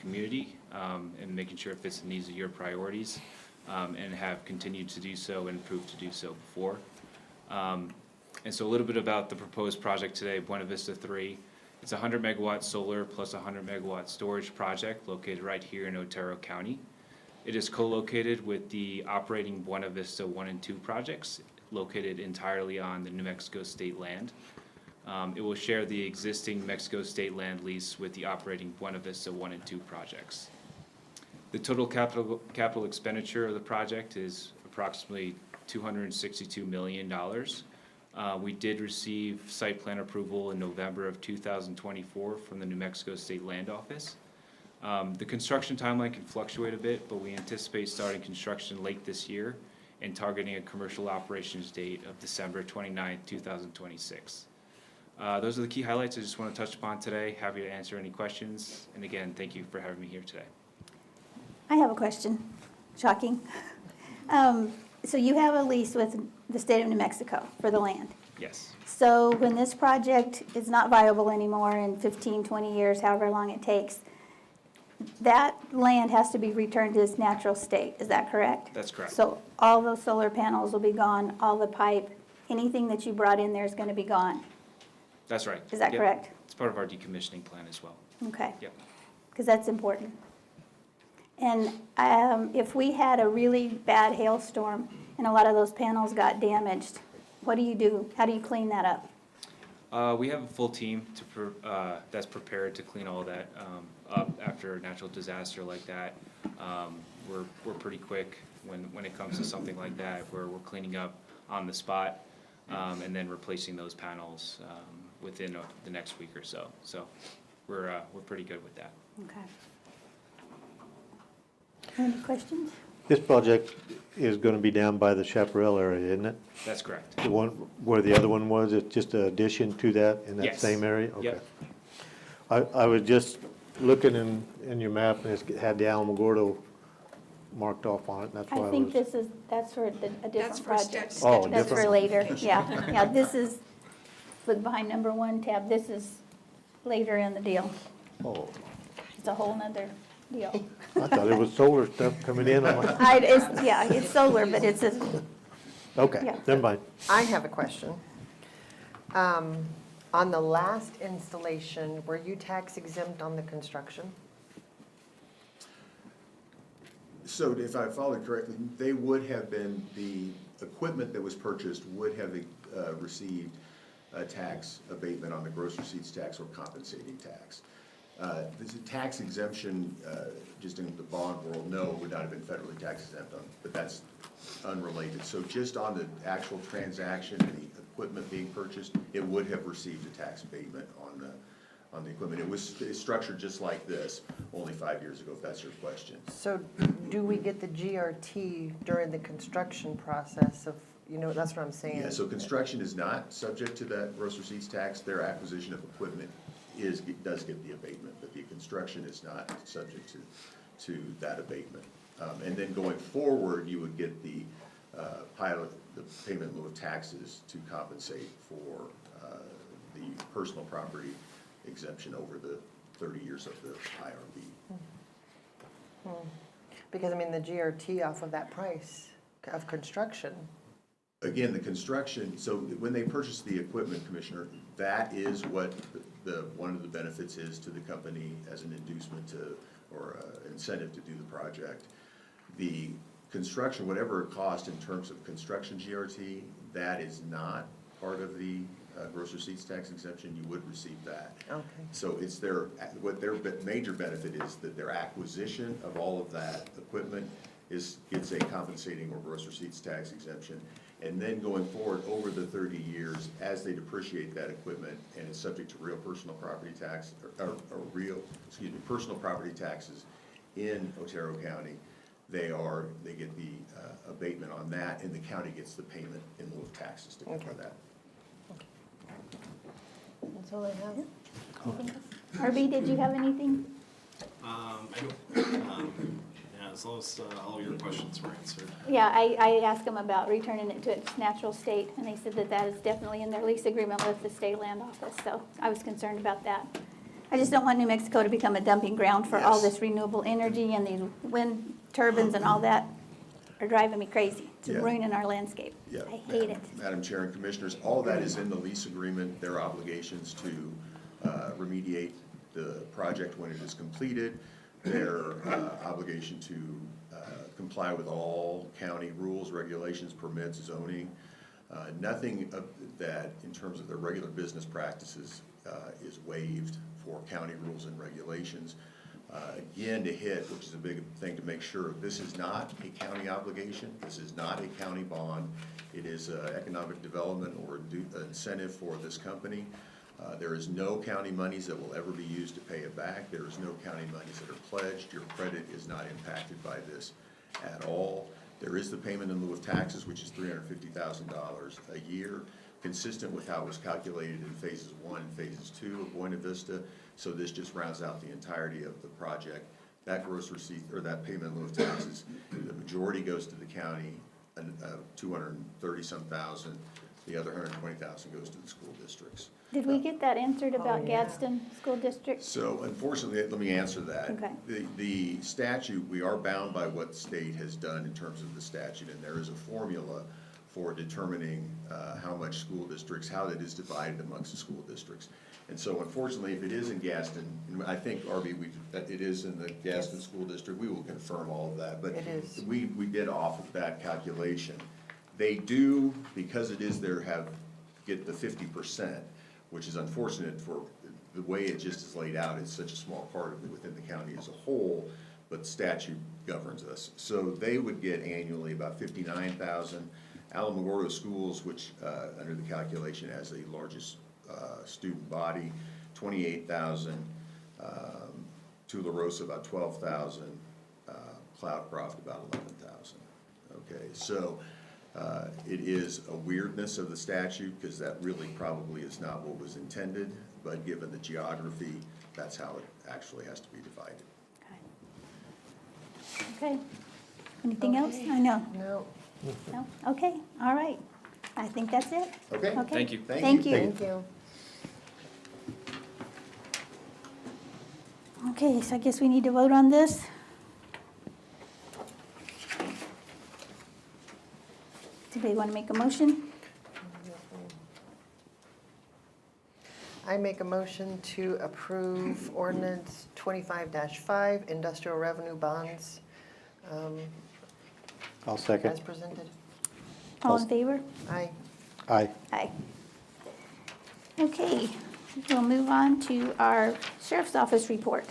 community and making sure it fits the needs of your priorities, and have continued to do so and proved to do so before. And so a little bit about the proposed project today, Buena Vista 3. It's a 100 megawatt solar plus a 100 megawatt storage project located right here in Otero County. It is co-located with the operating Buena Vista 1 and 2 projects located entirely on the New Mexico state land. It will share the existing Mexico state land lease with the operating Buena Vista 1 and 2 projects. The total capital expenditure of the project is approximately $262 million. We did receive site plan approval in November of 2024 from the New Mexico State Land Office. The construction timeline can fluctuate a bit, but we anticipate starting construction late this year and targeting a commercial operations date of December 29th, 2026. Those are the key highlights I just want to touch upon today. Happy to answer any questions. And again, thank you for having me here today. I have a question. Shocking. So you have a lease with the state of New Mexico for the land. Yes. So when this project is not viable anymore in 15, 20 years, however long it takes, that land has to be returned to its natural state. Is that correct? That's correct. So all those solar panels will be gone, all the pipe, anything that you brought in there is going to be gone. That's right. Is that Yep. correct? It's part of our decommissioning plan as well. Okay. Yep. Because that's important. And if we had a really bad hailstorm and a lot of those panels got damaged, what do you do? How do you clean that up? We have a full team that's prepared to clean all that up after a natural disaster like that. We're pretty quick when it comes to something like that, where we're cleaning up on the spot and then replacing those panels within the next week or so. So we're pretty good with that. Okay. Any questions? This project is going to be down by the Chaparral area, isn't it? That's correct. The one where the other one was, it's just an addition to that in that Yes. same area? Yep. Okay. I was just looking in your map and it had the Alamogordo marked off on it, and that's why I I think was. that's for a That's different for project. sketch. Oh, That's for different. later, yeah. Yeah, this is, look behind number 1 tab, this is later in the deal. Oh, It's a whole nother deal. I thought it was solar stuff coming in. It's solar, but it's a, Okay, Yeah. never mind. I have a question. On the last installation, were you tax exempt on the construction? So if I followed correctly, they would have been, the equipment that was purchased would have received a tax abatement on the gross receipts tax or compensating tax. This is tax exemption, just in the bond world, no, would not have been federally tax exempt on, but that's unrelated. So just on the actual transaction, the equipment being purchased, it would have received a tax abatement on the equipment. It's structured just like this, only 5 years ago, if that's your question. So do we get the GRT during the construction process of, that's what I'm saying? Yeah, so construction is not subject to that gross receipts tax. Their acquisition of equipment does get the abatement, but the construction is not subject to that abatement. And then going forward, you would get the payment in lieu of taxes to compensate for the personal property exemption over the 30 years of the IRB. Because, the GRT off of that price of construction. Again, the construction, so when they purchase the equipment, Commissioner, that is what one of the benefits is to the company as an inducement to, or incentive to do the project. The construction, whatever it costs in terms of construction GRT, that is not part of the gross receipts tax exemption. You would receive that. Okay. So it's what their major benefit is that their acquisition of all of that equipment gets a compensating or gross receipts tax exemption. And then going forward over the 30 years, as they depreciate that equipment and it's subject to real personal property tax, personal property taxes in Otero County, they get the abatement on that, and the county gets the payment in lieu of taxes to cover that. That's all I have. RB, did you have anything? I don't. Yeah, as long as all your questions were answered. Yeah, I asked them about returning it to its natural state, and they said that is definitely in their lease agreement with the state land office, so I was concerned about that. I just don't want New Mexico to become a dumping ground for all Yes. this renewable energy, and these wind turbines and all that are driving me crazy. It's Yeah. ruining our landscape. Yeah. I hate it. Madam Chair and Commissioners, all that is in the lease agreement, their obligations to remediate the project when it is completed, their obligation to comply with all county rules, regulations, permits, zoning. Nothing of that, in terms of their regular business practices, is waived for county rules and regulations. Again, to hit, which is a big thing to make sure, this is not a county obligation, this is not a county bond. It is economic development or incentive for this company. There is no county monies that will ever be used to pay it back. There is no county monies that are pledged. Your credit is not impacted by this at all. There is the payment in lieu of taxes, which is $350,000 a year, consistent with how it was calculated in phases 1 and phases 2 of Buena Vista. So this just rounds out the entirety of the project. That gross receipt, or that payment in lieu of taxes, the majority goes to the county, 230-some thousand. The other 120,000 goes to the school districts. Did we get that answered about yeah. Gadsden School District? So unfortunately, let me answer that. Okay. The statute, we are bound by what the state has done in terms of the statute, and there is a formula for determining how much school districts, how it is divided amongst the school districts. And so unfortunately, if it is in Gaston, and I think, Arby, that it is in the Gaston School District, we will confirm all of that. But It is. we did off of that calculation. They do, because it is there, get the 50%, which is unfortunate for the way it just is laid out. It's such a small part of it within the county as a whole, but statute governs us. So they would get annually about 59,000. Alamogordo Schools, which under the calculation has the largest student body, 28,000. Tularosa about 12,000. Cloudcroft about 11,000. Okay, so it is a weirdness of the statute, because that really probably is not what was intended, but given the geography, that's how it actually has to be divided. Okay. Anything else? I know. No, No? Okay, all right. I think that's it. Okay? Thank you. Thank you. thank you. Okay, so I guess we need to vote on this. Anybody want to make a motion? I make a motion to approve ordinance 25-5, industrial revenue bonds, I'll as second. presented. All in favor? Aye. Aye. Aye. Okay, we'll move on to our sheriff's office report.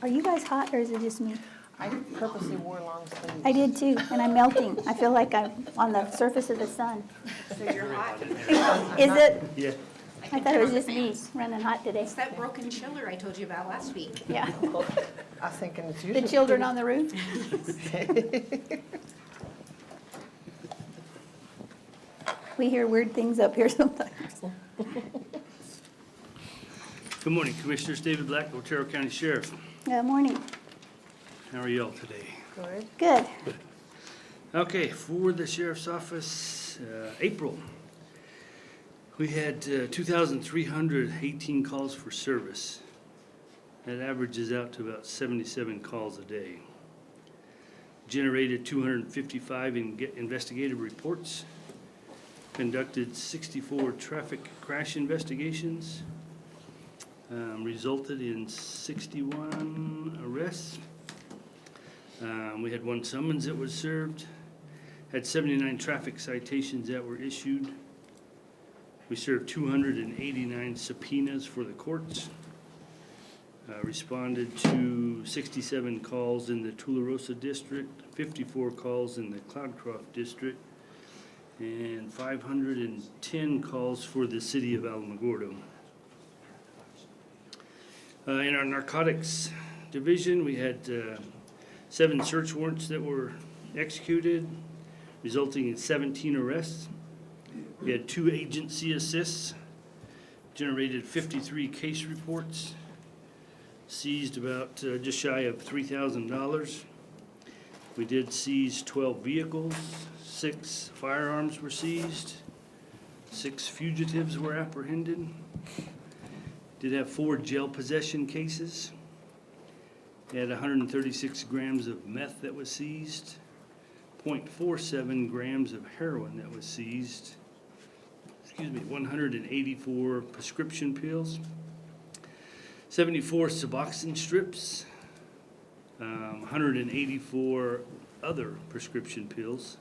Are you guys hot, or is it just me? I purposely wore long sleeves. I did too, and I'm melting. I feel like I'm on the surface of the sun. So you're hot? Is it? Yeah. I thought it was just me running hot today. It's that broken chiller I told you about last week. Yeah. I was thinking it's The usually. children on the roof? We hear weird things up here sometimes. Good morning, Commissioners. David Black, Otero County Sheriff. Good morning. How are y'all today? Good. Good. Okay, for the Sheriff's Office, April, we had 2,318 calls for service. That averages out to about 77 calls a day. Generated 255 investigative reports. Conducted 64 traffic crash investigations. Resulted in 61 arrests. We had 1 summons that was served. Had 79 traffic citations that were issued. We served 289 subpoenas for the courts. Responded to 67 calls in the Tularosa district, 54 calls in the Cloudcroft district, and 510 calls for the city of Alamogordo. In our narcotics division, we had 7 search warrants that were executed, resulting in 17 arrests. We had 2 agency assists, generated 53 case reports, seized about just shy of $3,000. We did seize 12 vehicles, 6 firearms were seized, 6 fugitives were apprehended. Did have 4 jail possession cases. Had 136 grams of meth that was seized, 0.47 grams of heroin that was seized, 184 prescription pills, 74 Suboxone strips, 184 other prescription pills,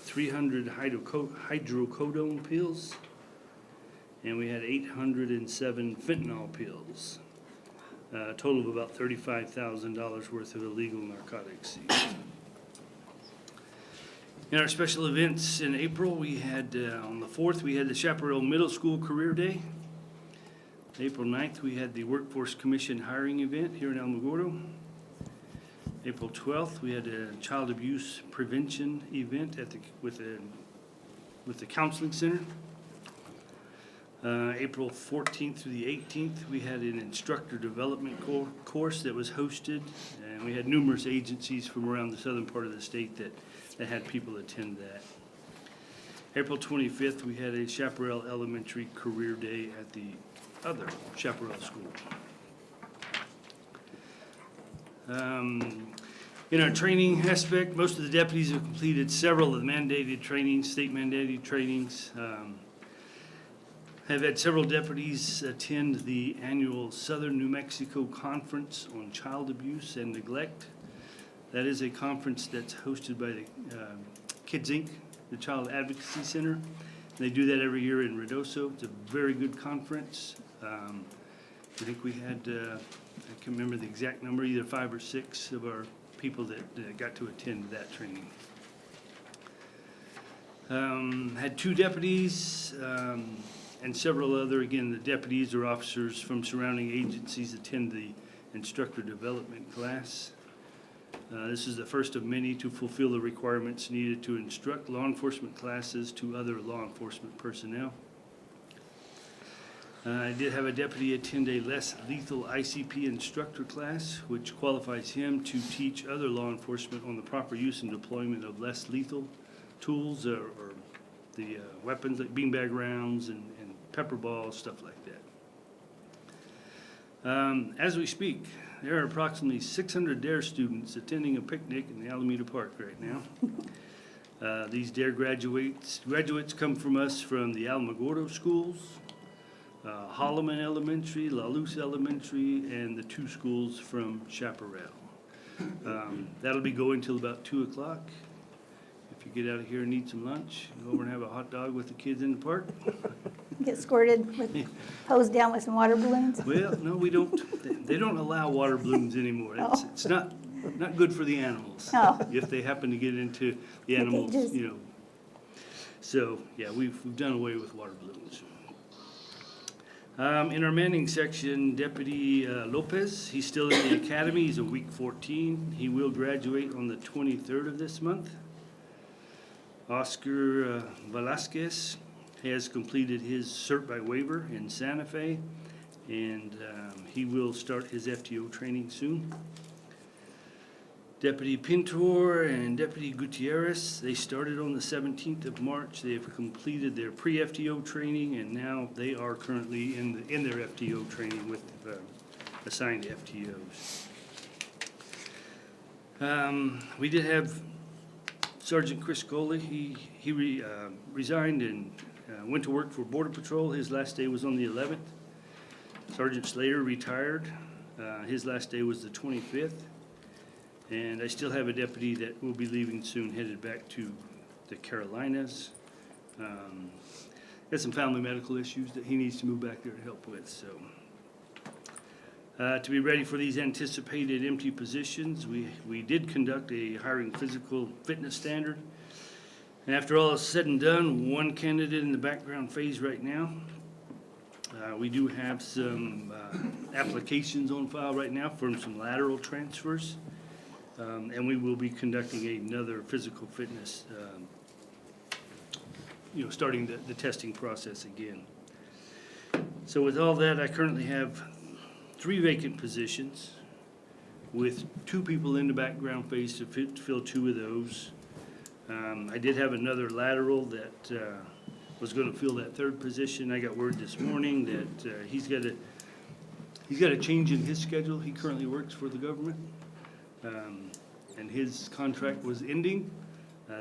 300 hydrocodone pills, and we had 807 fentanyl pills. A total of about $35,000 worth of illegal narcotics seized. In our special events in April, we had, on the 4th, we had the Chaparral Middle School Career Day. April 9th, we had the Workforce Commission hiring event here in Alamogordo. April 12th, we had a child abuse prevention event with the counseling center. April 14th through the 18th, we had an instructor development course that was hosted, and we had numerous agencies from around the southern part of the state that had people attend that. April 25th, we had a Chaparral Elementary Career Day at the other Chaparral school. In our training aspect, most of the deputies have completed several of the mandated trainings, state mandated trainings. Have had several deputies attend the annual Southern New Mexico Conference on Child Abuse and Neglect. That is a conference that's hosted by the Kids Inc., the Child Advocacy Center. They do that every year in Ruidoso. It's a very good conference. I think we had, I can't remember the exact number, either 5 or 6 of our people that got to attend that training. Had 2 deputies and several other, again, the deputies or officers from surrounding agencies attend the instructor development class. This is the first of many to fulfill the requirements needed to instruct law enforcement classes to other law enforcement personnel. I did have a deputy attend a less lethal ICP instructor class, which qualifies him to teach other law enforcement on the proper use and deployment of less lethal tools or the weapons like beanbag rounds and pepper balls, stuff like that. As we speak, there are approximately 600 DARE students attending a picnic in the Alameda Park right now. These DARE graduates come from us from the Alamogordo schools, Holloman Elementary, La Luz Elementary, and the 2 schools from Chaparral. That'll be going till about 2 o'clock. If you get out of here and eat some lunch, go over and have a hot dog with the kids in the park. Get squirted hosed down with some water balloons? Well, no, we don't. They don't allow water balloons anymore. It's not good for the animals. Oh. If they happen to get into the animals, cages. you know. So, yeah, we've done away with water balloons. In our manning section, Deputy Lopez, he's still in the academy. He's a week 14. He will graduate on the 23rd of this month. Oscar Velasquez has completed his cert by waiver in Santa Fe, and he will start his FTO training soon. Deputy Pintor and Deputy Gutierrez, they started on the 17th of March. They have completed their pre-FTO training, and now they are currently in their FTO training with assigned FTOs. We did have Sergeant Chris Goley. He resigned and went to work for Border Patrol. His last day was on the 11th. Sergeant Slater retired. His last day was the 25th. And I still have a deputy that will be leaving soon, headed back to the Carolinas. Got some family medical issues that he needs to move back there to help with, so. To be ready for these anticipated empty positions, we did conduct a hiring physical fitness standard. And after all is said and done, 1 candidate in the background phase right now. We do have some applications on file right now for some lateral transfers. And we will be conducting another physical fitness, starting the testing process again. So with all that, I currently have 3 vacant positions with 2 people in the background phase to fill 2 of those. I did have another lateral that was gonna fill that third position. I got word this morning that he's got a change in his schedule. He currently works for the government, and his contract was ending.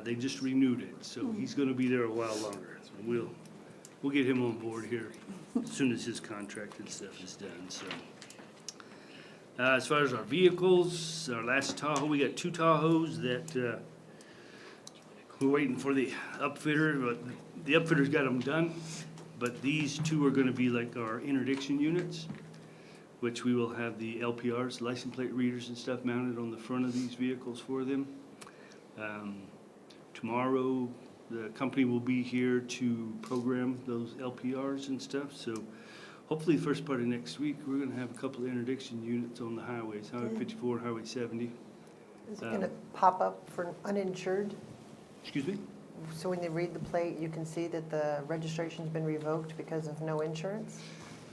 They just renewed it, so he's gonna be there a while longer. So we'll get him on board here as soon as his contract and stuff is done, so. As far as our vehicles, our last Tahoe, we got 2 Tahoes that, we're waiting for the upfitter, but the upfitter's got them done. But these 2 are gonna be like our interdiction units, which we will have the LPRs, license plate readers and stuff mounted on the front of these vehicles for them. Tomorrow, the company will be here to program those LPRs and stuff, so hopefully first part of next week, we're gonna have a couple of interdiction units on the highways, Highway 54 and Highway 70. Is it gonna pop up for uninsured? Excuse me? So when they read the plate, you can see that the registration's been revoked because of no insurance?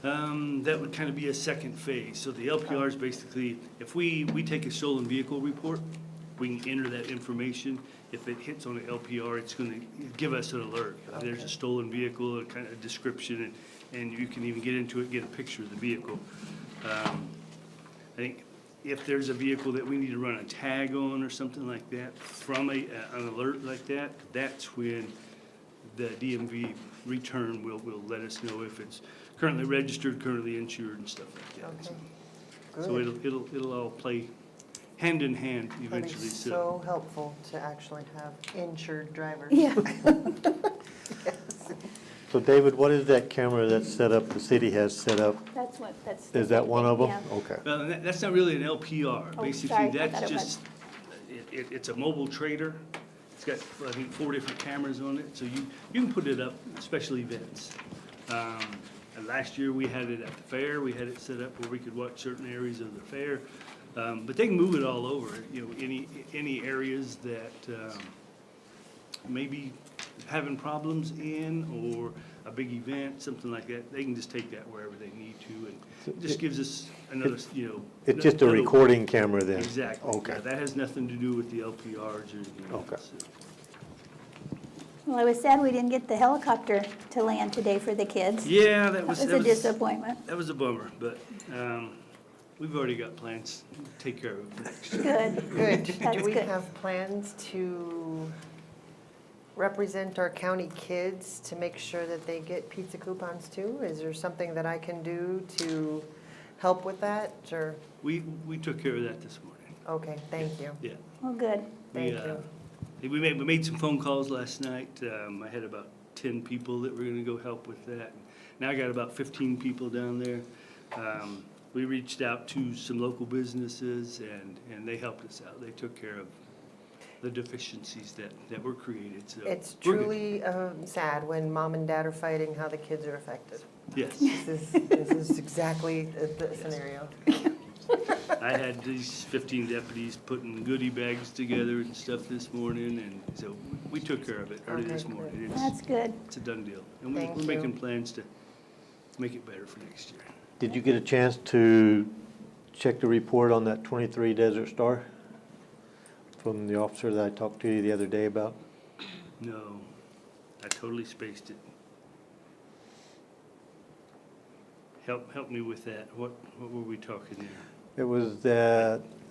That would kind of be a second phase. So the LPR is basically, if we take a stolen vehicle report, we can enter that information. If it hits on an LPR, it's gonna give us an alert. There's a stolen vehicle, a kind of description, and you can even get into it, get a picture of the vehicle. I think if there's a vehicle that we need to run a tag on or something like that, from an alert like that, that's when the DMV return will let us know if it's currently registered, currently insured and stuff like that. Okay, So good. it'll all play hand in hand That'd be eventually, so. so helpful to actually have insured drivers. Yeah. So David, what is that camera that's set up, the city has set up? That's. Is that one of them? Yeah. Okay. Well, that's not really an LPR. Oh, Basically, sorry, I that's thought it just, it's a mobile trader. It's got, I think, 4 different cameras on it, so you can put it up, special events. And last year, we had it at the fair. We had it set up where we could watch certain areas of the fair. But they can move it all over, any areas that maybe having problems in, or a big event, something like that, they can just take that wherever they need to, and it just gives us another, It's just a another- recording camera then? Exactly. Okay. Yeah, that has nothing to do with the LPRs or anything Okay. else. so. Well, I was sad we didn't get the helicopter to land today for the kids. Yeah, That was a disappointment. that was a bummer, but we've already got plans to take care of it for next year. Good. Good. That's Do we good. have plans to represent our county kids to make sure that they get pizza coupons too? Is there something that I can do to help with that, or? We took care of that this morning, Okay, thank you. yeah. Well, good. We, Thank you. We made some phone calls last night. I had about 10 people that were gonna go help with that. Now I got about 15 people down there. We reached out to some local businesses and they helped us out. They took care of the deficiencies that were created, so. It's we're good. truly sad when mom and dad are fighting how the kids are affected. Yes. This is exactly the scenario. I had these 15 deputies putting goodie bags together and stuff this morning, and so we took care of it early Okay, this good. morning. That's good. It's a done deal. And Thank we're you. making plans to make it better for next year. Did you get a chance to check the report on that 23 Desert Star from the officer that I talked to you the other day about? No, I totally spaced it. Help me with that. What were we talking there? It was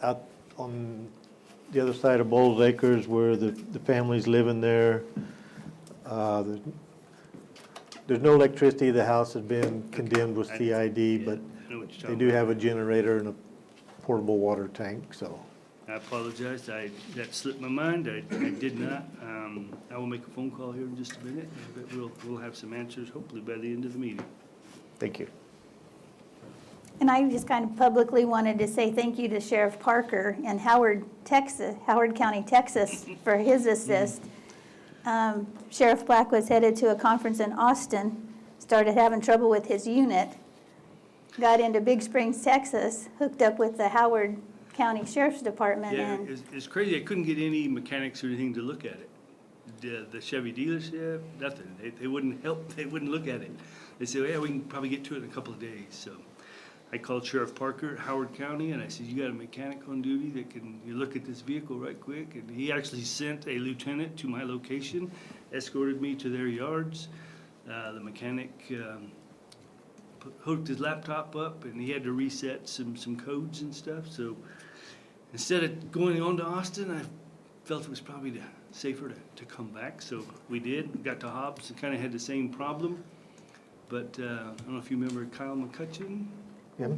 out on the other side of Bowles Acres where the family's living there. There's no electricity. The house has been condemned with CID, Yeah, but I know what you're they talking do about. have a generator and a portable water tank, so. I apologize. That slipped my mind. I did not. I will make a phone call here in just a minute, but we'll have some answers hopefully by the end of the meeting. Thank you. And I just kind of publicly wanted to say thank you to Sheriff Parker in Howard County, Texas, for his assist. Sheriff Black was headed to a conference in Austin, started having trouble with his unit, got into Big Springs, Texas, hooked up with the Howard County Sheriff's Department, Yeah, and it's crazy. I couldn't get any mechanics or anything to look at it. The Chevy dealership, nothing. They wouldn't help. They wouldn't look at it. They said, yeah, we can probably get to it in a couple of days. So I called Sheriff Parker at Howard County and I said, you got a mechanic on duty that you look at this vehicle right quick? And he actually sent a lieutenant to my location, escorted me to their yards. The mechanic hooked his laptop up and he had to reset some codes and stuff. So instead of going on to Austin, I felt it was probably safer to come back. So we did. Got to Hobbs and kind of had the same problem. But I don't know if you remember Kyle McCutcheon.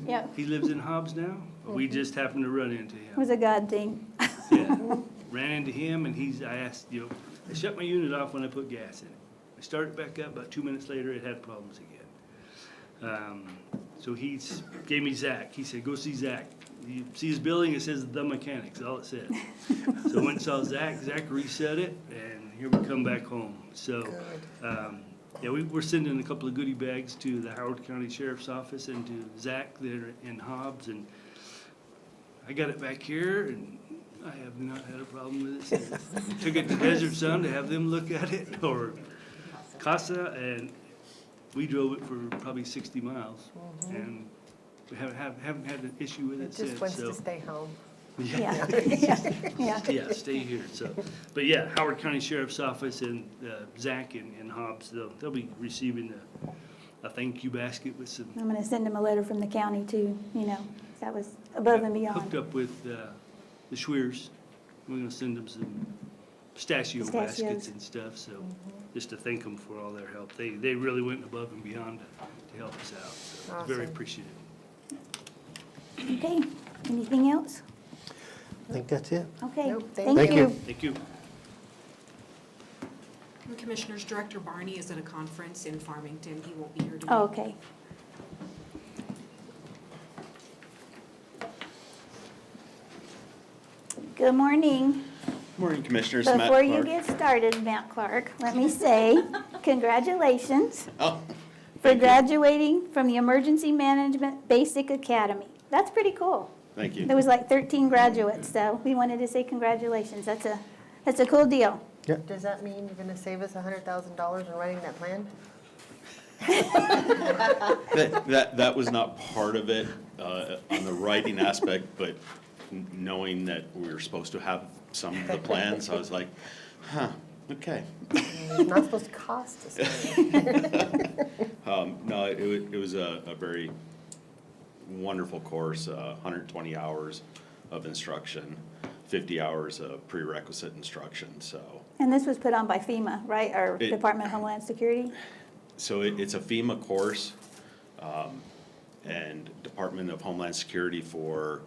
Yeah, He lives in Hobbs now. We just happened to run into it him. was a God thing. Yeah, ran into him and I asked, I shut my unit off when I put gas in it. I started back up, about 2 minutes later, it had problems again. So he gave me Zach. He said, go see Zach. You see his building, it says the mechanics, all it says. So I went and saw Zach. Zach reset it, and here we come back home. So, yeah, we're sending a couple of goodie bags to the Howard County Sheriff's Office and to Zach there in Hobbs. And I got it back here, and I have not had a problem with it since. Took it to Desert Sun to have them look at it, or Casa, and we drove it for probably 60 miles. And we haven't had an issue with it It since. just wants So to stay home. Yeah, yeah. yeah, stay here. So, but yeah, Howard County Sheriff's Office and Zach in Hobbs, they'll be receiving a thank you basket with some. I'm gonna send him a letter from the county too, that was above and Hooked beyond. up with the Schweers. We're gonna send them some pistachio baskets Pistachios. and stuff. So, just to thank them for all their help. They really went above and beyond to help us out. So, it's very Awesome. appreciative. Okay, anything else? I think that's it. Okay, Nope, thank Thank you. you. Thank you. Commissioners, Director Barney is at a conference in Farmington. He won't be here today. Oh, okay. Good morning. Morning, Commissioners. Matt Before you Clark. get started, Matt Clark, let me say congratulations Oh, for graduating from the Emergency Management Basic Academy. That's pretty cool. thank you. There was like 13 graduates, so we wanted to say congratulations. That's a cool deal. Does that mean you're gonna save us $100,000 in writing that plan? That was not part of it on the writing aspect, but knowing that we were supposed to have some of the plans, I was like, okay. It's not supposed to cost us anything. No, it was a very wonderful course, 120 hours of instruction, 50 hours of prerequisite instruction, so. And this was put on by FEMA, right? Or It- Department of Homeland Security? So it's a FEMA course, and Department of Homeland Security for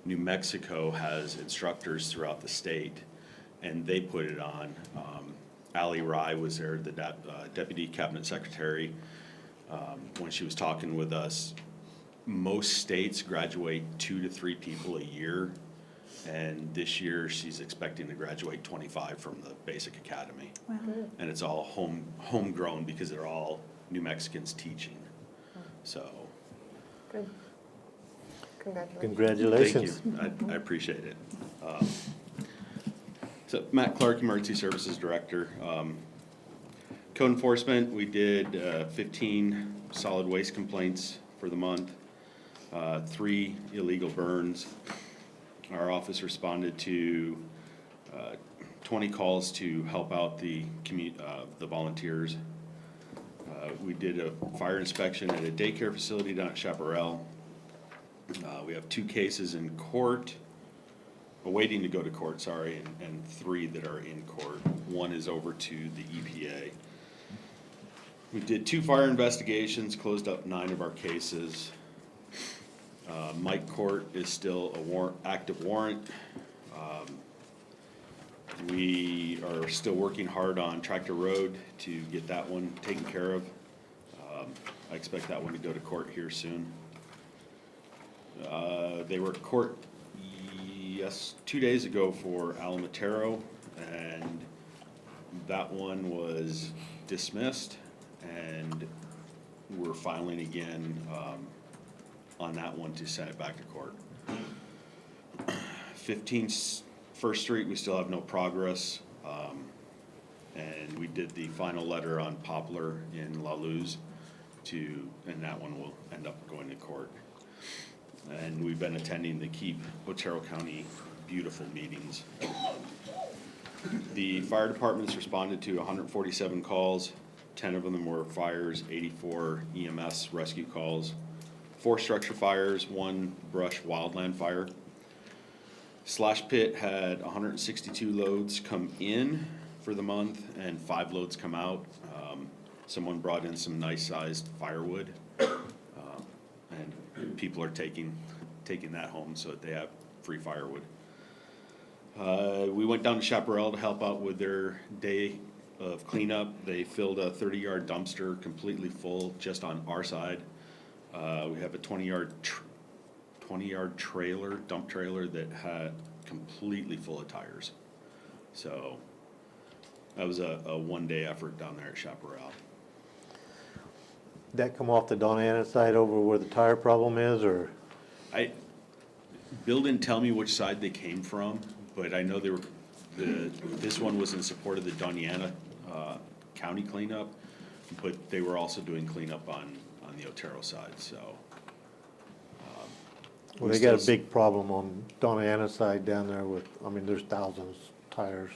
New Mexico has instructors throughout the state, and they put it on. Ally Rye was there, the Deputy Cabinet Secretary, when she was talking with us. Most states graduate 2 to 3 people a year, and this year she's expecting to graduate 25 from the basic academy. Wow. And it's all homegrown because they're all New Mexicans teaching. So, Good. Congratulations. Congratulations. thank you. I appreciate it. So Matt Clark, Emergency Services Director. Code enforcement, we did 15 solid waste complaints for the month, 3 illegal burns. Our office responded to 20 calls to help out the volunteers. We did a fire inspection at a daycare facility down at Chaparral. We have 2 cases in court, waiting to go to court, sorry, and 3 that are in court. 1 is over to the EPA. We did 2 fire investigations, closed up 9 of our cases. Mike Court is still a active warrant. We are still working hard on Tractor Road to get that one taken care of. I expect that one to go to court here soon. They were at court, 2 days ago for Otero, and that one was dismissed, and we're filing again on that one to send it back to court. 15 First Street, we still have no progress, and we did the final letter on Poplar in La Luz and that one will end up going to court. And we've been attending the Keep Otero County Beautiful meetings. The fire department's responded to 147 calls, 10 of them were fires, 84 EMS rescue calls, 4 structure fires, 1 brush wildland fire. Slash Pit had 162 loads come in for the month and 5 loads come out. Someone brought in some nice sized firewood, and people are taking that home so that they have free firewood. We went down to Chaparral to help out with their day of cleanup. They filled a 30-yard dumpster completely full just on our side. We have a 20-yard trailer, dump trailer that had completely full of tires. So that was a one-day effort down there at Chaparral. That come off the Donna Anna side over where the tire problem is, or? Bill didn't tell me which side they came from, but I know this one was in support of the Doniana County cleanup, but they were also doing cleanup on the Otero side, so. Well, they got a big problem on Donna Anna side down there with, I mean, there's thousands of tires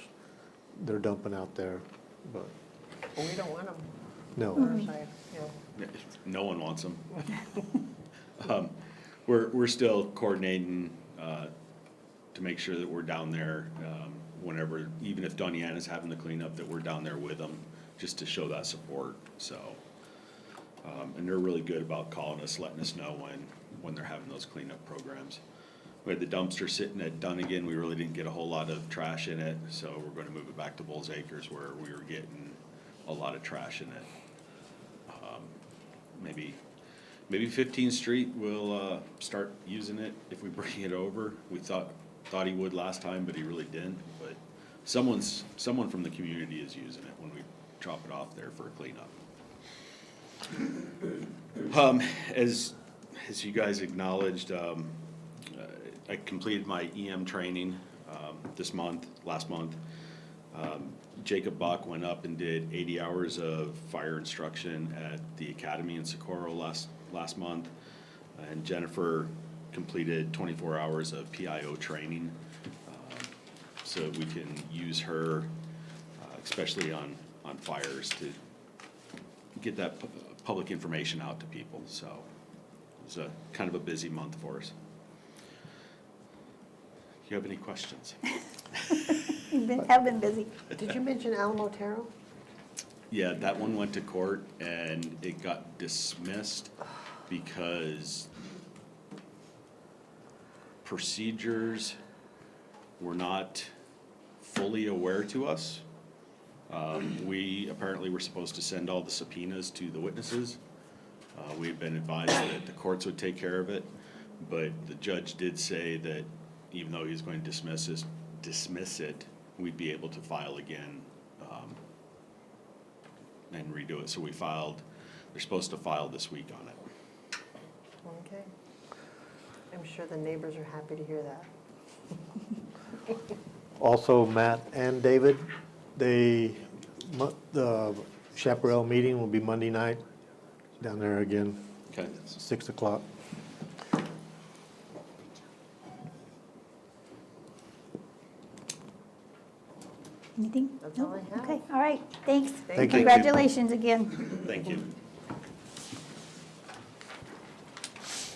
they're dumping out there, but, Well, we don't want them no. on our side, yeah. No one wants them. We're still coordinating to make sure that we're down there whenever, even if Doniana's having the cleanup, that we're down there with them, just to show that support, so. And they're really good about calling us, letting us know when they're having those cleanup programs. We had the dumpster sitting at Dunnigan, we really didn't get a whole lot of trash in it, so we're gonna move it back to Bulls Acres where we were getting a lot of trash in it. Maybe 15th Street will start using it if we bring it over. We thought he would last time, but he really didn't. But someone from the community is using it when we drop it off there for a cleanup. As you guys acknowledged, I completed my EM training last month. Jacob Bach went up and did 80 hours of fire instruction at the academy in Socorro last month. And Jennifer completed 24 hours of PIO training. So we can use her, especially on fires, to get that public information out to people. So it was kind of a busy month for us. Do you have any questions? Have been busy. Did you mention Alamo Otero? Yeah, that one went to court and it got dismissed because procedures were not fully aware to us. We apparently were supposed to send all the subpoenas to the witnesses. We had been advised that the courts would take care of it, but the judge did say that even though he was going to dismiss it, we'd be able to file again and redo it. So we filed, they're supposed to file this week on it. Okay. I'm sure the neighbors are happy to hear that. Also, Matt and David, the Chaparral meeting will be Monday night, down there again, Okay. 6 o'clock. Anything? That's all I Nope. have. Okay, all right, thanks. Thank you. Congratulations again. Thank you.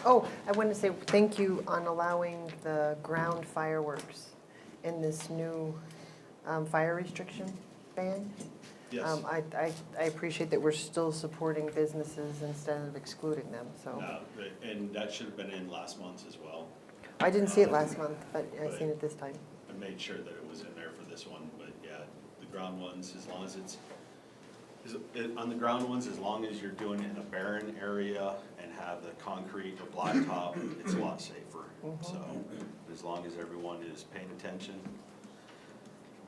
Oh, I wanted to say thank you on allowing the ground fireworks in this new fire restriction ban. Yes. I appreciate that we're still supporting businesses instead of excluding them, so. And that should have been in last month's as well. I didn't see it last month, but I seen it this time. I made sure that it was in there for this one, but yeah, the ground ones, as long as on the ground ones, as long as you're doing it in a barren area and have the concrete or blacktop, it's a lot safer. So, as long as everyone is paying attention,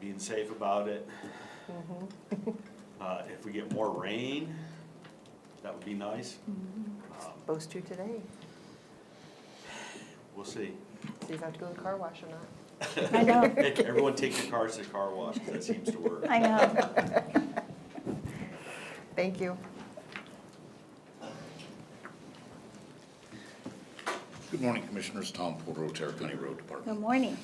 being safe about it. If we get more rain, that would be nice. Supposed to today. We'll see. See if I have to go to the car wash or not. I know, Everyone take your cars to the car wash, 'cause that seems to work. I know. Thank you. Good morning, Commissioners. Tom Porter, Otero County Road Department. Good morning.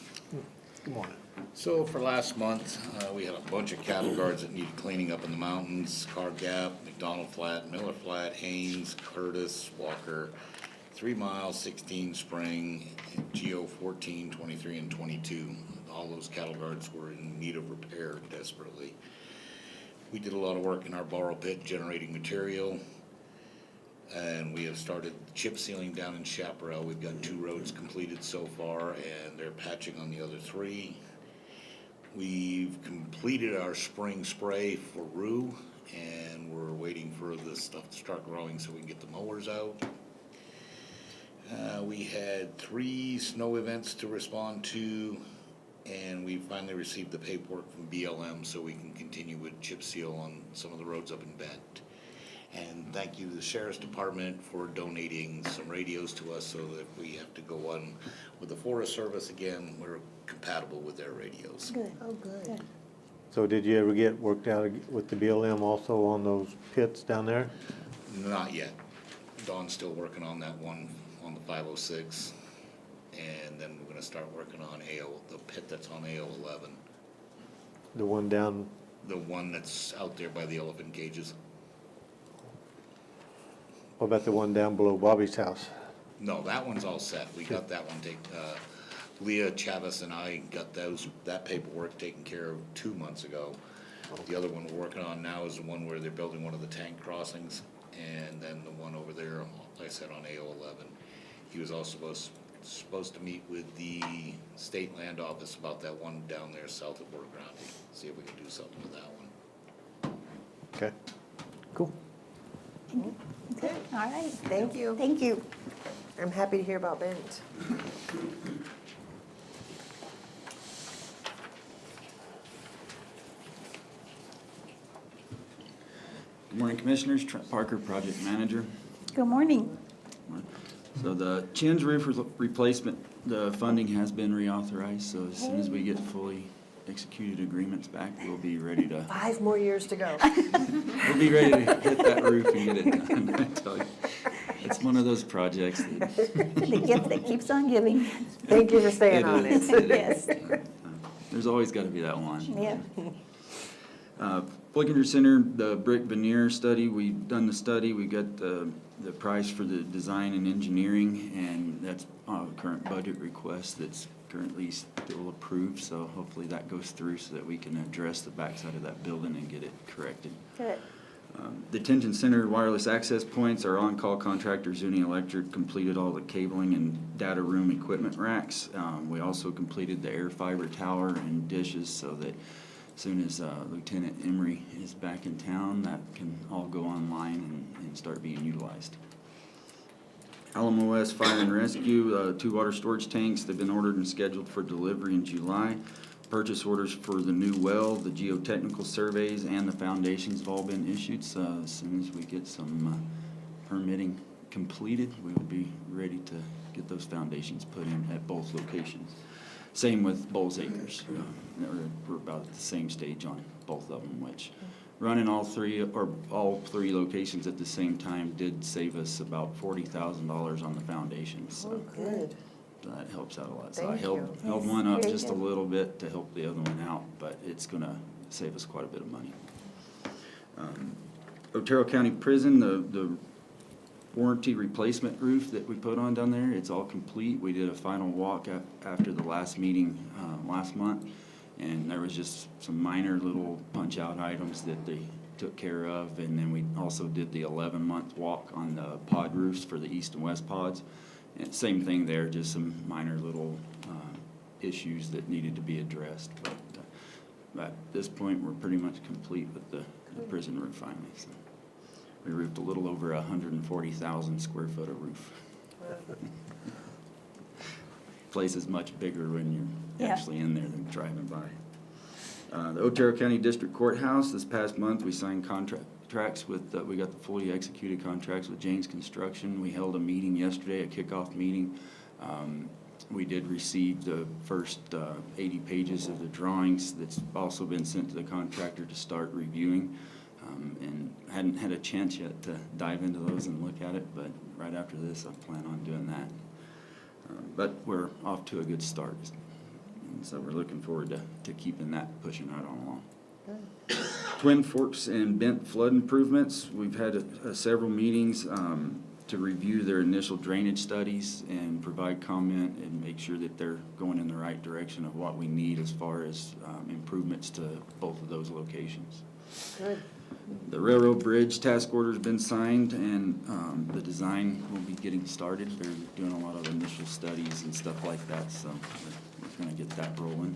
Good morning. So for last month, we had a bunch of cattle guards that needed cleaning up in the mountains, Car Gap, McDonald Flat, Miller Flat, Haynes, Curtis, Walker, 3 Mile, 16 Spring, Geo 14, 23, and 22. All those cattle guards were in need of repair desperately. We did a lot of work in our borrow pit generating material, and we have started chip sealing down in Chaparral. We've got 2 roads completed so far, and they're patching on the other 3. We've completed our spring spray for rue, and we're waiting for the stuff to start growing so we can get the mowers out. We had 3 snow events to respond to, and we finally received the paperwork from BLM so we can continue with chip seal on some of the roads up in Bent. And thank you to the Sheriff's Department for donating some radios to us so that if we have to go on with the Forest Service again, we're compatible with their radios. Good. Oh, good. So did you ever get worked out with the BLM also on those pits down there? Not yet. Dawn's still working on that one on the 506. And then we're gonna start working on the pit that's on AO 11. The one down, The one that's out there by the elephant cages. what about the one down below Bobby's house? No, that one's all set. We got that one Leah Chavez and I got that paperwork taken care of 2 months ago. The other one we're working on now is the one where they're building one of the tank crossings, and then the one over there, like I said, on AO 11. He was also supposed to meet with the state land office about that one down there south of Border Grounding, see if we can do something with that one. Okay, cool. Okay, all right. Thank you. Thank you. I'm happy to hear about Bent. Good morning, Commissioners. Trent Parker, Project Manager. Good morning. So the Chin's roof replacement, the funding has been reauthorized, so as soon as we get fully executed agreements back, we'll be ready to, 5 more years to go. we'll be ready to hit that roof and get it done, I tell you. It's one of those projects that. The gift that keeps on giving. Thank you for staying on it. is, it Yes. is. There's always gotta be that one. Yeah. Flickinger Center, the brick veneer study, we've done the study, we got the price for the design and engineering, and that's on a current budget request that's currently still approved, so hopefully that goes through so that we can address the backside of that building and get it corrected. Good. Detention Center wireless access points, our on-call contractor, Zuni Electric, completed all the cabling and data room equipment racks. We also completed the air fiber tower and dishes so that as soon as Lieutenant Emery is back in town, that can all go online and start being utilized. Alamo West Fire and Rescue, 2 water storage tanks, they've been ordered and scheduled for delivery in July. Purchase orders for the new well, the geotechnical surveys, and the foundations have all been issued, so as soon as we get some permitting completed, we will be ready to get those foundations put in at both locations. Same with Bowles Acres. We're about at the same stage on both of them, which running all 3 locations at the same time did save us about $40,000 on the foundations. So Oh, good. that helps out a lot. So I Thank held you. one up Very just a good. little bit to help the other one out, but it's gonna save us quite a bit of money. Otero County Prison, the warranty replacement roof that we put on down there, it's all complete. We did a final walk after the last meeting last month, and there was just some minor little punch-out items that they took care of, and then we also did the 11-month walk on the pod roofs for the east and west pods. And same thing there, just some minor little issues that needed to be addressed. But at this point, we're pretty much complete with the prison roof finally. So we roofed a little over 140,000 square foot of roof. Place is much bigger when you're Yeah. actually in there than driving by. The Otero County District Courthouse, this past month, we signed contracts with, we got the fully executed contracts with James Construction. We held a meeting yesterday, a kickoff meeting. We did receive the first 80 pages of the drawings that's also been sent to the contractor to start reviewing. And hadn't had a chance yet to dive into those and look at it, but right after this, I plan on doing that. But we're off to a good start. And so we're looking forward to keeping that pushing right on along. Twin Forks and Bent flood improvements, we've had several meetings to review their initial drainage studies and provide comment and make sure that they're going in the right direction of what we need as far as improvements to both of those locations. Good. The railroad bridge task order's been signed, and the design will be getting started. They're doing a lot of initial studies and stuff like that, so we're gonna get that rolling.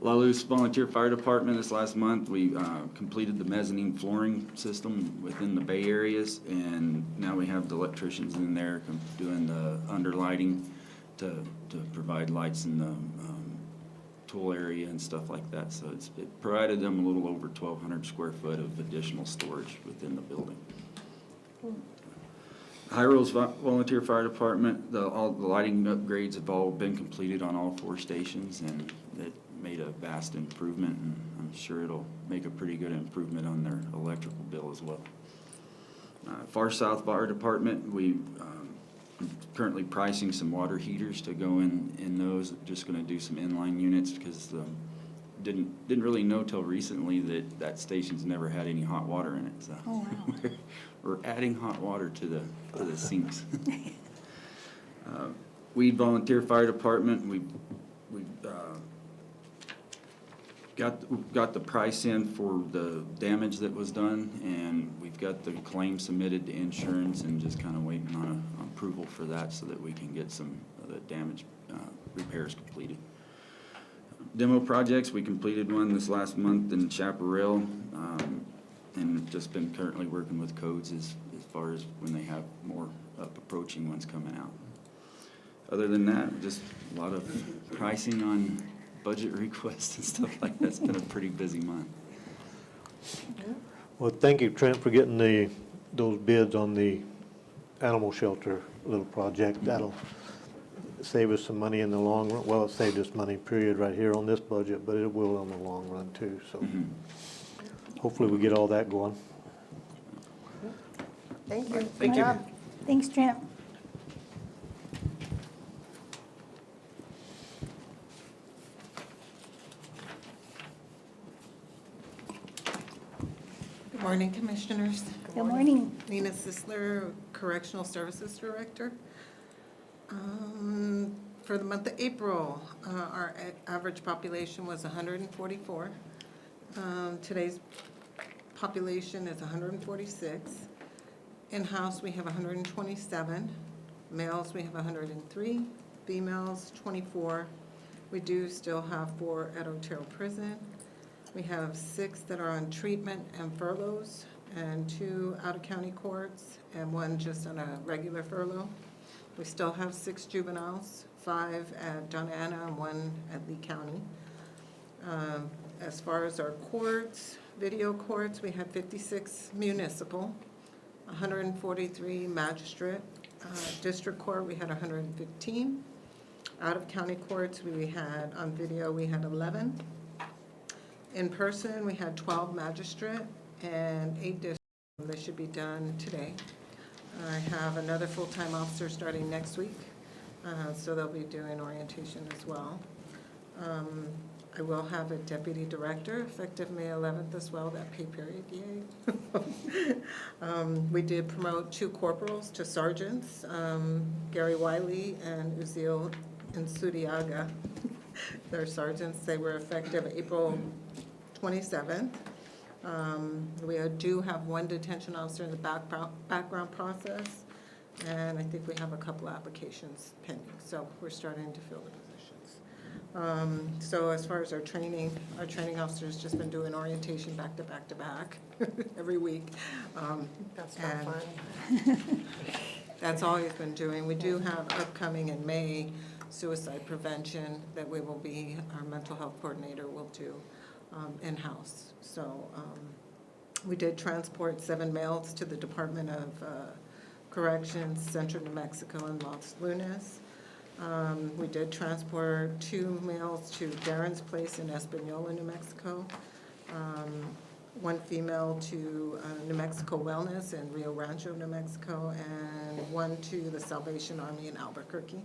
La Luz Volunteer Fire Department, this last month, we completed the mezzanine flooring system within the bay areas, and now we have the electricians in there doing the underlighting to provide lights in the tool area and stuff like that. So it provided them a little over 1,200 square foot of additional storage within the building. High Rose Volunteer Fire Department, all the lighting upgrades have all been completed on all 4 stations, and it made a vast improvement, and I'm sure it'll make a pretty good improvement on their electrical bill as well. Far South Fire Department, we currently pricing some water heaters to go in those. Just gonna do some inline units because didn't really know till recently that station's never had any hot water in it. So Oh, wow. we're adding hot water to the sinks. Weed Volunteer Fire Department, we got the price in for the damage that was done, and we've got the claim submitted to insurance and just kind of waiting on approval for that so that we can get some of the damage repairs completed. Demo projects, we completed one this last month in Chaparral, and just been currently working with codes as far as when they have more approaching ones coming out. Other than that, just a lot of pricing on budget requests and stuff like that. It's been a pretty busy month. Well, thank you, Trent, for getting those bids on the animal shelter little project. That'll save us some money in the long run. Well, it saved us money, period, right here on this budget, but it will in the long run too. So hopefully we get all that going. Thank you. Thank Good you. job. Thanks, Trent. Good morning, Commissioners. Good morning. Nina Sisler, Correctional Services Director. For the month of April, our average population was 144. Today's population is 146. In-house, we have 127. Males, we have 103. Females, 24. We do still have 4 at Otero Prison. We have 6 that are on treatment and furloughs, and 2 out-of-county courts, and 1 just on a regular furlough. We still have 6 juveniles, 5 at Donna Ana and 1 at Lee County. As far as our courts, video courts, we had 56 municipal, 143 magistrate. District court, we had 115. Out-of-county courts, we had, on video, we had 11. In person, we had 12 magistrate and 8 district. They should be done today. I have another full-time officer starting next week, so they'll be doing orientation as well. I will have a deputy director effective May 11th as well, that pay period, yay. We did promote 2 corporals to sergeants, Gary Wiley and Uziel Insudiaga. They're sergeants. They were effective April 27th. We do have 1 detention officer in the background process, and I think we have a couple applications pending, so we're starting to fill the positions. So as far as our training officer's just been doing orientation back to back to back every week. That's not and fun. That's all he's been doing. We do have upcoming in May suicide prevention that we will be, our mental health coordinator will do in-house. So we did transport 7 males to the Department of Corrections, Central New Mexico and Los Lunas. We did transport 2 males to Darren's Place in Espanola, New Mexico. 1 female to New Mexico Wellness in Rio Rancho, New Mexico, and 1 to the Salvation Army in Albuquerque.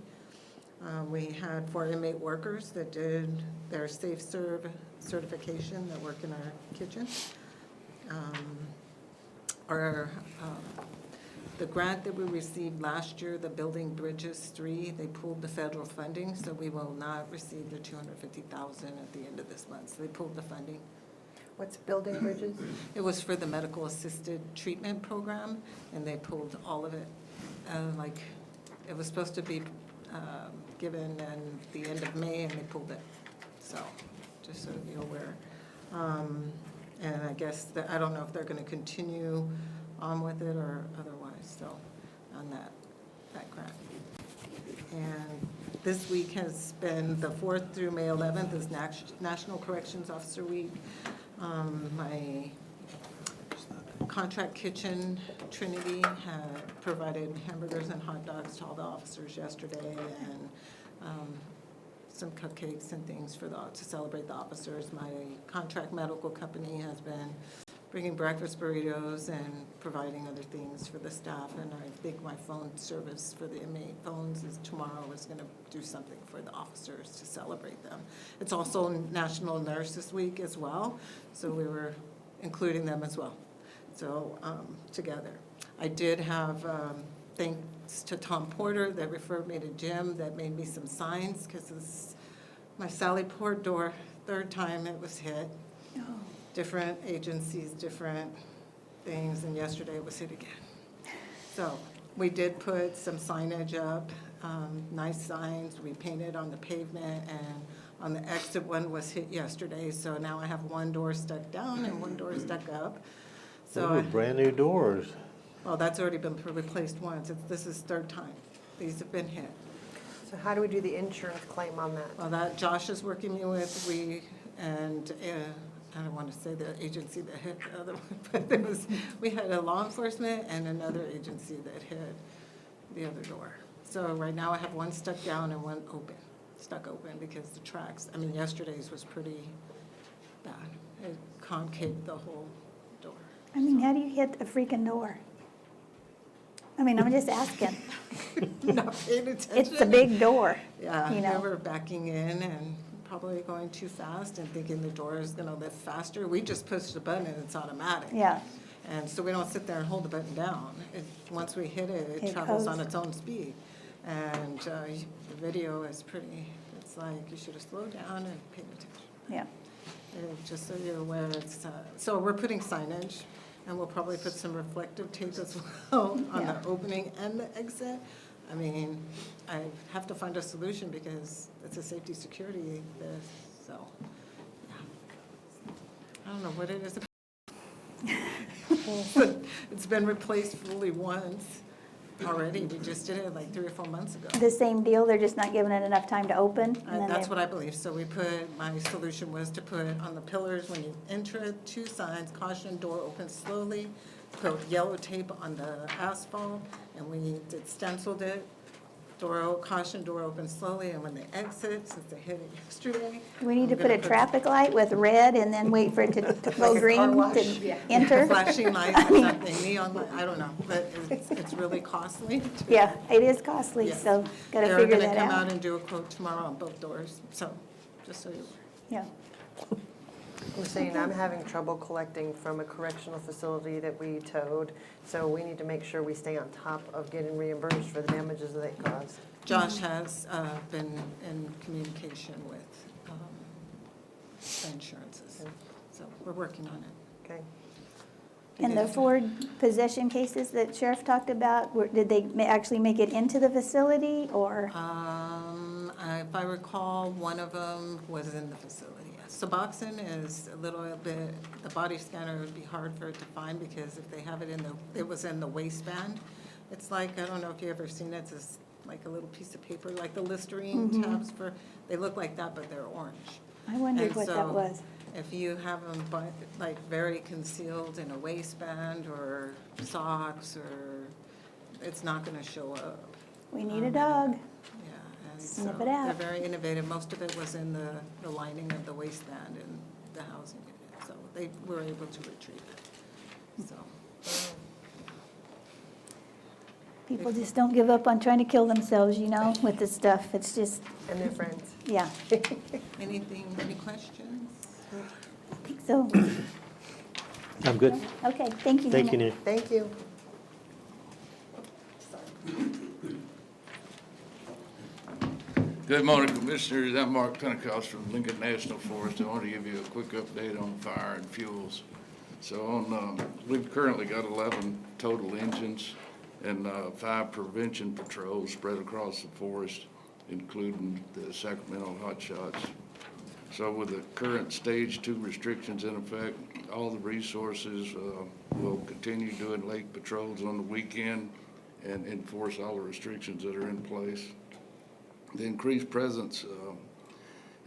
We had 4 inmate workers that did their safe serve certification that work in our kitchen. The grant that we received last year, the Building Bridges 3, they pulled the federal funding, so we will not receive the $250,000 at the end of this month. So they pulled the funding. What's building bridges? It was for the medical assisted treatment program, and they pulled all of it. It was supposed to be given in the end of May, and they pulled it. So, just so you're aware. And I guess, I don't know if they're gonna continue on with it or otherwise, so, on that grant. And this week has been, the 4th through May 11th is National Corrections Officer Week. My contract kitchen, Trinity, had provided hamburgers and hot dogs to all the officers yesterday, and some cupcakes and things to celebrate the officers. My contract medical company has been bringing breakfast burritos and providing other things for the staff, and I think my phone service for the inmate phones is tomorrow is gonna do something for the officers to celebrate them. It's also National Nurses Week as well, so we were including them as well, so together. I did have, thanks to Tom Porter that referred me to Jim that made me some signs, because it's my Sally Port door, 3rd time it was hit. Different agencies, different things, and yesterday it was hit again. So we did put some signage up, nice signs. We painted on the pavement, and on the exit one was hit yesterday, so now I have one door stuck down and one door stuck up. Those So, are brand new doors. well, that's already been replaced once. This is 3rd time. These have been hit. So how do we do the insurance claim on that? Well, that Josh is working me with, I don't want to say the agency that hit the other one, but we had a law enforcement and another agency that hit the other door. So right now I have one stuck down and one stuck open because the tracks, yesterday's was pretty bad. It concaved the whole door. I mean, how do you hit a freaking door? I'm just asking. Not paying attention. It's a big door. Yeah, you know. we were backing in and probably going too fast and thinking the door is gonna lift faster. We just push the button and it's automatic. Yeah. And so we don't sit there and hold the button down. Once we hit it, It it travels goes. on its own speed. And the video is pretty, it's like you should have slowed down and paid attention. Yeah. Just so you're aware, so we're putting signage, and we'll probably put some reflective tape as well on Yeah. the opening and the exit. I have to find a solution because it's a safety security, so, yeah. I don't know what it is. It's been replaced fully once already. We just did it like 3 or 4 months ago. The same deal, they're just not giving it enough time to open? and then That's they- what I believe. So my solution was to put on the pillars, when you enter it, 2 signs, caution, door opens slowly, put yellow tape on the asphalt, and we stenciled it, caution, door opens slowly, and when they exit, since they hit it yesterday. We need to I'm put a gonna traffic light with red and then wait for it to go Like a car green wash? to enter? Flashing lights or something, neon light, I don't know, but it's really costly. Yeah, it is costly, Yes. so gotta They're figure gonna that come out out. and do a quote tomorrow on both doors, so, just so you're aware. Yeah. I'm saying I'm having trouble collecting from a correctional facility that we towed, so we need to make sure we stay on top of getting reimbursed for the damages that they caused. Josh has been in communication with the insurances, so we're working on it. Okay. And the 4 possession cases that Sheriff talked about, did they actually make it into the facility, or? If I recall, one of them was in the facility, yes. Suboxone is a little bit, the body scanner would be hard for it to find because if they have it it was in the waistband. It's like, I don't know if you've ever seen it, it's just like a little piece of paper, like the Listerine tabs they look like that, but they're orange. I wondered And what that so, was. If you have them like very concealed in a waistband or socks, or it's not gonna show up. We need a dog. Yeah, and Sniff so it out. they're very innovative. Most of it was in the lining of the waistband in the housing unit, so they were able to retrieve it, so. People just don't give up on trying to kill themselves, you know, with this stuff. It's just, And their friends. yeah, Anything, any questions? I think so. I'm good. Okay, thank you, Nina. Thank you, Nina. Thank you. Good morning, Commissioners. I'm Mark Pentecost from Lincoln National Forest. I want to give you a quick update on fire and fuels. So we've currently got 11 total engines and 5 prevention patrols spread across the forest, including the Sacramento hotshots. So with the current stage 2 restrictions in effect, all the resources will continue doing lake patrols on the weekend and enforce all the restrictions that are in place. The increased presence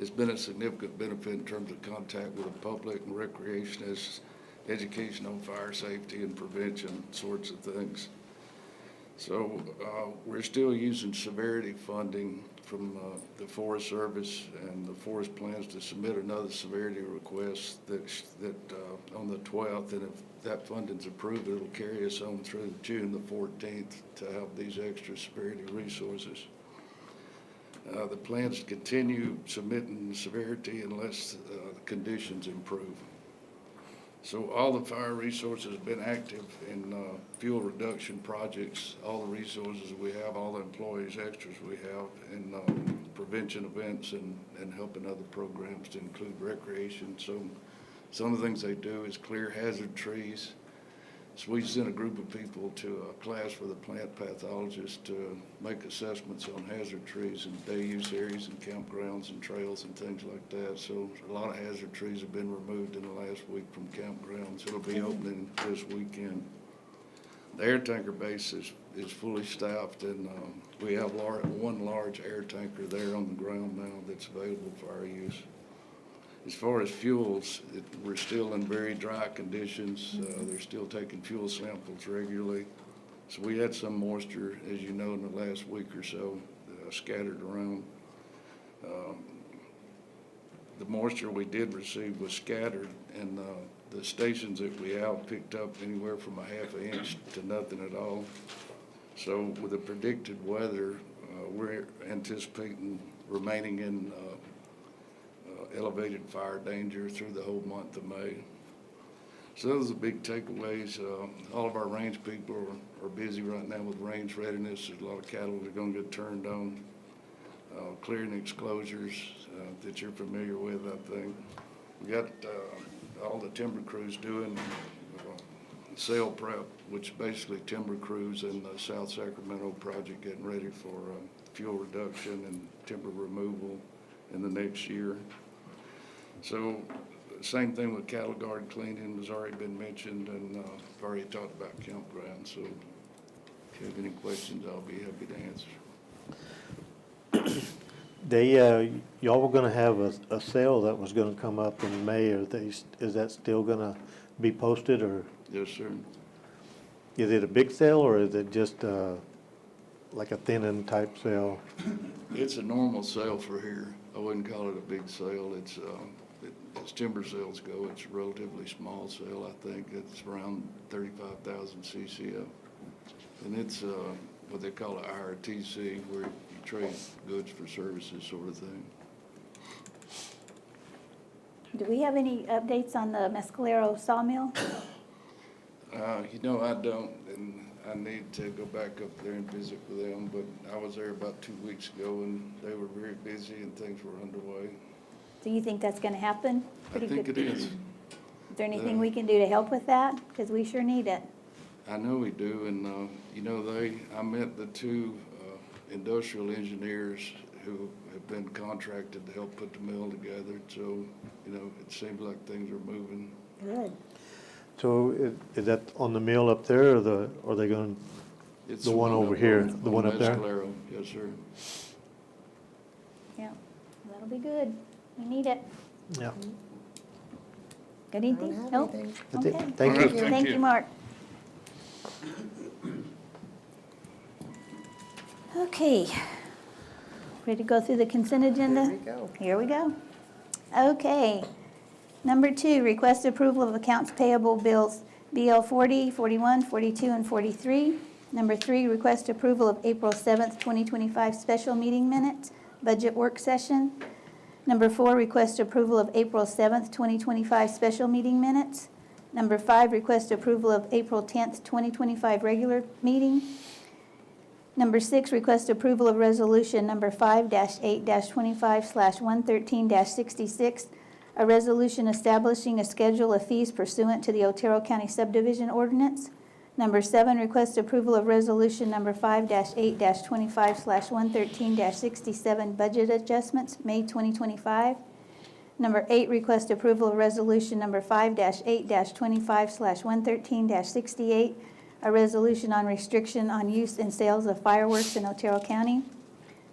has been a significant benefit in terms of contact with the public and recreationists, education on fire safety and prevention sorts of things. So we're still using severity funding from the Forest Service, and the forest plans to submit another severity request that on the 12th, and if that funding's approved, it'll carry us on through June the 14th to have these extra severity resources. The plans continue submitting severity unless the conditions improve. So all the fire resources have been active in fuel reduction projects, all the resources we have, all the employees, extras we have, in prevention events and helping other programs to include recreation. So some of the things they do is clear hazard trees. So we sent a group of people to a class for the plant pathologist to make assessments on hazard trees and day use areas and campgrounds and trails and things like that. So a lot of hazard trees have been removed in the last week from campgrounds. It'll be opening this weekend. The air tanker base is fully staffed, and we have one large air tanker there on the ground now that's available for our use. As far as fuels, we're still in very dry conditions. They're still taking fuel samples regularly. So we had some moisture, as you know, in the last week or so, scattered around. The moisture we did receive was scattered, and the stations that we have picked up anywhere from a half an inch to nothing at all. So with the predicted weather, we're anticipating remaining in elevated fire danger through the whole month of May. So those are the big takeaways. All of our range people are busy right now with range readiness. There's a lot of cattle that are going to get turned on. Clearing exclosures that you're familiar with, I think. We got all the timber crews doing sale prep, which basically timber crews in the South Sacramento project getting ready for fuel reduction and timber removal in the next year. So same thing with cattle guard cleaning has already been mentioned, and I've already talked about campgrounds. So if you have any questions, I'll be happy to answer. Y'all were gonna have a sale that was gonna come up in May. Is that still gonna be posted, or Yes, sir. is it a big sale, or is it just like a thin-end type sale? It's a normal sale for here. I wouldn't call it a big sale. It's as timber sales go, it's a relatively small sale. I think it's around 35,000 CCF. And it's what they call an IRTC, where you trade goods for services sort of thing. Do we have any updates on the Mescalero sawmill? You know, I don't, and I need to go back up there and visit with them, but I was there about 2 weeks ago, and they were very busy and things were underway. Do you think that's gonna happen? I think it is. Is there anything we can do to help with that? Because we sure need it. I know we do, and, you know, I met the 2 industrial engineers who have been contracted to help put the mill together, so, you know, it seems like things are moving. Good. So is that on the mill up there, or are they going, It's the one over here, the one up there? Mescalero. Yes, sir. Yeah, that'll be good. We need it. Yeah. Got I anything? don't have Nope. anything. That's it. Okay. Thank you. Thank you, Mark. Okay. Ready to go through the consent agenda? There we go. Here we go. Okay. Number 2, request approval of accounts payable bills BL 40, 41, 42, and 43 Number 3, request approval of April 7th, 2025 special meeting minutes, budget work session. Number 4, request approval of April 7th, 2025 special meeting minutes. Number 5, request approval of April 10th, 2025 regular meeting. Number 6, request approval of resolution number 5-8-25/113-66, a resolution establishing a schedule of fees pursuant to the Otero County subdivision ordinance. Number 7, request approval of resolution number 5-8-25/113-67, budget adjustments, May 2025. Number 8, request approval of resolution number 5-8-25/113-68, a resolution on restriction on use and sales of fireworks in Otero County.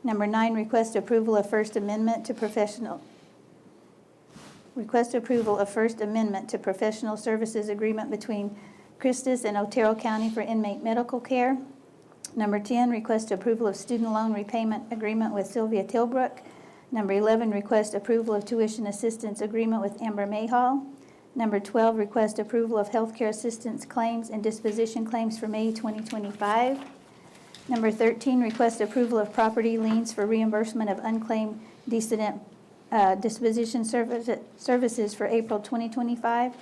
Number 9, request approval of First Amendment to professional services agreement between Christus and Otero County for inmate medical care. Number 10, request approval of student loan repayment agreement with Sylvia Tilbrook. Number 11, request approval of tuition assistance agreement with Amber Mayhall. Number 12, request approval of healthcare assistance claims and disposition claims for May 2025. Number 13, request approval of property liens for reimbursement of unclaimed decedent disposition services for April 2025.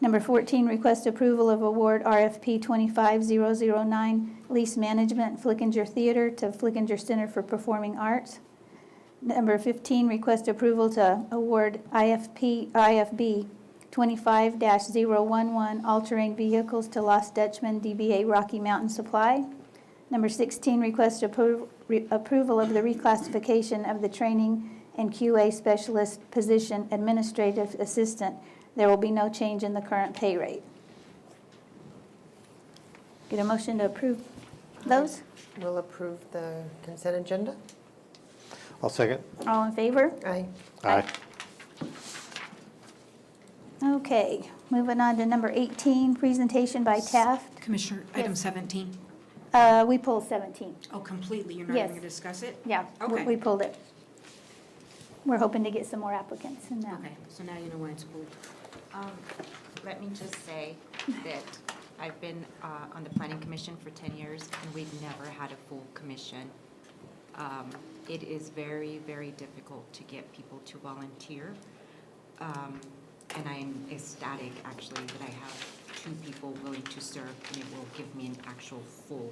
Number 14, request approval of award RFP 25009 lease management Flickinger Theater to Flickinger Center for Performing Arts. Number 15, request approval to award IFB 25-011 all-terrain vehicles to Lost Dutchman DBA Rocky Mountain Supply. Number 16, request approval of the reclassification of the training and QA specialist position administrative assistant. There will be no change in the current pay rate. Get a motion to approve those? We'll approve the consent agenda. I'll second. All in favor? Aye. Aye. Okay, moving on to number 18, presentation by Taft. Commissioner, item 17. We pulled 17. Oh, completely, you're not Yes. even going to discuss it? Yeah, Okay. we pulled it. We're hoping to get some more applicants in that. Okay, so now you know why it's pulled. Let me just say that I've been on the planning commission for 10 years, and we've never had a full commission. It is very, very difficult to get people to volunteer. And I'm ecstatic, actually, that I have 2 people willing to serve, and it will give me an actual full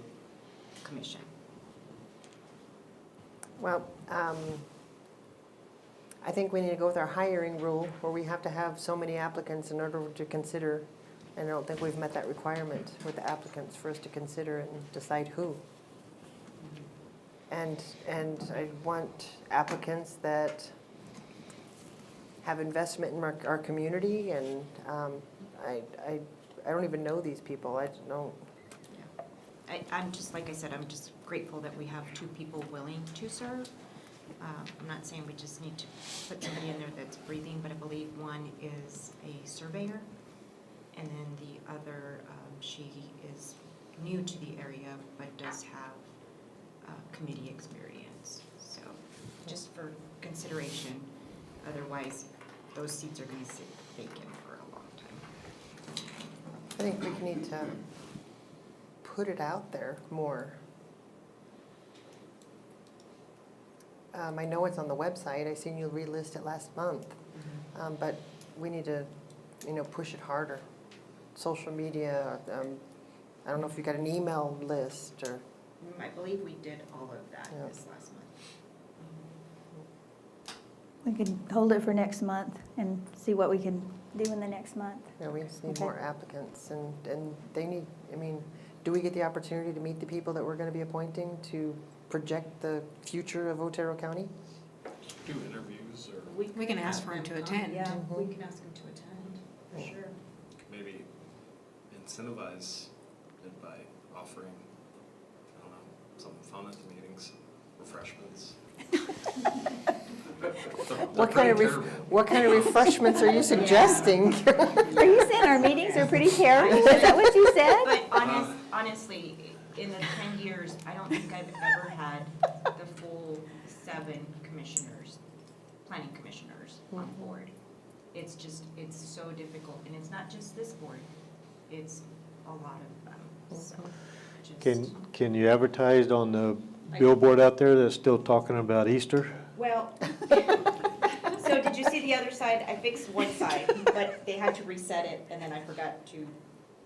commission. Well, I think we need to go with our hiring rule, where we have to have so many applicants in order to consider, and I don't think we've met that requirement with the applicants for us to consider and decide who. And I want applicants that have investment in our community, and I don't even know these people. I don't. I'm just, like I said, I'm just grateful that we have 2 people willing to serve. I'm not saying we just need to put somebody in there that's breathing, but I believe one is a surveyor, and then the other, she is new to the area, but does have committee experience. So just for consideration, otherwise those seats are going to sit vacant for a long time. I think we need to put it out there more. I know it's on the website. I seen you relist it last month. But we need to, push it harder. Social media, I don't know if you got an email list or. I believe we did all of that Yeah. this last month. We could hold it for next month and see what we can do in the next month. Yeah, we just need Okay. more applicants, and they need, do we get the opportunity to meet the people that we're gonna be appointing to project the future of Otero County? Do interviews or We can ask for him to attend. Yeah, we Mhm. can ask him to attend, for sure. maybe incentivize it by offering, I don't know, something fun at the meetings, refreshments. What kind of refreshments are you suggesting? Are you saying our meetings are pretty terrible? Is that what you said? But honestly, in the 10 years, I don't think I've ever had the full 7 commissioners, planning commissioners on board. It's so difficult, and it's not just this board, it's a lot of them, so. Can you advertise on the billboard out there that's still talking about Easter? Well, so did you see the other side? I fixed one side, but they had to reset it, and then I forgot to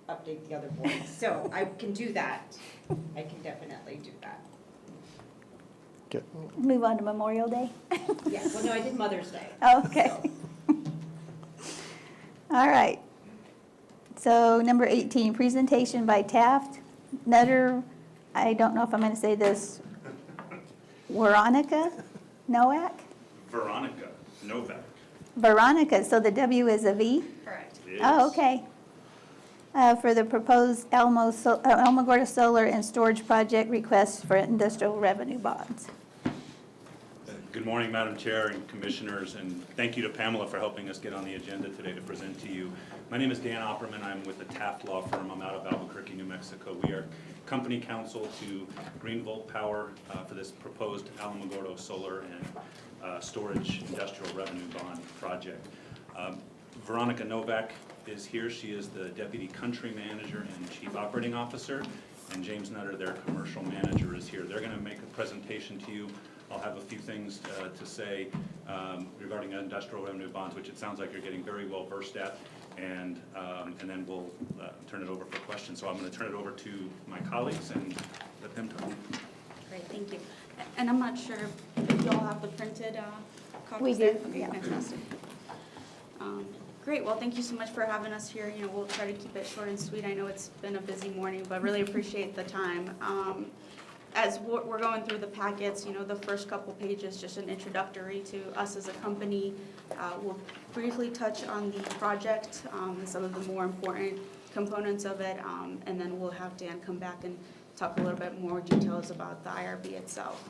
update the other board. So I can do that. I can definitely do that. Okay. Move on to Memorial Day. Yeah, well, no, I did Mother's Day. Oh, okay. So, All right. So number 18, presentation by Taft, Nutter, I don't know if I'm going to say this, Veronica Nowak? Veronica Novak. Veronica, so the W is a V? correct. Oh, okay. For the proposed Alamogordo Solar and Storage Project request for industrial revenue bonds. Good morning, Madam Chair and Commissioners, and thank you to Pamela for helping us get on the agenda today to present to you. My name is Dan Opperman. I'm with the Taft Law Firm. I'm out of Albuquerque, New Mexico. We are company counsel to Greenvolt Power for this proposed Alamogordo Solar and Storage Industrial Revenue Bond Project. Veronica Novak is here. She is the Deputy Country Manager and Chief Operating Officer, and James Nutter, their Commercial Manager, is here. They're going to make a presentation to you. I'll have a few things to say regarding industrial revenue bonds, which it sounds like you're getting very well versed at, and then we'll turn it over for questions. So I'm going to turn it over to my colleagues and let them talk. Great, thank you. And I'm not sure if y'all have the printed copies. We do, there? Okay, yeah. fantastic. Great, well, thank you so much for having us here. You know, we'll try to keep it short and sweet. I know it's been a busy morning, but really appreciate the time. As we're going through the packets, you know, the first couple pages, just an introductory to us as a company. We'll briefly touch on the project and some of the more important components of it, and then we'll have Dan come back and talk a little bit more details about the IRB itself.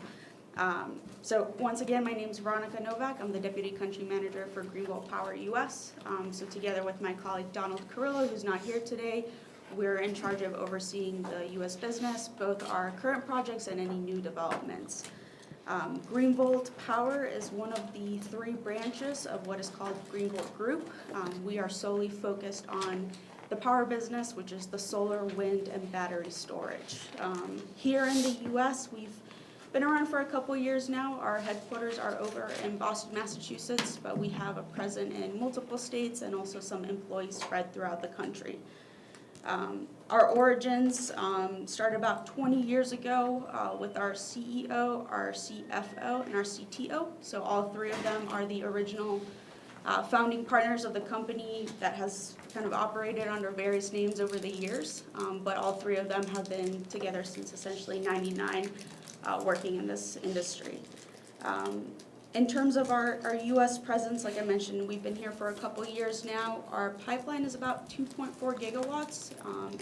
So once again, my name is Veronica Novak. I'm the Deputy Country Manager for Greenvolt Power US. So together with my colleague Donald Carrillo, who's not here today, we're in charge of overseeing the U.S. business, both our current projects and any new developments. Greenvolt Power is one of the 3 branches of what is called Greenvolt Group. We are solely focused on the power business, which is the solar, wind, and battery storage. Here in the U.S., we've been around for a couple years now. Our headquarters are over in Boston, Massachusetts, but we have a presence in multiple states and also some employees spread throughout the country. Our origins started about 20 years ago with our CEO, our CFO, and our CTO. So all 3 of them are the original founding partners of the company that has kind of operated under various names over the years. But all 3 of them have been together since essentially '99, working in this industry. In terms of our U.S. presence, like I mentioned, we've been here for a couple years now. Our pipeline is about 2.4 gigawatts,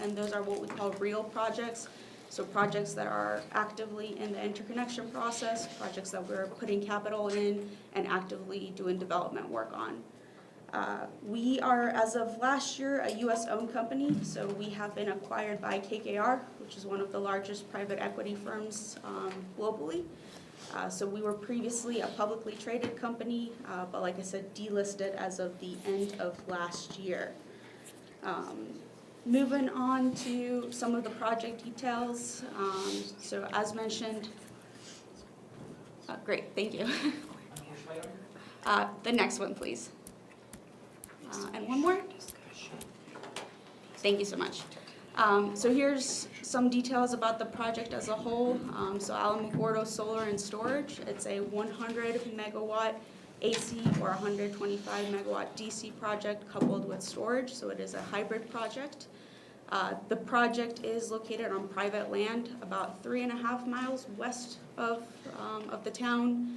and those are what we call real projects. So projects that are actively in the interconnection process, projects that we're putting capital in and actively doing development work on. We are, as of last year, a U.S.-owned company, so we have been acquired by KKR, which is one of the largest private equity firms globally. So we were previously a publicly traded company, but like I said, delisted as of the end of last year. Moving on to some of the project details. So as mentioned, great, thank you. The next one, please. And one more. Thank you so much. So here's some details about the project as a whole. So Alamogordo Solar and Storage, it's a 100 megawatt AC or 125 megawatt DC project coupled with storage, so it is a hybrid project. The project is located on private land about 3.5 miles west of the town.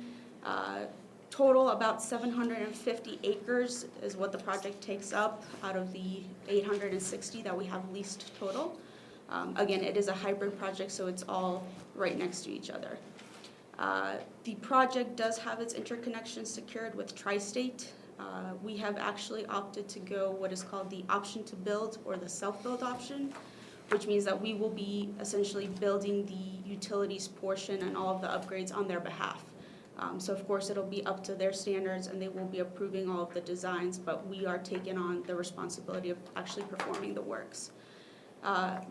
Total about 750 acres is what the project takes up out of the 860 that we have leased total. Again, it is a hybrid project, so it's all right next to each other. The project does have its interconnection secured with Tri-State. We have actually opted to go what is called the option to build or the self-build option, which means that we will be essentially building the utilities portion and all of the upgrades on their behalf. So of course it'll be up to their standards and they will be approving all of the designs, but we are taking on the responsibility of actually performing the works.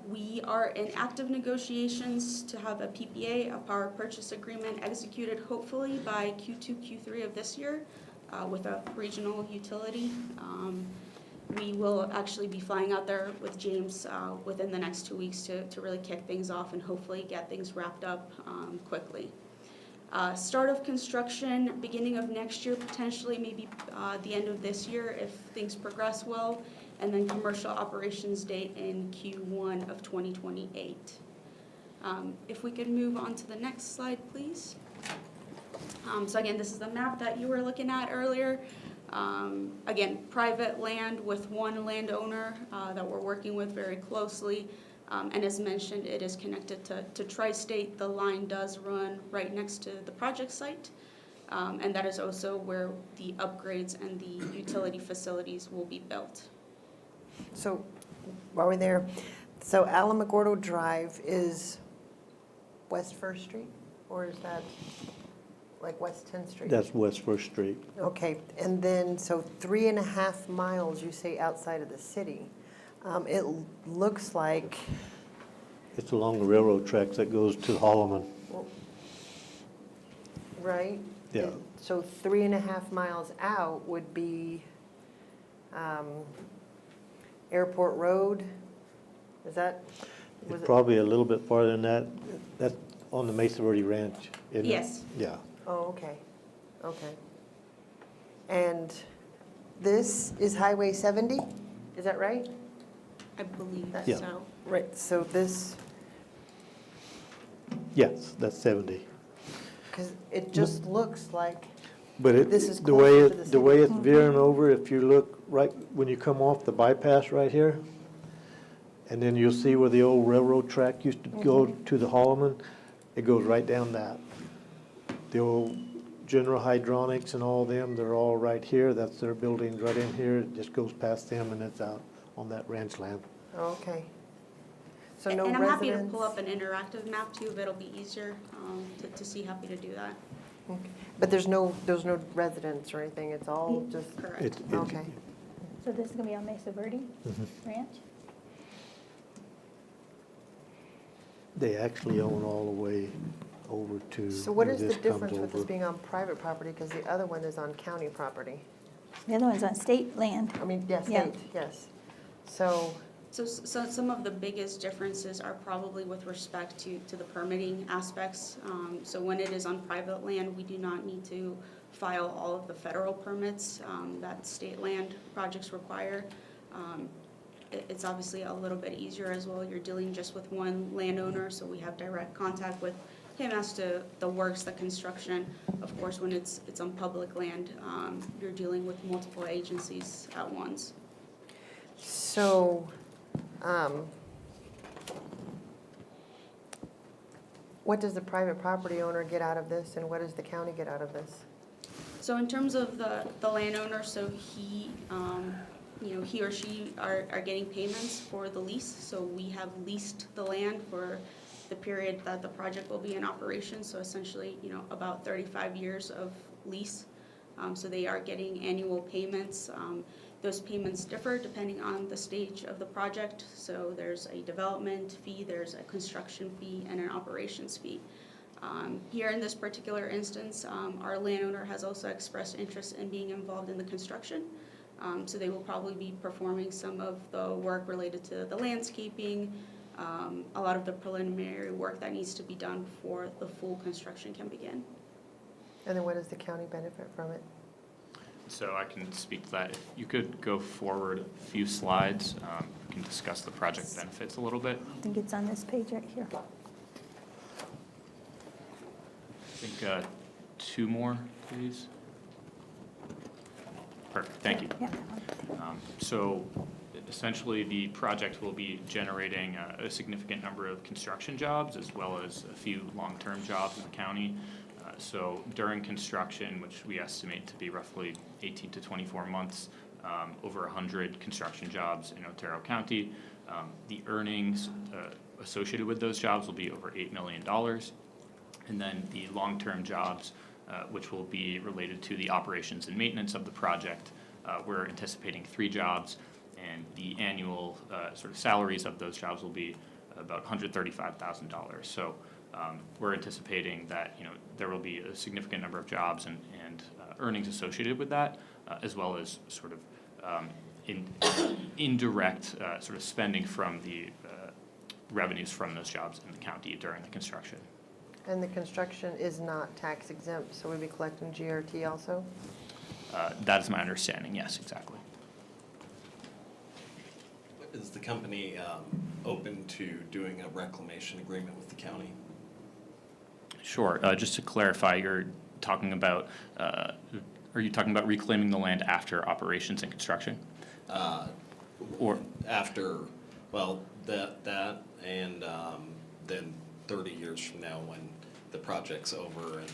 We are in active negotiations to have a PPA, a power purchase agreement, executed hopefully by Q2, Q3 of this year with a regional utility. We will actually be flying out there with James within the next 2 weeks to really kick things off and hopefully get things wrapped up quickly. Start of construction, beginning of next year, potentially maybe the end of this year if things progress well, and then commercial operations date in Q1 of 2028. If we could move on to the next slide, please. So again, this is the map that you were looking at earlier. Again, private land with one landowner that we're working with very closely. And as mentioned, it is connected to Tri-State. The line does run right next to the project site. And that is also where the upgrades and the utility facilities will be built. So, while we're there, so Alamogordo Drive is West First Street? Or is that like West 10th Street? That's West First Street. Okay, and then, so 3.5 miles, you say, outside of the city. It looks like, It's along the railroad tracks that goes to Holloman. right? Yeah. So 3.5 miles out would be Airport Road? Is that? was It's it- probably a little bit farther than that. That's on the Mesa Verde Ranch, isn't it? Yes. Yeah. Oh, okay, okay. And this is Highway 70, is that right? I believe Yeah. so. Right, so this, Yes, that's 70. because it just looks like, But it, This is the way closer to the it, the way city. it's veering over, if you look right, when you come off the bypass right here, and then you'll see where the old railroad track used to go to the Holloman, it goes right down that. The old General Hydronics and all them, they're all right here, that's their buildings right in here, it just goes past them and it's out on that ranch land. okay. So no And I'm happy to pull up residents? an interactive map too, if it'll be easier to see, happy to do that. Okay. But there's no residents or anything, it's all just, Correct. It's- okay. So this is gonna be on Mesa Verde Ranch? They actually own all the way over to So what where is the this comes difference with this over. being on private property, because the other one is on county property? The other one's on state land. I mean, yes, Yeah. state, yes. So, So some of the biggest differences are probably with respect to the permitting aspects. So when it is on private land, we do not need to file all of the federal permits that state land projects require. It's obviously a little bit easier as well. You're dealing just with one landowner, so we have direct contact with him as to the works, the construction. Of course, when it's on public land, you're dealing with multiple agencies at once. so, what does the private property owner get out of this, and what does the county get out of this? So in terms of the landowner, so he, he or she are getting payments for the lease. So we have leased the land for the period that the project will be in operation. So essentially, about 35 years of lease. So they are getting annual payments. Those payments differ depending on the stage of the project. So there's a development fee, there's a construction fee, and an operations fee. Here in this particular instance, our landowner has also expressed interest in being involved in the construction. So they will probably be performing some of the work related to the landscaping, a lot of the preliminary work that needs to be done before the full construction can begin. And then what does the county benefit from it? So I can speak to that. If you could go forward a few slides, we can discuss the project benefits a little bit. I think it's on this page right here. I think 2 more, please. Perfect, thank you. Yeah. So essentially, the project will be generating a significant number of construction jobs as well as a few long-term jobs in the county. So during construction, which we estimate to be roughly 18 to 24 months, over 100 construction jobs in Otero County. The earnings associated with those jobs will be over $8 million. And then the long-term jobs, which will be related to the operations and maintenance of the project, we're anticipating 3 jobs, and the annual sort of salaries of those jobs will be about $135,000. So we're anticipating that, you know, there will be a significant number of jobs and earnings associated with that, as well as sort of indirect sort of spending from the revenues from those jobs in the county during the construction. And the construction is not tax exempt, so we'd be collecting GRT also? That is my understanding, yes, exactly. Is the company open to doing a reclamation agreement with the county? Sure, just to clarify, you're talking about, are you talking about reclaiming the land after operations and construction? Or After, well, that and then 30 years from now when the project's over and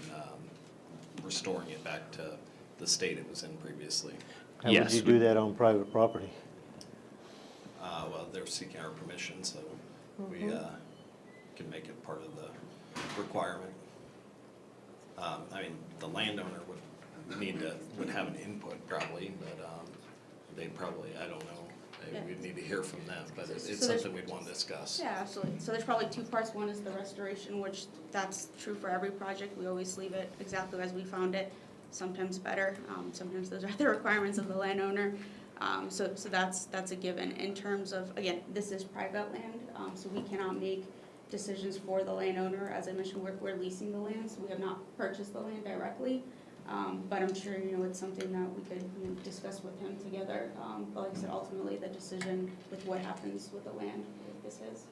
restoring it back to the state it was in previously. How would Yes, you do that on private property? Well, they're seeking our permission, so we can make it part of the requirement. I mean, the landowner would have an input probably, but they probably, I don't know. We'd need to hear from them, but it's something we'd want to discuss. Yeah, absolutely. So there's probably two parts. One is the restoration, which that's true for every project. We always leave it exactly as we found it, sometimes better. Sometimes those are the requirements of the landowner. So that's a given. In terms of, again, this is private land, so we cannot make decisions for the landowner. As I mentioned, we're leasing the land, so we have not purchased the land directly. But I'm sure, you know, it's something that we could, you know, discuss with him together. But like I said, ultimately, the decision with what happens with the land is his.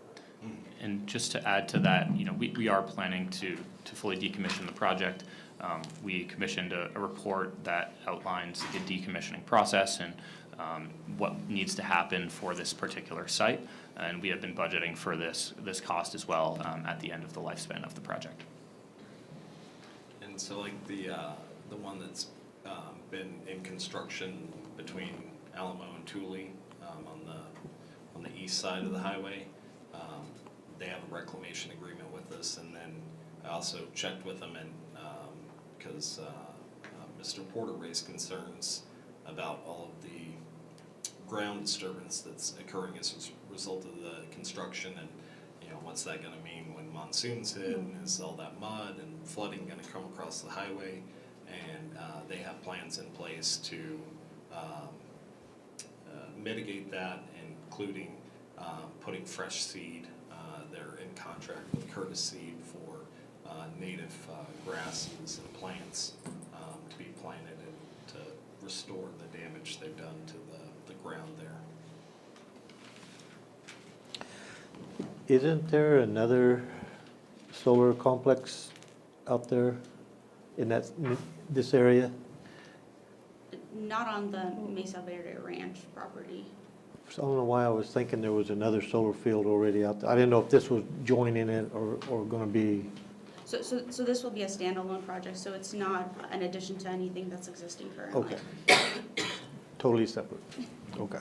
And just to add to that, you know, we are planning to fully decommission the project. We commissioned a report that outlines the decommissioning process and what needs to happen for this particular site. And we have been budgeting for this cost as well at the end of the lifespan of the project. And so like the one that's been in construction between Alamo and Thule on the east side of the highway, they have a reclamation agreement with us. And then I also checked with them and because Mr. Porter raised concerns about all of the ground disturbance that's occurring as a result of the construction, and you know, what's that gonna mean when monsoons hit, and is all that mud and flooding gonna come across the highway? And they have plans in place to mitigate that, including putting fresh seed. They're in contract with Curtis Seed for native grasses and plants to be planted and to restore the damage they've done to the ground there. Isn't there another solar complex out there in this area? Not on the Mesa Verde Ranch property. So I don't know why I was thinking there was another solar field already out there. I didn't know if this was joining it or gonna be. So this will be a standalone project, so it's not an addition to anything that's existing currently. Okay. Totally separate. Okay.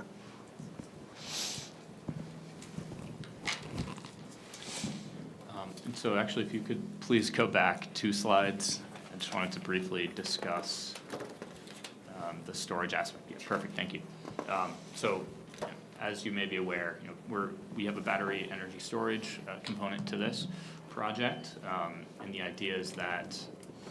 And so actually, if you could please go back 2 slides, I just wanted to briefly discuss the storage aspect. Yeah, perfect, thank you. So as you may be aware, you know, we have a battery energy storage component to this project, and the idea is that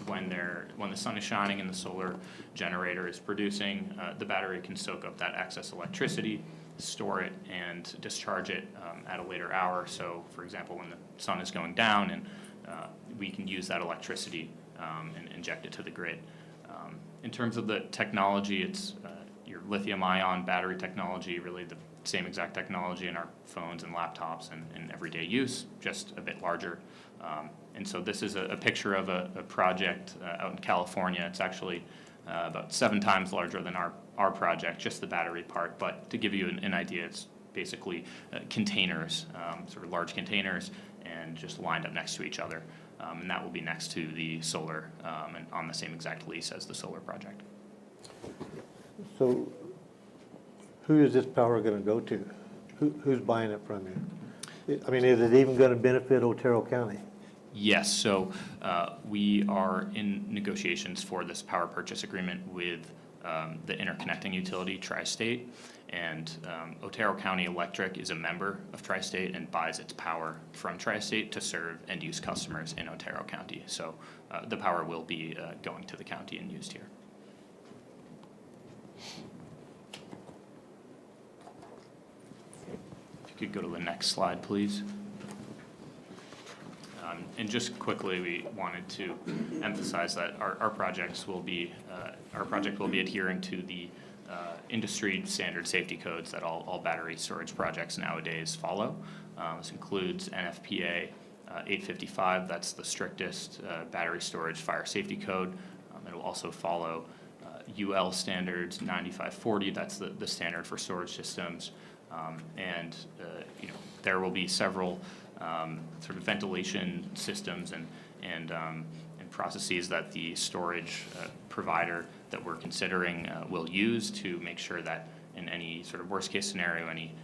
when the sun is shining and the solar generator is producing, the battery can soak up that excess electricity, store it, and discharge it at a later hour. So, for example, when the sun is going down, and we can use that electricity and inject it to the grid. In terms of the technology, it's your lithium-ion battery technology, really the same exact technology in our phones and laptops and everyday use, just a bit larger. And so this is a picture of a project out in California. It's actually about 7 times larger than our project, just the battery part. But to give you an idea, it's basically containers, sort of large containers, and just lined up next to each other. And that will be next to the solar and on the same exact lease as the solar project. So who is this power gonna go to? Who's buying it from you? I mean, is it even gonna benefit Otero County? Yes, so we are in negotiations for this power purchase agreement with the interconnecting utility, Tri-State. And Otero County Electric is a member of Tri-State and buys its power from Tri-State to serve end-use customers in Otero County. So the power will be going to the county and used here. If you could go to the next slide, please. And just quickly, we wanted to emphasize that our project will be adhering to the industry standard safety codes that all battery storage projects nowadays follow. This includes NFPA 855, that's the strictest battery storage fire safety code. It will also follow UL standards 9540, that's the standard for storage systems. And there will be several sort of ventilation systems and processes that the storage provider that we're considering will use to make sure that in any sort of worst case scenario, any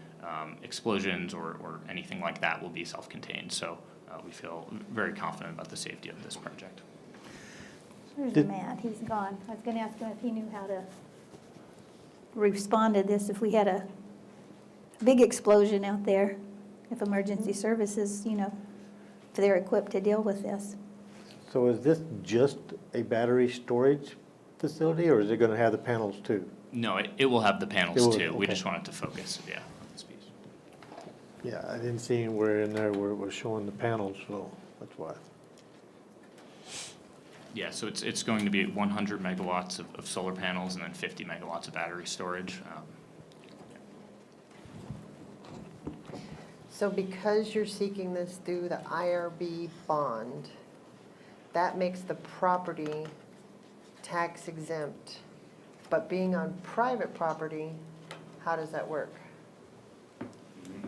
explosions or anything like that will be self-contained. So we feel very confident about the safety of this project. There's Matt, he's gone. I was gonna ask him if he knew how to respond to this if we had a big explosion out there, if emergency services, if they're equipped to deal with this. So is this just a battery storage facility, or is it gonna have the panels too? No, it will have the panels It will, too. We okay. just wanted to focus, on this piece. Yeah, I didn't see anywhere in there where it was showing the panels, so that's why. Yeah, so it's going to be 100 megawatts of solar panels and then 50 megawatts of battery storage. So because you're seeking this through the IRB bond, that makes the property tax exempt. But being on private property, how does that work?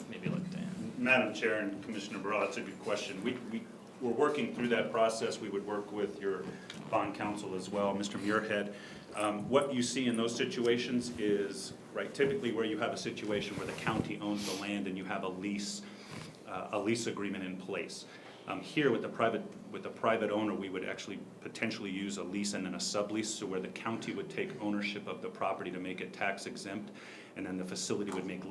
Maybe let Dan. Madam Chair and Commissioner Burrell, that's a good question. We're working through that process. We would work with your bond counsel as well, Mr. Muirhead. What you see in those situations is, right, typically where you have a situation where the county owns the land and you have a lease agreement in place. Here with the private owner, we would actually potentially use a lease and then a sublease, so where the county would take ownership of the property to make it tax exempt, and then the facility would make,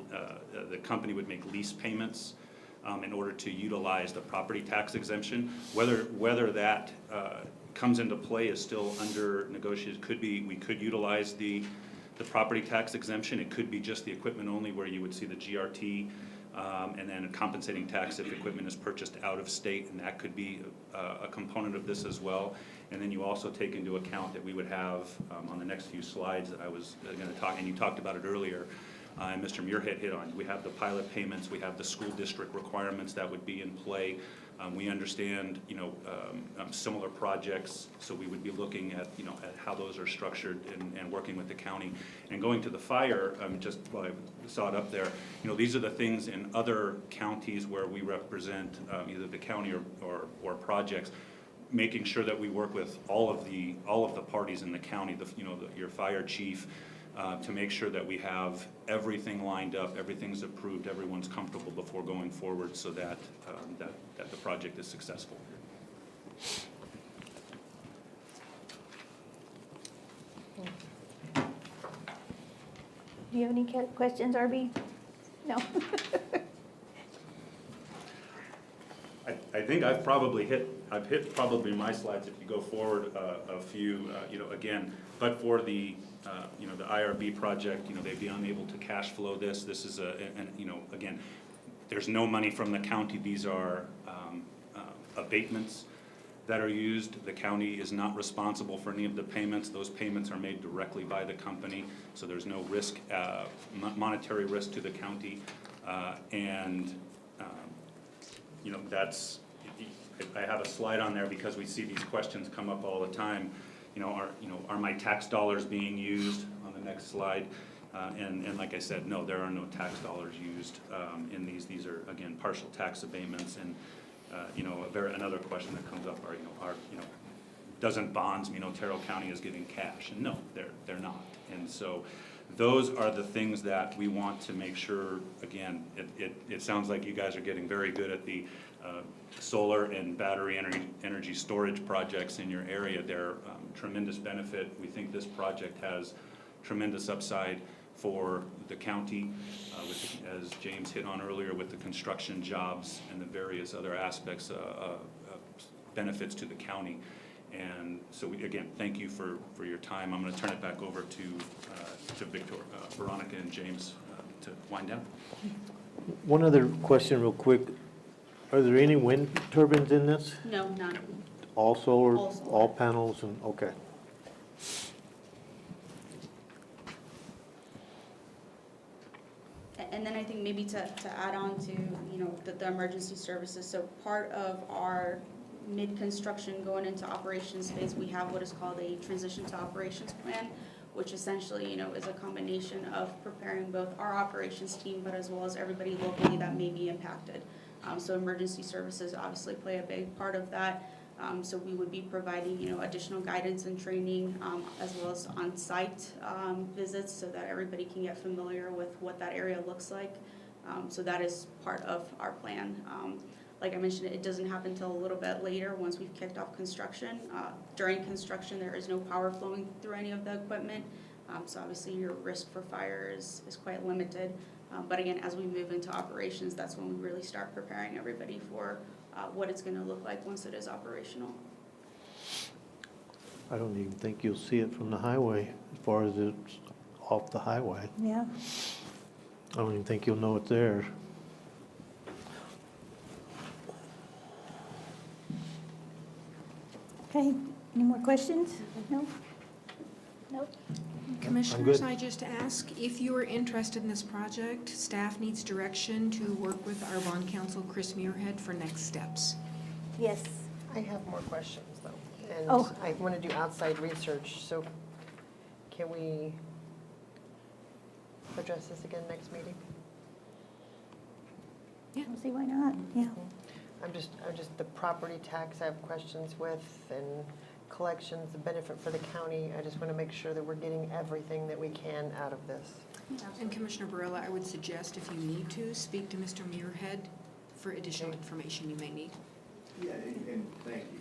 the company would make lease payments in order to utilize the property tax exemption. Whether that comes into play is still under negotiation. We could utilize the property tax exemption. It could be just the equipment only, where you would see the GRT and then a compensating tax if equipment is purchased out of state, and that could be a component of this as well. And then you also take into account that we would have on the next few slides that I was going to talk, and you talked about it earlier, and Mr. Muirhead hit on. We have the pilot payments, we have the school district requirements that would be in play. We understand, similar projects, so we would be looking at, at how those are structured and working with the county. And going to the fire, just while I saw it up there, these are the things in other counties where we represent either the county or projects, making sure that we work with all of the parties in the county, your fire chief, to make sure that we have everything lined up, everything's approved, everyone's comfortable before going forward, so that that the project is successful. Do you have any questions, RB? No? I think I've hit probably my slides. If you go forward a few, again, but for the the IRB project, they'd be unable to cash flow this. This is again, there's no money from the county. These are abatements that are used. The county is not responsible for any of the payments. Those payments are made directly by the company, so there's no risk, monetary risk to the county, and that's. I have a slide on there because we see these questions come up all the time. Are my tax dollars being used? On the next slide, and like I said, no, there are no tax dollars used in these. These are again partial tax abatements, and another question that comes up are doesn't bonds mean Otero County is getting cash? And no, they're not. And so those are the things that we want to make sure. Again, it sounds like you guys are getting very good at the solar and battery energy storage projects in your area. They're tremendous benefit. We think this project has tremendous upside for the county, as James hit on earlier, with the construction jobs and the various other aspects, benefits to the county. And so again, thank you for your time. I'm going to turn it back over to Veronica and James to wind down. One other question real quick. Are there any wind turbines in this? No, none. All solar, All solar. all panels, and, okay. And then I think maybe to add on to, the emergency services, so part of our mid-construction going into operations phase, we have what is called a transition to operations plan, which essentially, is a combination of preparing both our operations team, but as well as everybody locally that may be impacted. So emergency services obviously play a big part of that. So we would be providing, additional guidance and training, as well as on-site visits so that everybody can get familiar with what that area looks like. So that is part of our plan. Like I mentioned, it doesn't happen until a little bit later once we've kicked off construction. During construction, there is no power flowing through any of the equipment. So obviously your risk for fire is quite limited. But again, as we move into operations, that's when we really start preparing everybody for what it's going to look like once it is operational. I don't even think you'll see it from the highway as far as it's off the highway. Yeah. I don't even think you'll know it's there. Okay, any more questions? No? Nope. Commissioners, I just ask, if you are interested in this project, staff needs direction to work with our bond counsel, Chris Muirhead, for next steps. Yes. I have more questions, though. And Oh. I want to do outside research, so can we address this again next meeting? I don't see why not, yeah. I'm just, the property tax I have questions with, and collections, the benefit for the county. I just want to make sure that we're getting everything that we can out of this. And Commissioner Barilla, I would suggest if you need to, speak to Mr. Muirhead for additional information you may need. Yeah, and thank you.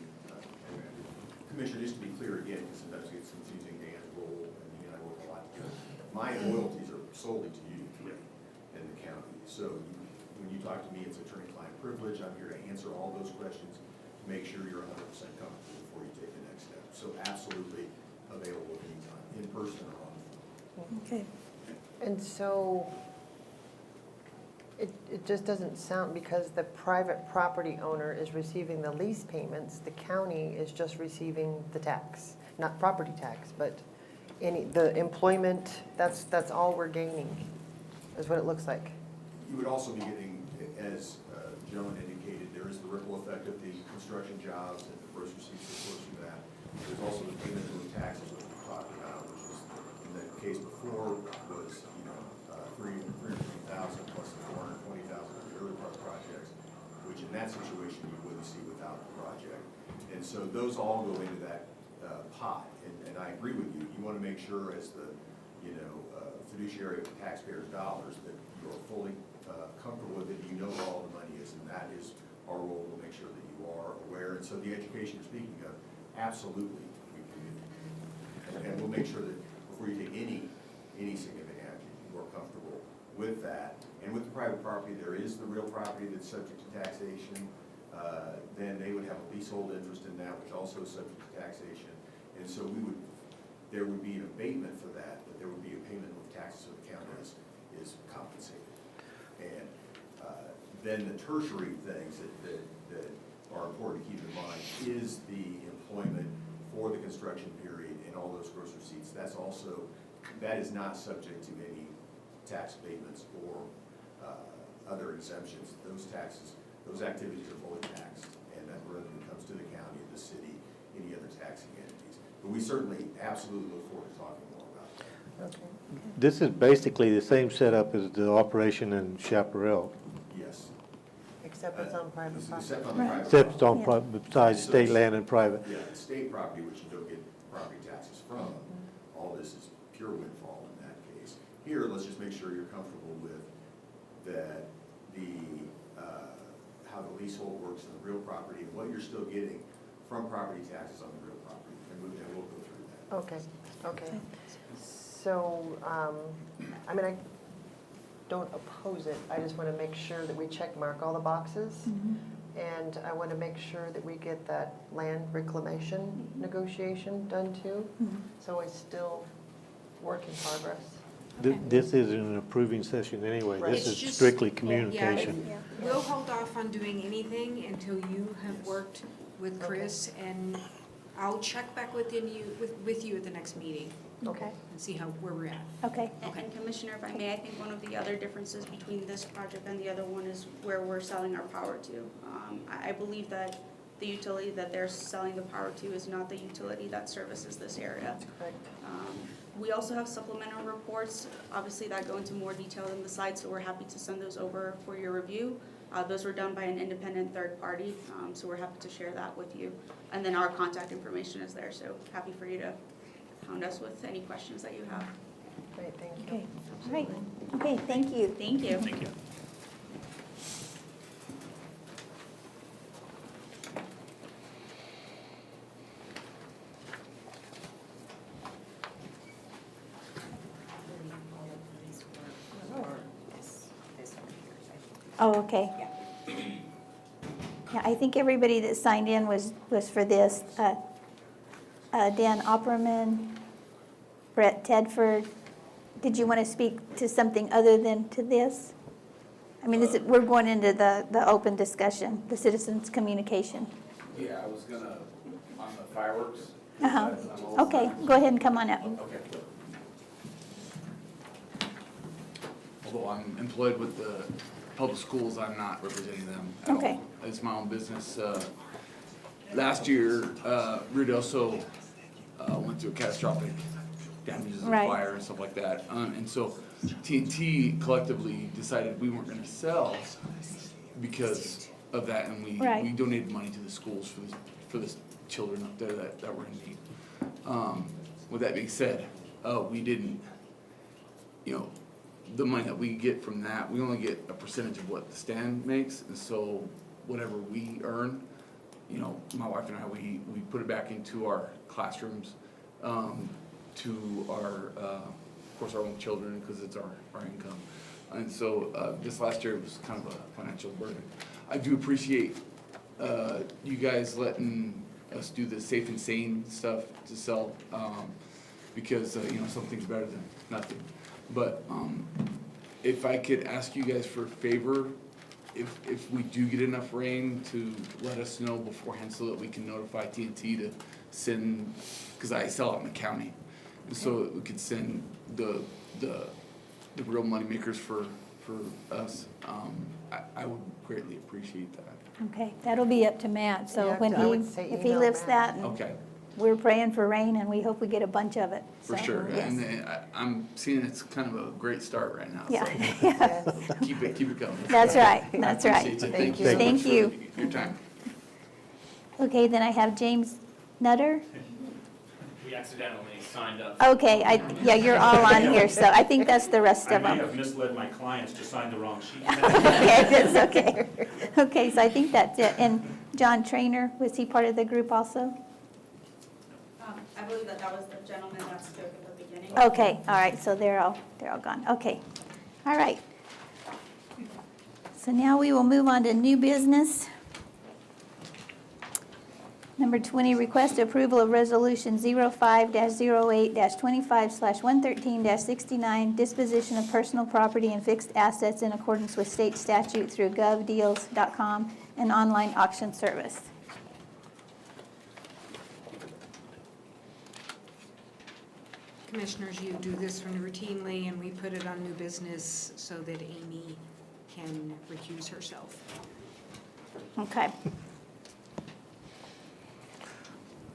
Commissioner, just to be clear again, because sometimes it gets confusing, Dan's role, and he and I work a lot together. My loyalties are solely to you and the county. So when you talk to me, it's attorney-client privilege. I'm here to answer all those questions, to make sure you're 100% comfortable before you take the next step. So absolutely available anytime, in person or on the phone. Okay. And so it just doesn't sound, because the private property owner is receiving the lease payments, the county is just receiving the tax, not property tax, but the employment, that's all we're gaining, is what it looks like. You would also be getting, as Joan indicated, there is the ripple effect of the construction jobs and the gross receipts that flow through that. There's also the payment of the taxes that we talked about, which is, in the case before, was, $350,000 plus the $420,000 of the early part projects, which in that situation you wouldn't see without the project. And so those all go into that pot. And I agree with you. You want to make sure, as the fiduciary of the taxpayers' dollars, that you're fully comfortable with it, you know where all the money is, and that is our role to make sure that you are aware. And so the education you're speaking of, absolutely, we can do. And we'll make sure that before you take any significant action, you're comfortable with that. And with the private property, there is the real property that's subject to taxation. Then they would have a leasehold interest in that, which also is subject to taxation. And so there would be an abatement for that, but there would be a payment of taxes so the county is compensated. And then the tertiary things that are important to keep in mind is the employment for the construction period and all those gross receipts. That is not subject to any tax abatements or other exemptions. Those activities are fully taxed, and that revenue comes to the county, the city, any other taxing entities. But we certainly absolutely look forward to talking more about that. Okay. This is basically the same setup as the operation in Chaparral, Yes. Except it's on private property. Except on the private except it's property. on, besides state land and private. Yeah, the state property, which you don't get property taxes from, all this is pure windfall in that case. Here, let's just make sure you're comfortable with that how the leasehold works in the real property and what you're still getting from property taxes on the real property. And we'll go through that. Okay. So, I mean, I don't oppose it. I just want to make sure that we check mark all the boxes. And I want to make sure that we get that land reclamation negotiation done too. So it's still work in progress. This isn't an approving session anyway. Right. This It's is just- strictly Yeah, communication. we'll hold off on doing anything until you have worked with Chris, and I'll check back with you at the next meeting Okay, and see where we're at. okay. And Commissioner, if I may, I think one of the other differences between this project and the other one is where we're selling our power to. I believe that the utility that they're selling the power to is not the utility that services this area. Correct. We also have supplemental reports, obviously that go into more detail than the site, so we're happy to send those over for your review. Those were done by an independent third party, so we're happy to share that with you. And then our contact information is there, so happy for you to hound us with any questions that you have. Great, thank you. Okay, all right. Okay, thank you. Thank you. Thank you. Oh, okay. Yeah, I think everybody that signed in was for this. Dan Opperman, Brett Tedford. Did you want to speak to something other than to this? I mean, we're going into the open discussion, the citizens' communication. Yeah, I was gonna, on the fireworks. Uh-huh. Okay, go ahead and come on up. Okay. Although I'm employed with the public schools, I'm not representing them at all. Okay. It's my own business. Last year, Ruidoso went through a catastrophic damages and Right. fire and stuff like that. And so TNT collectively decided we weren't gonna sell because of that, and we Right. donated money to the schools for the children up there that were in need. With that being said, we didn't, the money that we get from that, we only get a percentage of what the stand makes, and so whatever we earn, my wife and I, we put it back into our classrooms, to our, of course, our own children, because it's our income. And so, this last year was kind of a financial burden. I do appreciate, you guys letting us do the safe and sane stuff to sell, because, something's better than nothing. But, if I could ask you guys for a favor, if we do get enough rain, to let us know beforehand so that we can notify TNT to send, because I sell out in the county. And so we could send the real moneymakers for us. I would greatly appreciate that. Okay, that'll be up to Matt, so Yeah, when I would say if he email lifts Matt. that, and Okay, we're praying for rain, and we hope we get a bunch of it. for So, sure. yes. And I'm seeing it's kind of a great start right now. Yeah. So Yes. keep it coming. That's right, I that's right. appreciate you. Thank Thank you so Thank much you. for your time. Okay, then I have James Nutter. We accidentally signed up. Okay, yeah, you're all on here, so I think that's the rest I of may them. have misled my clients to sign the wrong sheet. Okay, that's okay. Okay, so I think that's it. And John Trainer, was he part of the group also? I believe that was the gentleman that spoke at the beginning. Okay, all right, so they're all gone. Okay, all right. So now we will move on to new business. Number 20, request approval of resolution 05-08-25/113-69, disposition of personal property and fixed assets in accordance with state statute through govdeals.com and online auction service. Commissioners, you do this one routinely, and we put it on new business so that Amy can recuse herself. Okay,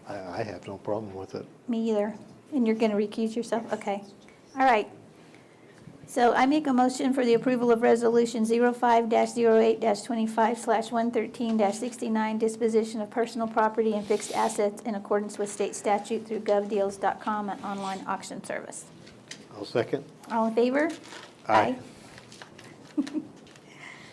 I have no problem with it. me either. And you're going to recuse yourself? Okay, all right. So I make a motion for the approval of resolution 05-08-25/113-69, disposition of personal property and fixed assets in accordance with state statute through govdeals.com and online auction service. I'll second. All in favor? Aye.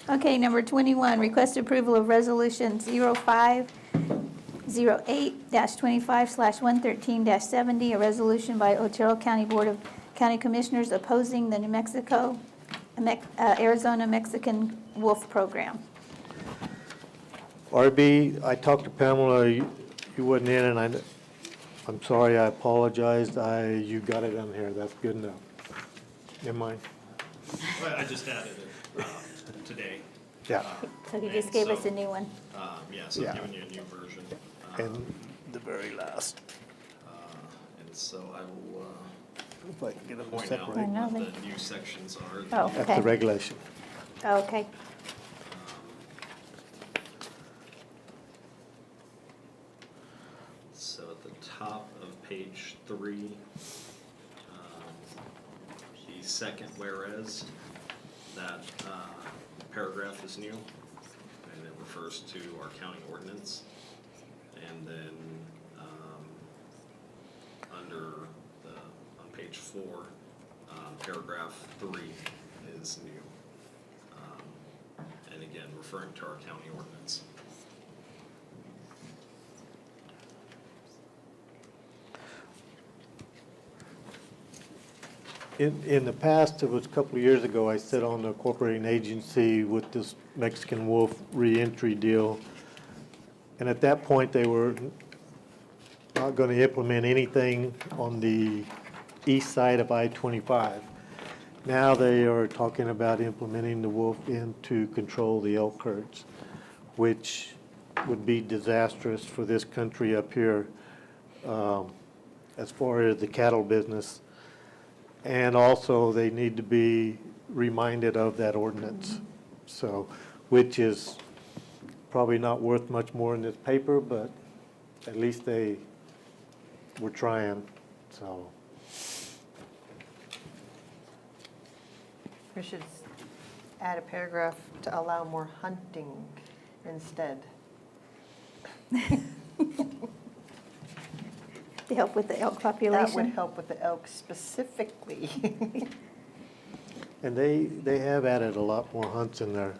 Okay, number 21, request approval of resolution 05-08-25/113-70, a resolution by Otero County Board of County Commissioners opposing the New Mexico, Arizona Mexican wolf program. RB, I talked to Pamela, you wasn't in, and I'm sorry, I apologized. You got it on here, that's good enough. Never mind. I just added it today. Yeah. So he And just gave us so, a new one. Yeah, so Yeah. I'm giving you a new version. And the very last, And so I will if I can get them point out I separate. know what they- the new sections are. Oh, That's okay. the regulation. Okay. So at the top of page 3, the second whereas, that paragraph is new, and it refers to our county ordinance. And then on page 4, paragraph 3 is new. And again, referring to our county ordinance. In the past, it was a couple of years ago, I sat on the cooperating agency with this Mexican wolf reentry deal. And at that point, they were not going to implement anything on the east side of I-25. Now they are talking about implementing the wolf in to control the elk herds, which would be disastrous for this country up here as far as the cattle business. And also, they need to be reminded of that ordinance. So, which is probably not worth much more in this paper, but at least they were trying, so. We should add a paragraph to allow more hunting instead. To help with the elk That would population. help with the elk specifically. And they have added a lot more hunts in there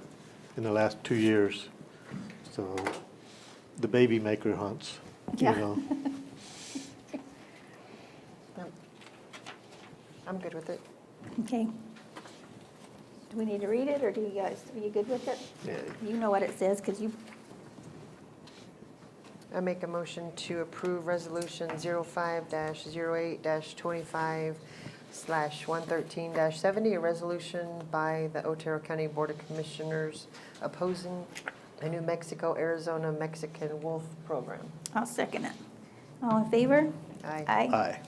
in the last 2 years. So, the baby maker hunts, you Yeah. know. I'm good with it. Okay. Do we need to read it, or do you guys, are you good with it? Yeah. You know what it says, because you, I make a motion to approve resolution 05-08-25/113-70, a resolution by the Otero County Board of Commissioners opposing the New Mexico, Arizona Mexican wolf program. I'll second it. All in favor? Aye. Aye.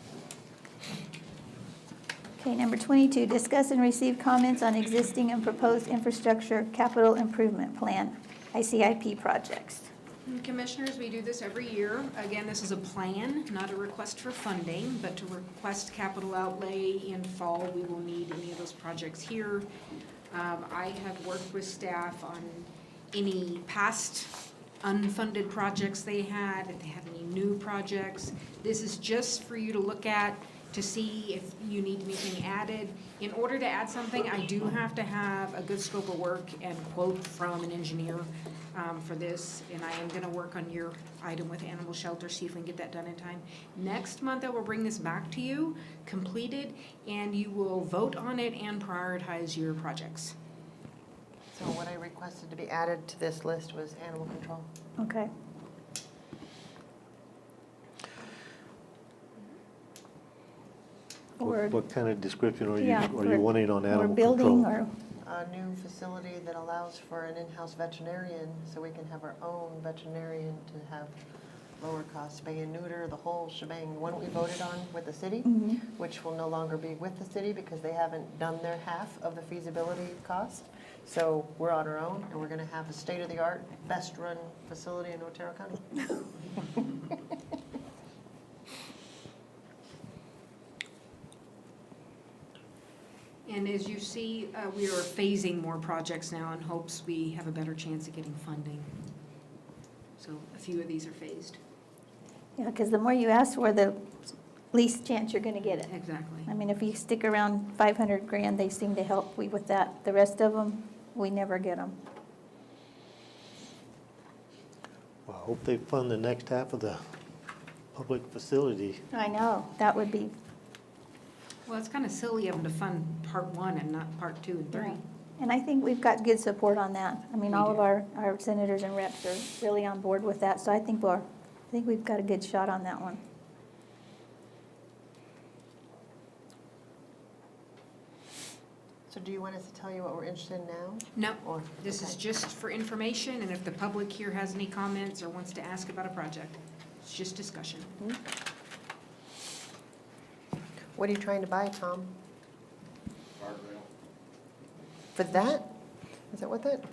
Okay, number 22, discuss and receive comments on existing and proposed infrastructure capital improvement plan, ICIP projects. Commissioners, we do this every year. Again, this is a plan, not a request for funding, but to request capital outlay in fall. We will need any of those projects here. I have worked with staff on any past unfunded projects they had, if they have any new projects. This is just for you to look at to see if you need anything added. In order to add something, I do have to have a good scope of work and quote from an engineer for this, and I am gonna work on your item with animal shelter, see if we can get that done in time. Next month, I will bring this back to you, completed, and you will vote on it and prioritize your projects. So what I requested to be added to this list was animal control. Okay. Or, What kind of description are yeah, you wanting on or animal building, control? or, A new facility that allows for an in-house veterinarian, so we can have our own veterinarian to have lower cost spay and neuter, the whole shebang. The one we voted on with the city, Mhm. which will no longer be with the city because they haven't done their half of the feasibility cost. So we're on our own, and we're gonna have a state-of-the-art, best-run facility in Otero County. And as you see, we are phasing more projects now in hopes we have a better chance of getting funding. So a few of these are phased. yeah, because the more you ask for, the least chance you're gonna get it. Exactly. I mean, if you stick around 500 grand, they seem to help with that. The rest of them, we never get them. Well, I hope they fund the next half of the public facility. I know, that would be Well, it's kind of silly of them to fund part 1 and not part 2 and 3. Yeah. And I think we've got good support on that. I mean, We all of do. our senators and reps are really on board with that, so I think we've got a good shot on that one. So do you want us to tell you what we're interested in now? No, Or- this is okay. just for information, and if the public here has any comments or wants to ask about a project, it's just discussion. What are you trying to buy, Tom? For that? Is that what that?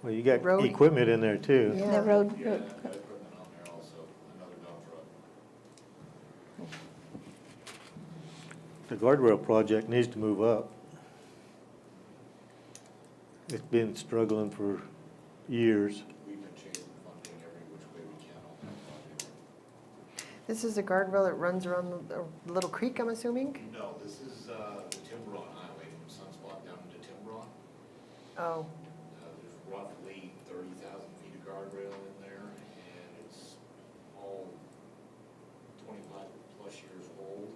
Well, you got Road- equipment in there too. Yeah. The road, The guardrail project needs to move up. It's been struggling for years. We've been chasing funding every which way we can on that project. This is a guardrail that runs around the little creek, I'm assuming? No, this is, the Tiburon Highway from Sunspot down to Tiburon. Oh, There's roughly 30,000 feet of guardrail in there, and it's all 25-plus years old,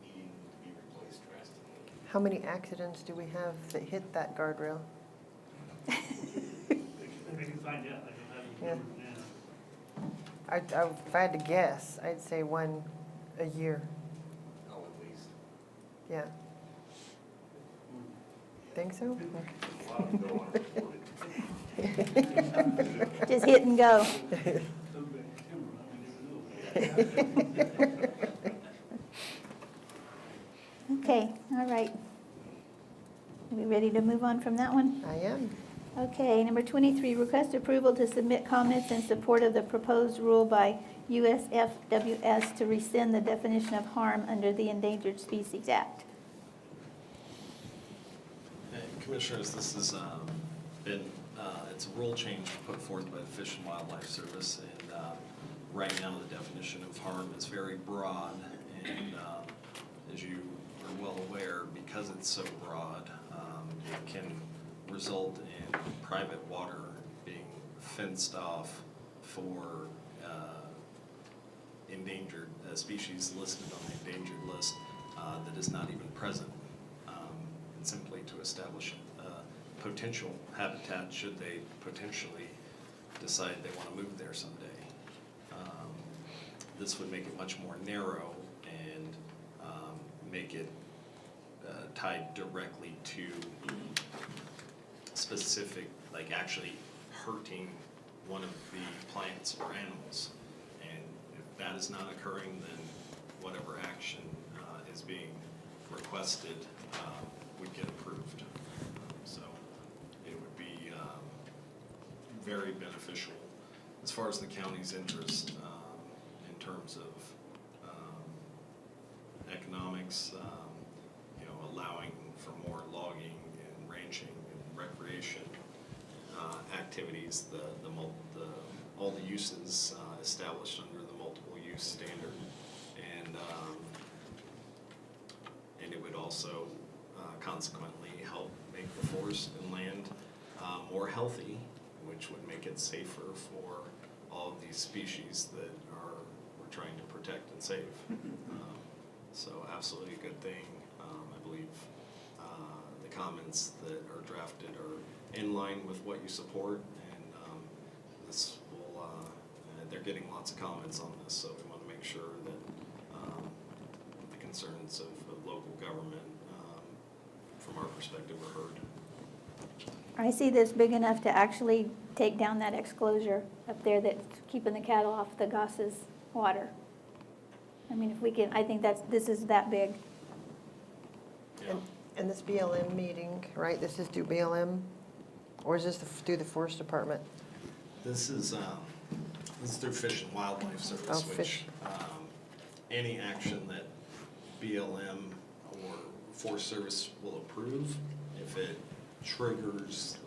needing to be replaced drastically. how many accidents do we have that hit that guardrail? I can find out, I don't have the number now. If I had to guess, I'd say one a year, Oh, at least. yeah. Think so? A lot of them go unreported. just hit and go. Okay, all right. Are we ready to move on from that one? I am. Okay, number 23, request approval to submit comments in support of the proposed rule by USFWS to rescind the definition of harm under the Endangered Species Act. Commissioners, this has been, it's a rule change put forth by the Fish and Wildlife Service, and right now the definition of harm is very broad, and as you are well aware, because it's so broad, it can result in private water being fenced off for endangered species listed on the endangered list that is not even present, and simply to establish potential habitat should they potentially decide they want to move there someday. This would make it much more narrow and make it tied directly to specific, like actually hurting one of the plants or animals. And if that is not occurring, then whatever action is being requested would get approved. So it would be very beneficial as far as the county's interest in terms of economics, allowing for more logging and ranching and recreation activities, all the uses established under the multiple use standard, and it would also consequently help make the forest and land more healthy, which would make it safer for all of these species that we're trying to protect and save. So absolutely a good thing. I believe the comments that are drafted are in line with what you support, and this will, they're getting lots of comments on this, so we want to make sure that the concerns of local government, from our perspective, are heard. I see this big enough to actually take down that exclosure up there that's keeping the cattle off the Goss's water. I mean, if we can, I think this is that big. Yeah. And this BLM meeting, right, this is through BLM? Or is this through the Forest Department? This is through Fish and Wildlife Service, Oh, which fish. any action that BLM or Forest Service will approve, if it triggers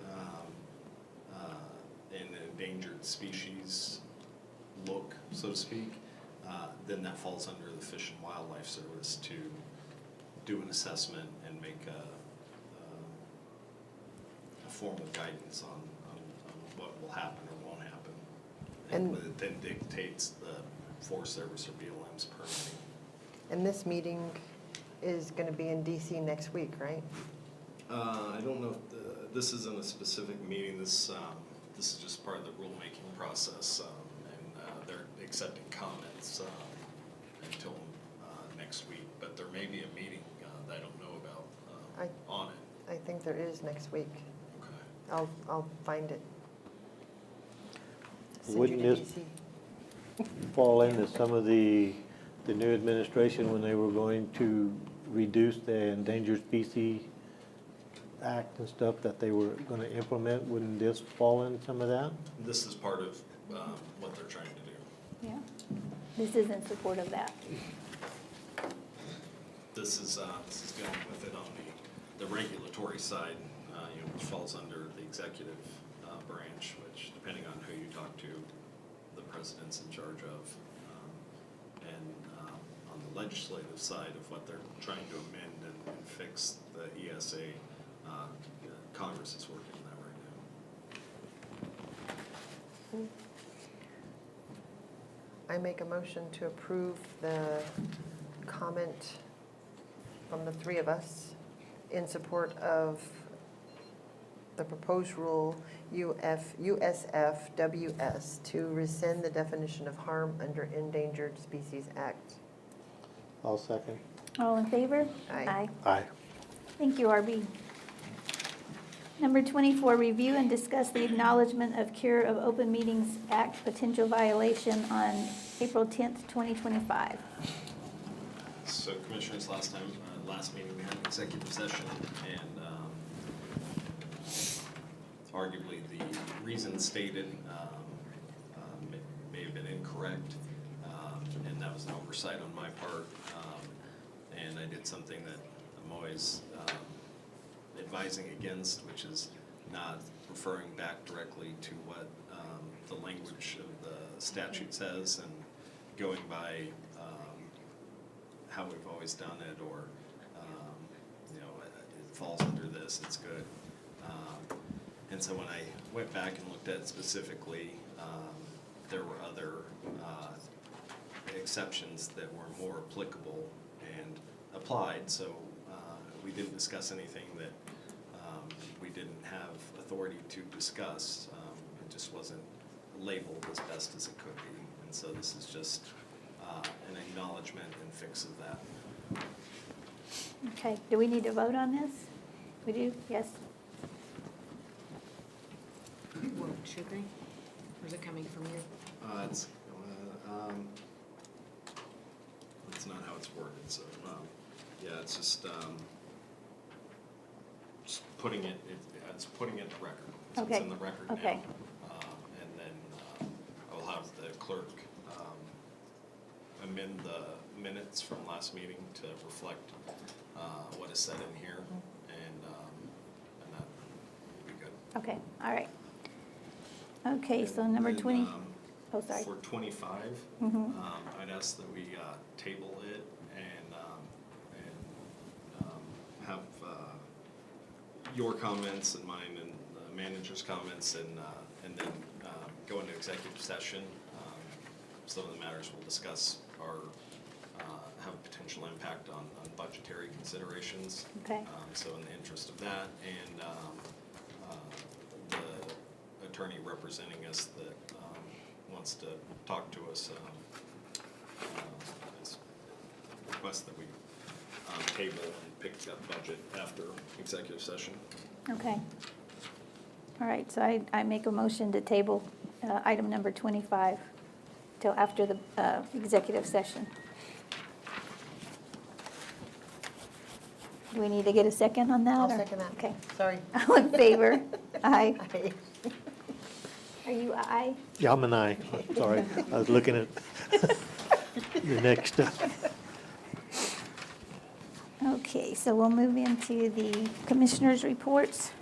an endangered species look, so to speak, then that falls under the Fish and Wildlife Service to do an assessment and make a formal guidance on what will happen or won't happen. And it then dictates the Forest Service or BLM's permitting. And this meeting is gonna be in DC next week, right? I don't know if this isn't a specific meeting, this is just part of the rulemaking process, and they're accepting comments until next week, but there may be a meeting that I don't know about on it. I think there is next week. Okay. I'll find it. Send you Wouldn't to this DC. fall into some of the new administration when they were going to reduce the Endangered Species Act and stuff that they were gonna implement? Wouldn't this fall in some of that? This is part of what they're trying to do. Yeah. This is in support of that. This is dealing with it on the regulatory side, which falls under the executive branch, which depending on who you talk to, the president's in charge of. And on the legislative side of what they're trying to amend and fix the ESA, Congress is working on that right now. I make a motion to approve the comment from the three of us in support of the proposed rule USFWS to rescind the definition of harm under Endangered Species Act. I'll second. All in favor? Aye. Aye. Thank you, RB. Number 24, review and discuss the acknowledgement of cure of Open Meetings Act potential violation on April 10th, 2025. So Commissioners, last meeting we had an executive session, and arguably the reasons stated may have been incorrect, and that was an oversight on my part, and I did something that I'm always advising against, which is not referring back directly to what the language of the statute says and going by how we've always done it, or it falls under this, it's good. And so when I went back and looked at it specifically, there were other exceptions that were more applicable and applied, so we didn't discuss anything that we didn't have authority to discuss. It just wasn't labeled as best as it could be, and so this is just an acknowledgement and fix of that. Okay, do we need to vote on this? We do, yes? Well, should they? Or is it coming from you? That's not how it's worded, so, yeah, it's just putting it's putting it in the record. So Okay. it's in the record now. Okay. And then I will have the clerk amend the minutes from last meeting to reflect what is said in here, and that will be good. Okay, all right. Okay, so number And, 20, oh, sorry. For 25, Mhm. I'd ask that we table it and have your comments and mine and the manager's comments, and then go into executive session. Some of the matters we'll discuss have a potential impact on budgetary considerations. Okay. So in the interest of that, and the attorney representing us that wants to talk to us, has requested that we table and pick that budget after executive session. Okay. All right, so I make a motion to table item number 25 till after the executive session. Do we need to get a second on that? I'll or- second that. Okay. Sorry. All in favor? Aye. Aye. Are you aye? Yeah, I'm an aye. Sorry, I was looking at your next. Okay, so we'll move into the commissioners' reports.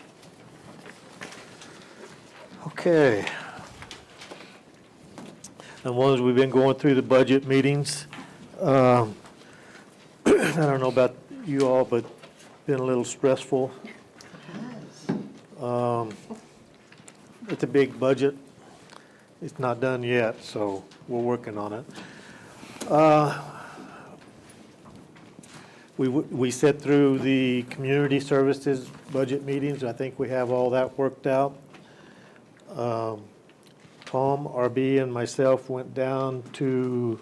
Okay. And as we've been going through the budget meetings, I don't know about you all, but been a little stressful. It's a big budget. It's not done yet, so we're working on it. We sit through the community services budget meetings. I think we have all that worked out. Tom, RB, and myself went down to,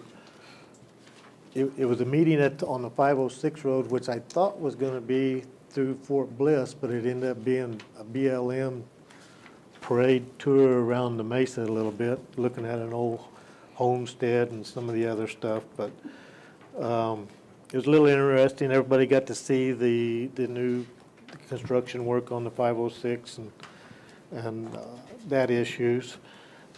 it was a meeting on the 506 road, which I thought was going to be through Fort Bliss, but it ended up being a BLM parade tour around the mesa a little bit, looking at an old homestead and some of the other stuff. But it was a little interesting. Everybody got to see the new construction work on the 506 and that issues.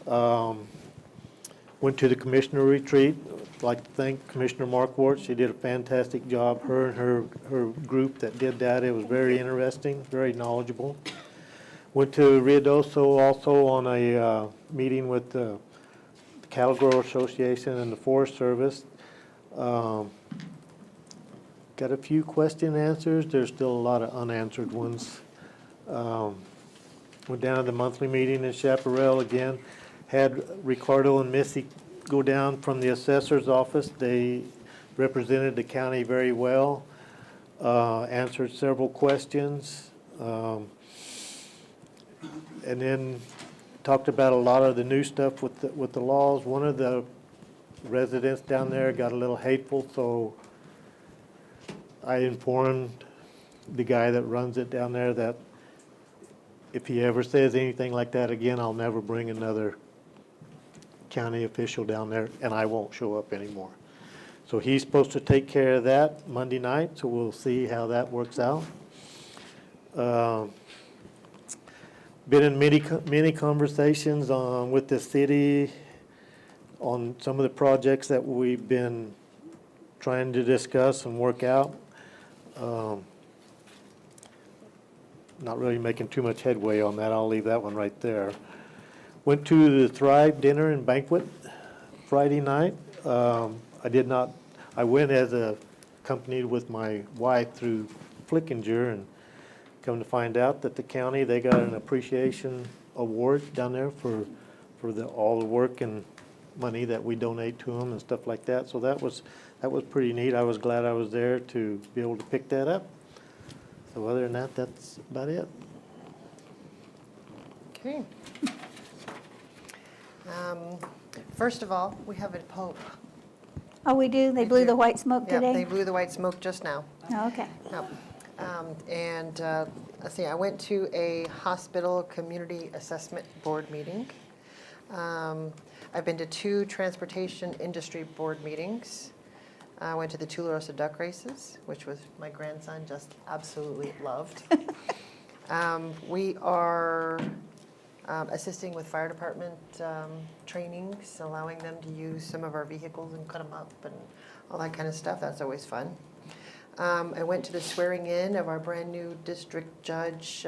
Went to the commissioner retreat. I'd like to thank Commissioner Markwart. She did a fantastic job. Her and her group that did that. It was very interesting, very knowledgeable. Went to Ruidoso also on a meeting with the Cattle Grower Association and the Forest Service. Got a few question answers. There's still a lot of unanswered ones. Went down to the monthly meeting in Chaparral again. Had Ricardo and Missy go down from the assessor's office. They represented the county very well, answered several questions, and then talked about a lot of the new stuff with the laws. One of the residents down there got a little hateful, so I informed the guy that runs it down there that if he ever says anything like that again, I'll never bring another county official down there, and I won't show up anymore. So he's supposed to take care of that Monday night, so we'll see how that works out. Been in many conversations with the city on some of the projects that we've been trying to discuss and work out. Not really making too much headway on that. I'll leave that one right there. Went to the Thrive Dinner and Banquet Friday night. I went as accompanied with my wife through Flickinger, and come to find out that the county, they got an appreciation award down there for all the work and money that we donate to them and stuff like that. So that was pretty neat. I was glad I was there to be able to pick that up. So other than that, that's about it. Okay. First of all, we have a pope. Oh, we do? They blew the white smoke Yeah, today? they blew the white smoke just now. Oh, okay. Yep. Let's see, I went to a hospital community assessment board meeting. I've been to 2 transportation industry board meetings. I went to the Tularosa duck races, which was my grandson just absolutely loved. We are assisting with fire department trainings, allowing them to use some of our vehicles and cut them up and all that kind of stuff. That's always fun. I went to the swearing in of our brand new district judge,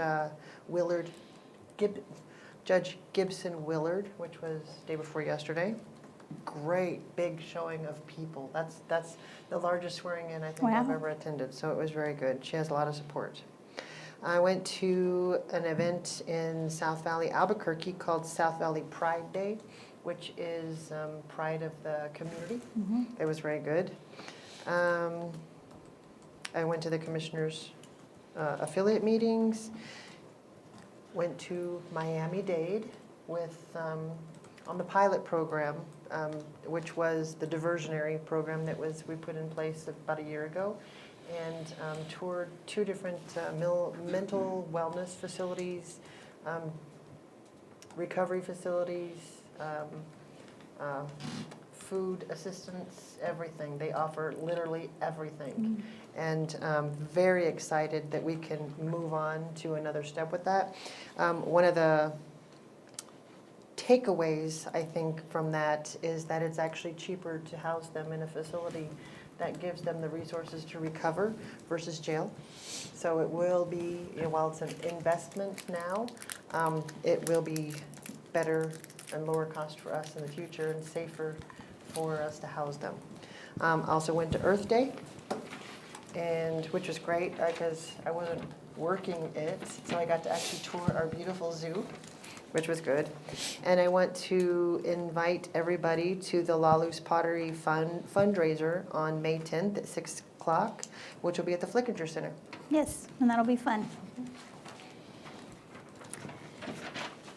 Judge Gibson Willard, which was day before yesterday. Great big showing of people. That's the largest swearing in I think I've ever attended, so it was very good. She has a lot of support. I went to an event in South Valley, Albuquerque called South Valley Pride Day, which is pride of the community. It was very good. I went to the commissioners' affiliate meetings, went to Miami-Dade with, on the pilot program, which was the diversionary program that we put in place about a year ago, and toured 2 different mental wellness facilities, recovery facilities, food assistance, everything. They offer literally everything. And very excited that we can move on to another step with that. One of the takeaways, I think, from that is that it's actually cheaper to house them in a facility that gives them the resources to recover versus jail. So it will be, while it's an investment now, it will be better and lower cost for us in the future and safer for us to house them. Also went to Earth Day, which was great because I wasn't working it, so I got to actually tour our beautiful zoo, which was good. And I want to invite everybody to the La Luz Pottery fundraiser on May 10th at 6 o'clock, which will be at the Flickinger Center. Yes, and that'll be fun.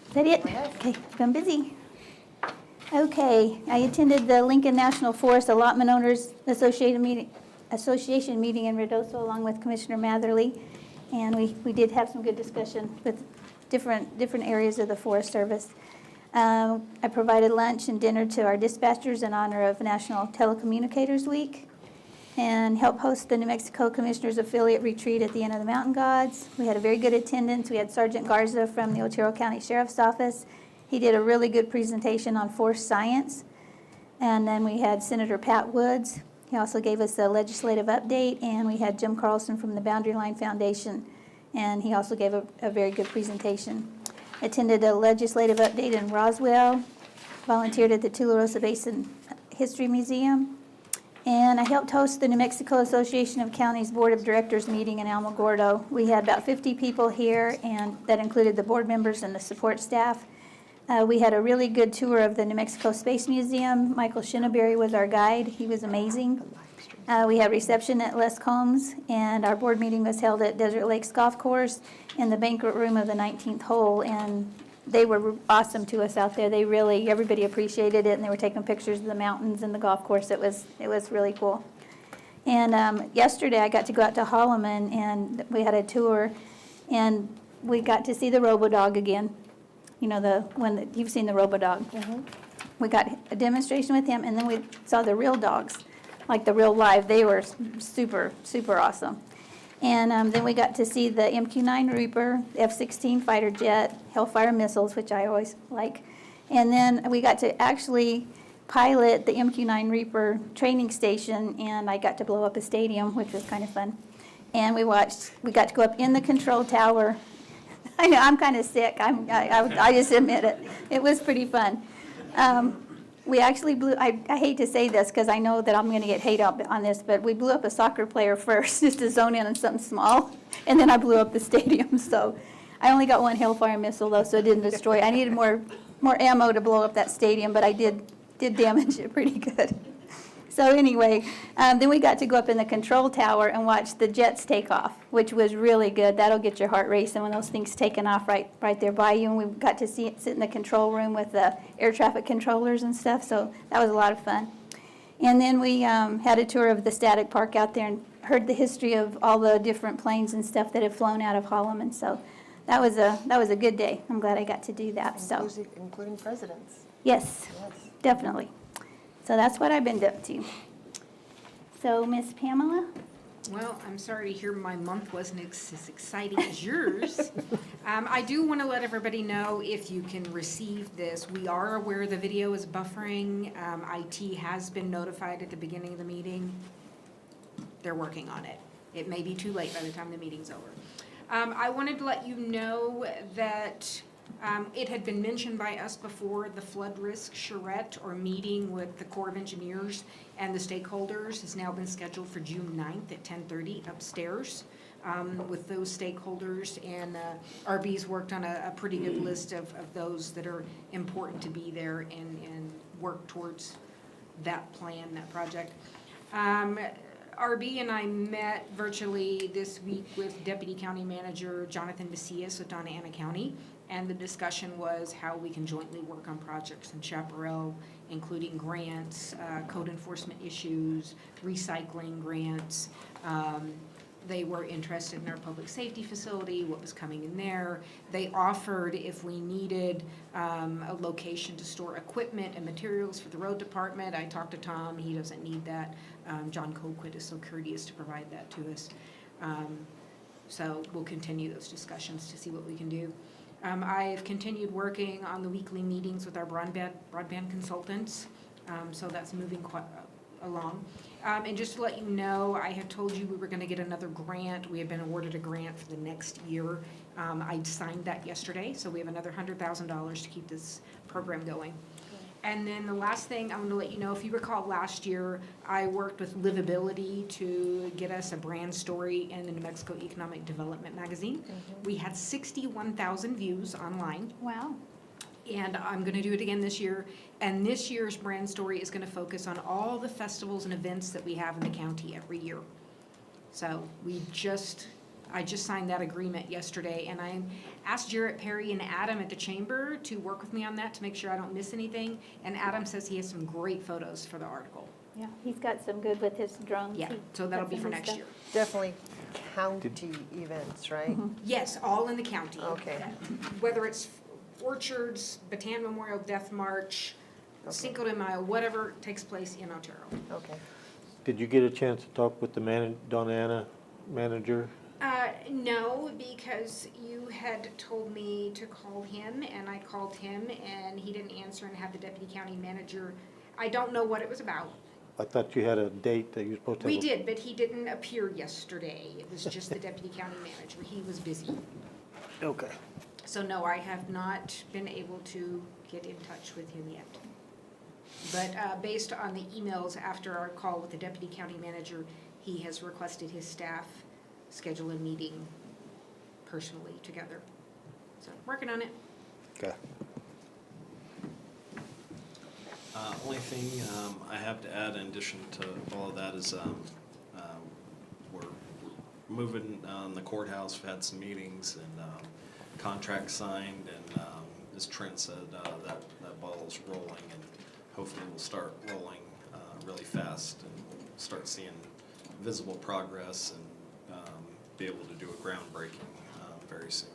Is that it? Okay, been busy. Okay, I attended the Lincoln National Forest Allotment Owners Association meeting in Ruidoso along with Commissioner Matherly, and we did have some good discussion with different areas of the Forest Service. I provided lunch and dinner to our dispatchers in honor of National Telecommunicators Week, and helped host the New Mexico Commissioners Affiliate Retreat at the End of the Mountain Gods. We had a very good attendance. We had Sergeant Garza from the Otero County Sheriff's Office. He did a really good presentation on forest science. And then we had Senator Pat Woods. He also gave us a legislative update, and we had Jim Carlson from the Boundary Line Foundation, and he also gave a very good presentation. Attended a legislative update in Roswell, volunteered at the Tularosa Basin History Museum, and I helped host the New Mexico Association of Counties Board of Directors meeting in Alamogordo. We had about 50 people here, and that included the board members and the support staff. We had a really good tour of the New Mexico Space Museum. Michael Shinneberry was our guide. He was amazing. We had reception at Les Combs, and our board meeting was held at Desert Lakes Golf Course in the banquet room of the 19th hole, and they were awesome to us out there. Everybody appreciated it, and they were taking pictures of the mountains and the golf course. It was really cool. And yesterday I got to go out to Holloman, and we had a tour, and we got to see the RoboDog again. You know, the one that you've seen, the RoboDog. Mm-hmm. We got a demonstration with him, and then we saw the real dogs, like the real live. They were super, super awesome. And then we got to see the MQ-9 Reaper, F-16 fighter jet, Hellfire missiles, which I always like. And then we got to actually pilot the MQ-9 Reaper training station, and I got to blow up a stadium, which was kind of fun. And we got to go up in the control tower. I know, I'm kind of sick. I just admit it. It was pretty fun. We actually blew, I hate to say this because I know that I'm going to get hate up on this, but we blew up a soccer player first just to zone in on something small, and then I blew up the stadium. So I only got one Hellfire missile, though, so it didn't destroy. I needed more ammo to blow up that stadium, but I did damage it pretty good. So anyway, then we got to go up in the control tower and watch the jets take off, which was really good. That'll get your heart racing when those things taking off right there by you. And we got to sit in the control room with the air traffic controllers and stuff. So that was a lot of fun. And then we had a tour of the static park out there and heard the history of all the different planes and stuff that have flown out of Holloman. So that was a good day. I'm glad I got to do that. Including presidents. Yes, definitely. So that's what I've been up to. So, Miss Pamela? Well, I'm sorry to hear my month wasn't as exciting as yours. I do want to let everybody know if you can receive this. We are aware the video is buffering. IT has been notified at the beginning of the meeting. They're working on it. It may be too late by the time the meeting's over. I wanted to let you know that it had been mentioned by us before, the flood risk charrette or meeting with the Corps of Engineers and the stakeholders has now been scheduled for June 9th at 10:30 upstairs with those stakeholders, and RB's worked on a pretty good list of those that are important to be there and work towards that plan, that project. RB and I met virtually this week with Deputy County Manager Jonathan Macias with Donna Ana County. And the discussion was how we can jointly work on projects in Chaparral, including grants, code enforcement issues, recycling grants. They were interested in our public safety facility, what was coming in there. They offered if we needed a location to store equipment and materials for the road department. I talked to Tom, he doesn't need that. John Colquitt is so courteous to provide that to us. So we'll continue those discussions to see what we can do. I've continued working on the weekly meetings with our broadband consultants, so that's moving quite along. And just to let you know, I had told you we were going to get another grant. We have been awarded a grant for the next year. I signed that yesterday, so we have another $100,000 to keep this program going. And then the last thing I want to let you know, if you recall last year, I worked with Livability to get us a brand story in the New Mexico Economic Development magazine. Mm-hmm. We had 61,000 views online. Wow. And I'm going to do it again this year. And this year's brand story is going to focus on all the festivals and events that we have in the county every year. So I just signed that agreement yesterday, and I asked Jarrett Perry and Adam at the chamber to work with me on that to make sure I don't miss anything. And Adam says he has some great photos for the article. Yeah, he's got some good with his drones. Yeah, He so that'll got be some for good next stuff. year. Definitely county events, right? Yes, all in the county. Okay. Whether it's Orchards, Bataan Memorial Death March, Cinco de Mayo, whatever takes place in Otero. Okay. Did you get a chance to talk with the Donna Anna manager? No, because you had told me to call him, and I called him, and he didn't answer, and had the deputy county manager. I don't know what it was about. I thought you had a date that you were supposed to have. We did, but he didn't appear yesterday. It was just the deputy county manager. He was busy. Okay. So no, I have not been able to get in touch with him yet. But based on the emails after our call with the deputy county manager, he has requested his staff schedule a meeting personally together. So working on it. Okay. Only thing I have to add in addition to all of that is we're moving on the courthouse. We've had some meetings and contracts signed, and as Trent said, that ball's rolling, and hopefully we'll start rolling really fast and start seeing visible progress and be able to do a groundbreaking very soon.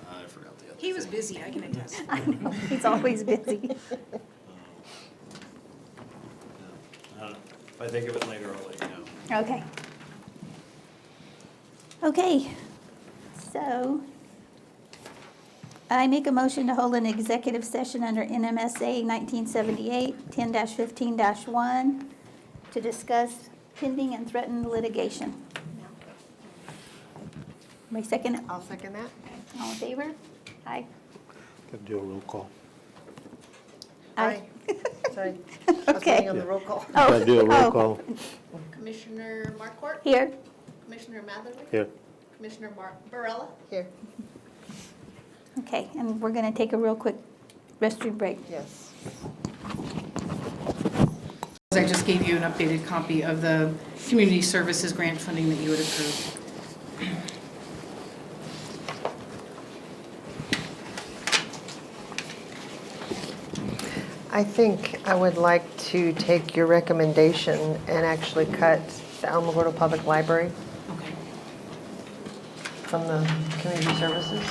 I forgot the other He was thing. busy, I can attest. I know, he's always busy. Yeah, I don't know. If I think of it later, I'll let you know. Okay. Okay, so I make a motion to hold an executive session under NMSA 1978, 10-15-1 to discuss pending and threatened litigation. My second, I'll second that. all in favor? Aye. Got to do a roll call. Aye. Sorry. I was Okay. waiting on the roll call. Got to do a roll Oh. call. Commissioner Markort, Here. Commissioner Matherly, Here. Commissioner Barella. Here, Okay, and we're going to take a real quick restroom break. yes. I just gave you an updated copy of the community services grant funding that you had approved. I think I would like to take your recommendation and actually cut the Alamogordo Public Library Okay. from the community services.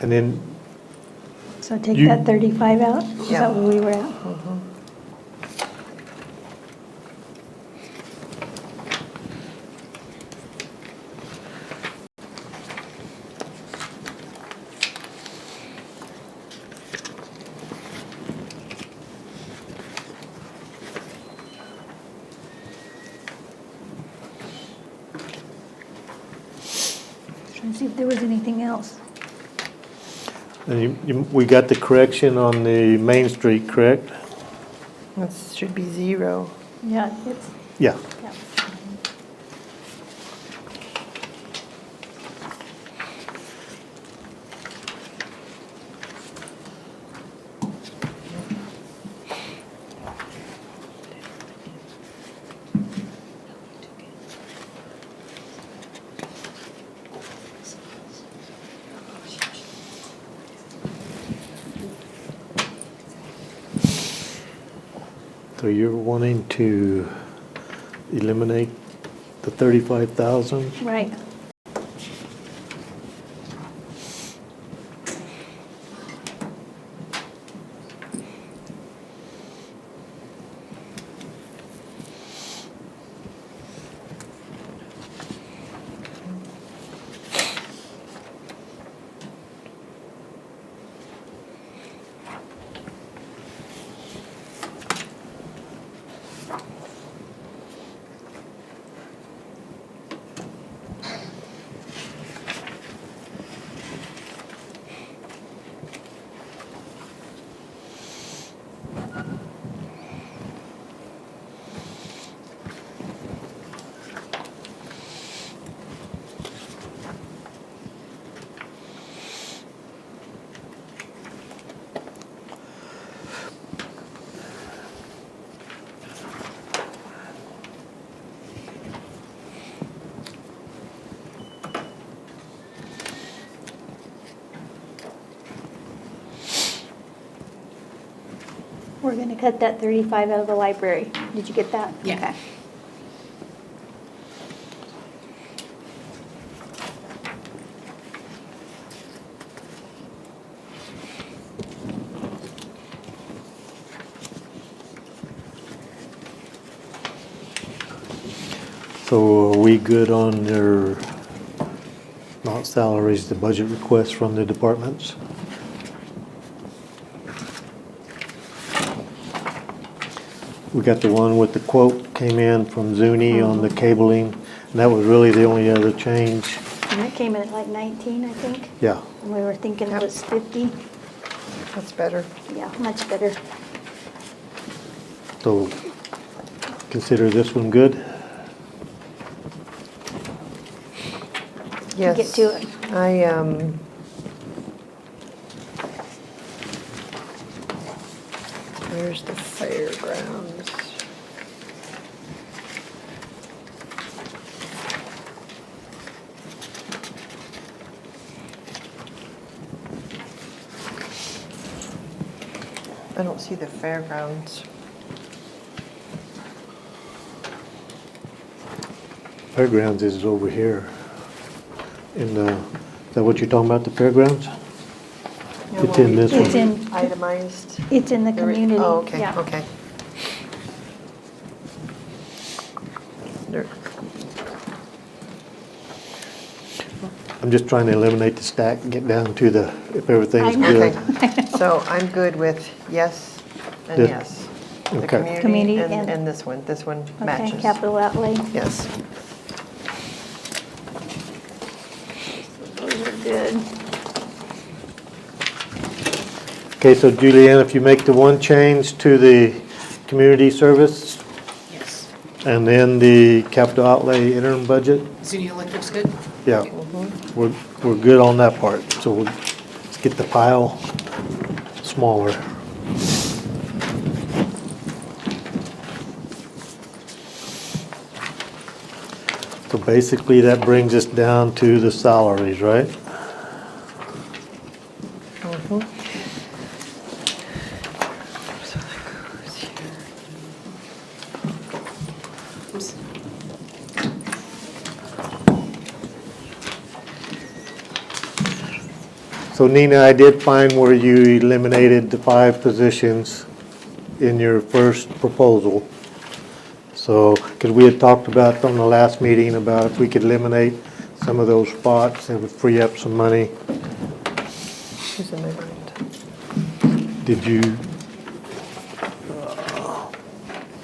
And then So take You- that 35 out? Is Yeah. that where we were at? Trying to see if there was anything else. and we got the correction on the Main Street, correct? It should be 0. Yeah, it's, Yeah. yeah. So you're wanting to eliminate the 35,000? Right. we're gonna cut that 35 out of the library. Did you get that? Yeah. Okay. So are we good on their, not salaries, the budget requests from the departments? We got the one with the quote came in from Zuni on the cabling, and that was really the only other change. And that came in at like 19, I think. Yeah, And we were thinking it was 50. That's better. Yeah, much better. so consider this one good? Yes. Get to it. Where's the fairgrounds? I don't see the fairgrounds. Fairgrounds is over here. Is that what you're talking about, the fairgrounds? It's in this It's one. in, Itemized. it's in the community. Oh, okay, Yeah. okay. There- I'm just trying to eliminate the stack and get down to the, if everything's I good. Okay, so I'm good with yes and This- yes. The Okay. community Community and, and- this one Okay, matches. capital outlay. Yes. Those are good. Okay, so Julianne, if you make the one change to the community service Yes. and then the capital outlay interim budget, Zuni Electric's good? yeah, we're good on that part. So let's get the pile smaller. So basically, that brings us down to the salaries, right? Mhm. So that goes here. So Nina, I did find where you eliminated the 5 positions in your first proposal. So, because we had talked about on the last meeting about if we could eliminate some of those spots, it would free up some money. Who's in my mind? Did you,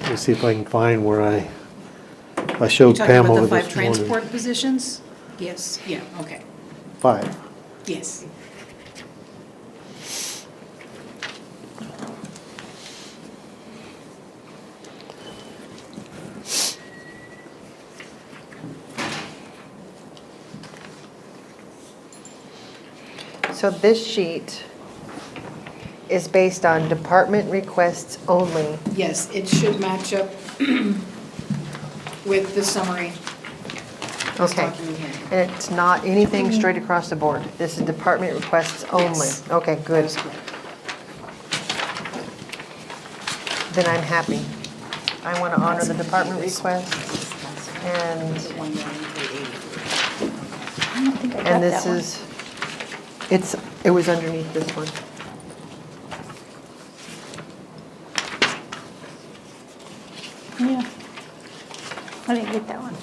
let's see if I can find where I You showed talking about Pamela the this 5 morning. transport positions? Yes, yeah, okay, 5. yes. So this sheet is based on department requests only. Yes, it should match up with the summary. this Okay. document here. And it's not anything straight across the board. This is department requests only. Yes. Okay, That good. is correct. Then I'm happy. I want to honor the department requests. And, I don't think I got and that this one. is, it was underneath this one. Yeah. I didn't get that one.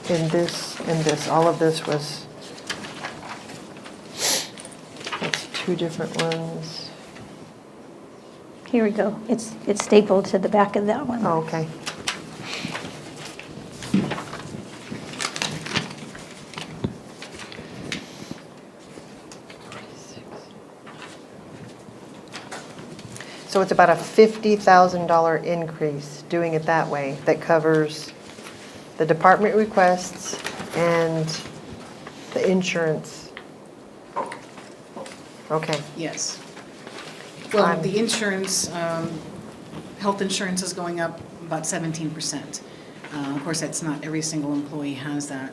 And this, all of this was, it's 2 different ones. Here we go. It's stapled to the back of that one. Oh, okay. So it's about a $50,000 increase doing it that way, that covers the department requests and the insurance. Okay, Yes. Well, I'm- the insurance, health insurance is going up about 17%. Of course, that's not every single employee has that.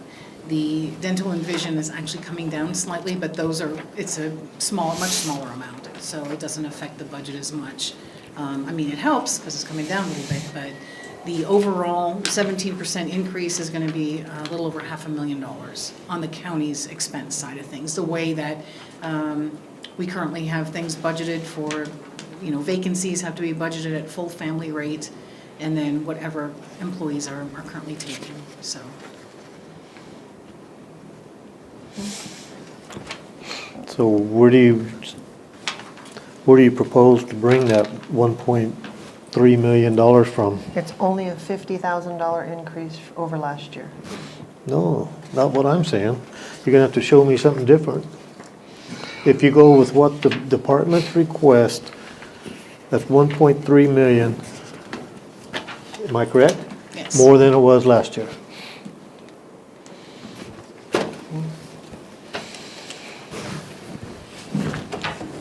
The dental and vision is actually coming down slightly, but those are, it's a much smaller amount, so it doesn't affect the budget as much. I mean, it helps because it's coming down a little bit, but the overall 17% increase is gonna be a little over $500,000 on the county's expense side of things. The way that we currently have things budgeted for, vacancies have to be budgeted at full family rate, and then whatever employees are currently taking, so. So where do you propose to bring that $1.3 million from? It's only a $50,000 increase over last year. No, not what I'm saying. You're gonna have to show me something different. If you go with what the department's request, that's 1.3 million. Am I correct? Yes. More than it was last year.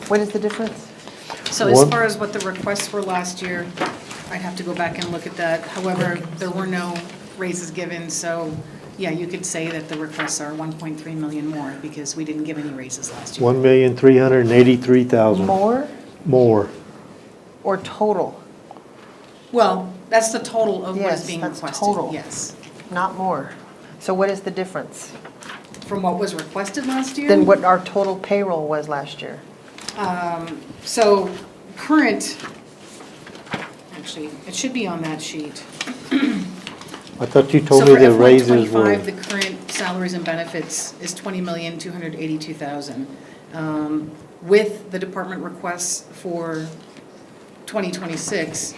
What is the difference? So as One- far as what the requests were last year, I'd have to go back and look at that. However, there were no raises given, so yeah, you could say that the requests are 1.3 million more because we didn't give any raises last year. 1,383,000 More more. or total? Well, that's the total of what is Yes, being that's requested, total. yes. Not more. So what is the difference? From what was requested last year? Than what our total payroll was last year? So current, actually, it should be on that sheet. I thought you told me the raises So were. for FY '25, the current salaries and benefits is $20,282,000. With the department requests for 2026,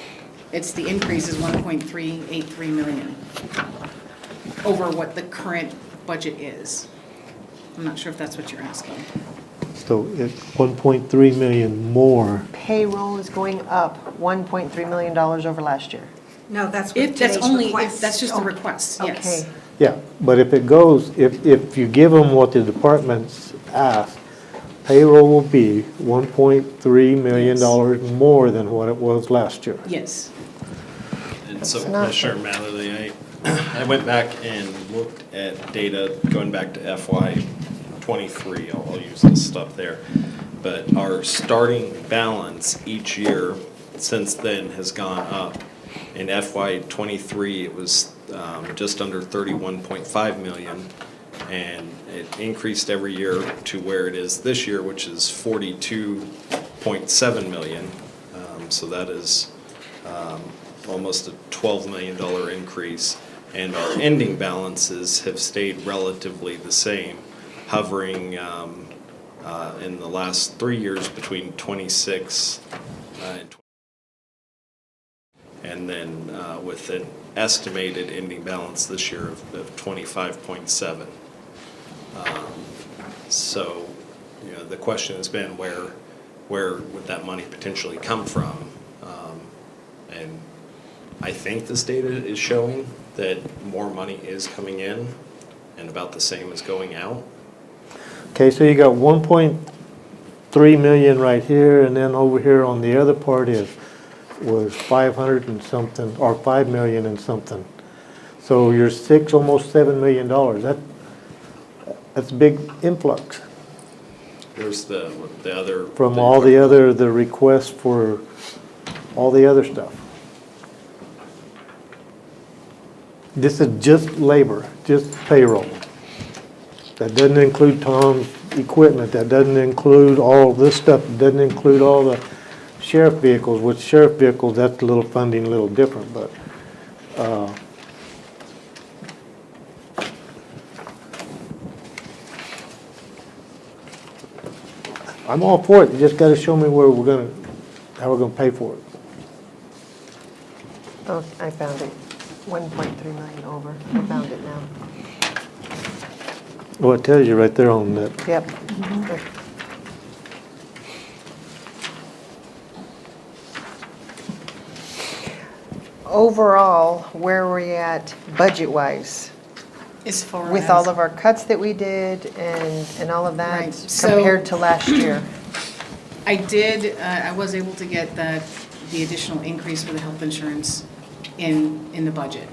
the increase is 1.383 million over what the current budget is. I'm not sure if that's what you're asking. So it's 1.3 million more. Payroll is going up $1.3 million over last year. No, that's If what that's today's only, request. that's just the request, yes. Okay. Yeah, but if it goes, if you give them what the department's asked, payroll will be $1.3 million more than what it was last year. Yes. And so That's not Commissioner Matherly, I went back and looked at data going back to FY '23, I'll use this stuff there. But our starting balance each year since then has gone up. In FY '23, it was just under 31.5 million, and it increased every year to where it is this year, which is 42.7 million. So that is almost a $12 million increase, and our ending balances have stayed relatively the same, hovering in the last 3 years between 26 and then with an estimated ending balance this year of 25.7. So, the question has been where would that money potentially come from? And I think this data is showing that more money is coming in and about the same as going out. Okay, so you got 1.3 million right here, and then over here on the other part was 500 and something, or 5 million and something. So you're almost $7 million. That's a big influx There's the other. from all the requests for all the other stuff. This is just labor, just payroll. That doesn't include Tom's equipment, that doesn't include all this stuff, it doesn't include all the sheriff vehicles. With sheriff vehicles, that's a little funding, a little different, but, I'm all for it, you just gotta show me how we're gonna pay for it. Oh, I found it. 1.3 million over. I found it now. Well, it tells you right there on that. Yep. Overall, where are we at budget-wise? As far as. With all of our cuts that we did and all of that Right, so- compared to last year? I was able to get the additional increase for the health insurance in the budget.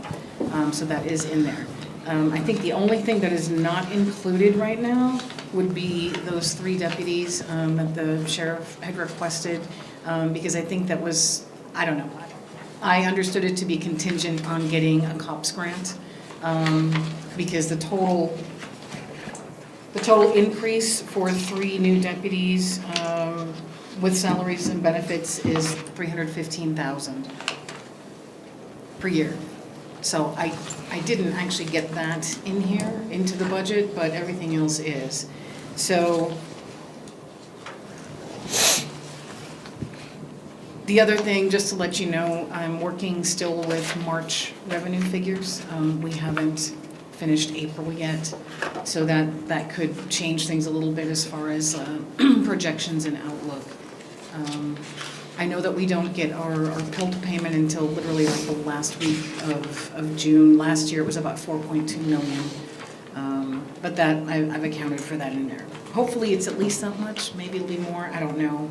So that is in there. I think the only thing that is not included right now would be those 3 deputies that the sheriff had requested, because I think that was I don't know. I understood it to be contingent on getting a COPS grant, because the total increase for 3 new deputies, with salaries and benefits is $315,000 per year. So I didn't actually get that in here, into the budget, but everything else is. So the other thing, just to let you know, I'm working still with March revenue figures. We haven't finished April yet, so that could change things a little bit as far as projections and outlook. I know that we don't get our PILT payment until literally like the last week of June. Last year it was about 4.2 million, but that I've accounted for that in there. Hopefully it's at least that much, maybe it'll be more, I don't know.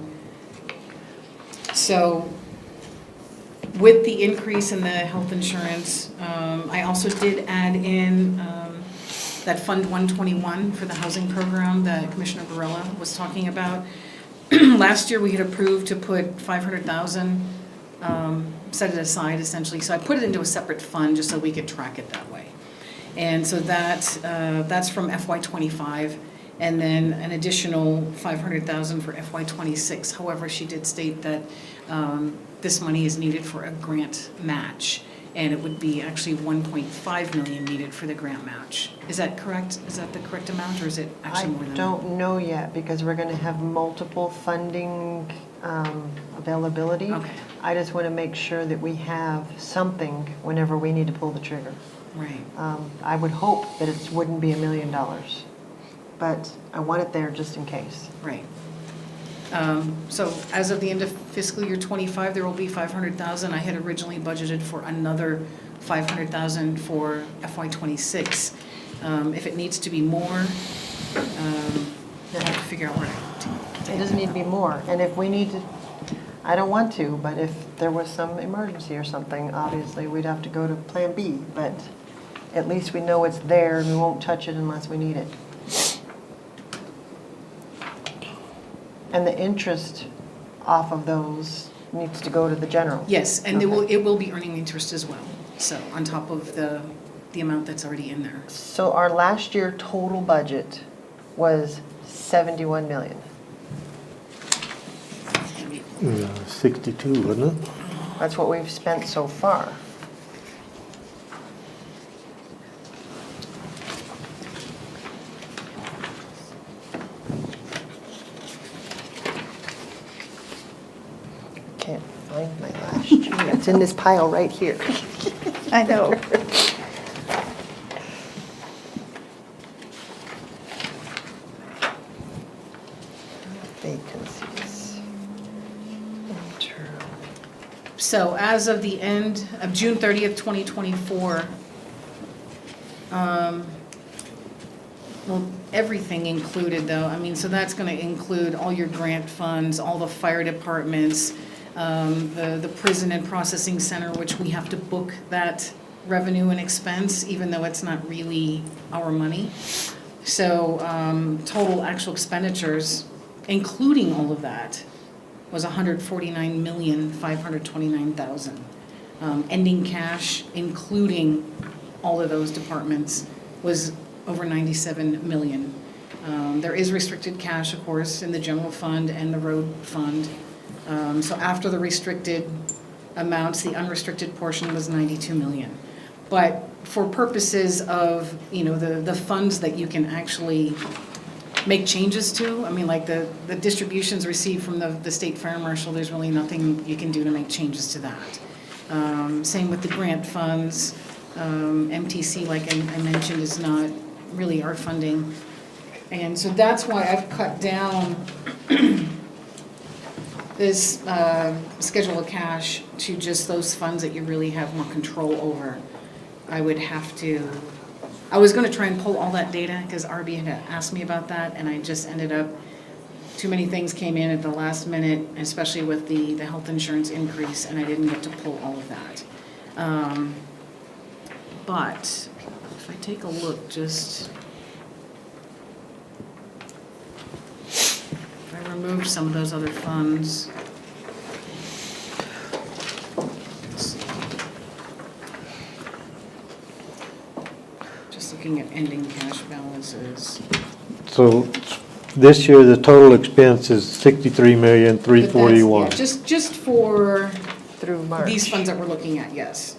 So with the increase in the health insurance, I also did add in that Fund 121 for the housing program that Commissioner Barella was talking about. Last year we had approved to put $500,000, set it aside essentially. So I put it into a separate fund just so we could track it that way. And so that's from FY25. And then an additional $500,000 for FY26. However, she did state that this money is needed for a grant match, and it would be actually 1.5 million needed for the grant match. Is that correct? Is that the correct amount, or is it actually more than that? I don't know yet, because we're gonna have multiple funding availability. Okay. I just wanna make sure that we have something whenever we need to pull the trigger. Right. I would hope that it wouldn't be $1 million, but I want it there just in case. Right. So as of the end of fiscal year 25, there will be 500,000. I had originally budgeted for another 500,000 for FY26. If it needs to be more, I have to figure out where to. It doesn't need to be more, and if we need to, I don't want to, but if there was some emergency or something, obviously we'd have to go to Plan B, but at least we know it's there and we won't touch it unless we need it. And the interest off of those needs to go to the general. Yes, and Okay. it will be earning interest as well, so on top of the amount that's already in there. So our last year total budget was 71 million. 62, wasn't it? That's what we've spent so far. Can't find my last year. It's in this pile right here. I know. Vacancies. Otero. So as of the end of June 30th, 2024, well, everything included though, I mean, so that's gonna include all your grant funds, all the fire departments, the prison and processing center, which we have to book that revenue and expense, even though it's not really our money. So total actual expenditures, including all of that, was $149,529,000. Ending cash, including all of those departments, was over 97 million. There is restricted cash, of course, in the general fund and the road fund. So after the restricted amounts, the unrestricted portion was 92 million. But for purposes of, you know, the funds that you can actually make changes to, I mean, like the distributions received from the state fire marshal, there's really nothing you can do to make changes to that. Same with the grant funds. MTC, like I mentioned, is not really our funding. And so that's why I've cut down this schedule of cash to just those funds that you really have more control over. I would have to, I was gonna try and pull all that data because RB had asked me about that, and I just ended up, too many things came in at the last minute, especially with the health insurance increase, and I didn't get to pull all of that. But if I take a look, just, if I remove some of those other funds. looking at ending cash balances. So this year, the total expense is 63,341,000. Yeah, just for Through March. these funds that we're looking at, yes.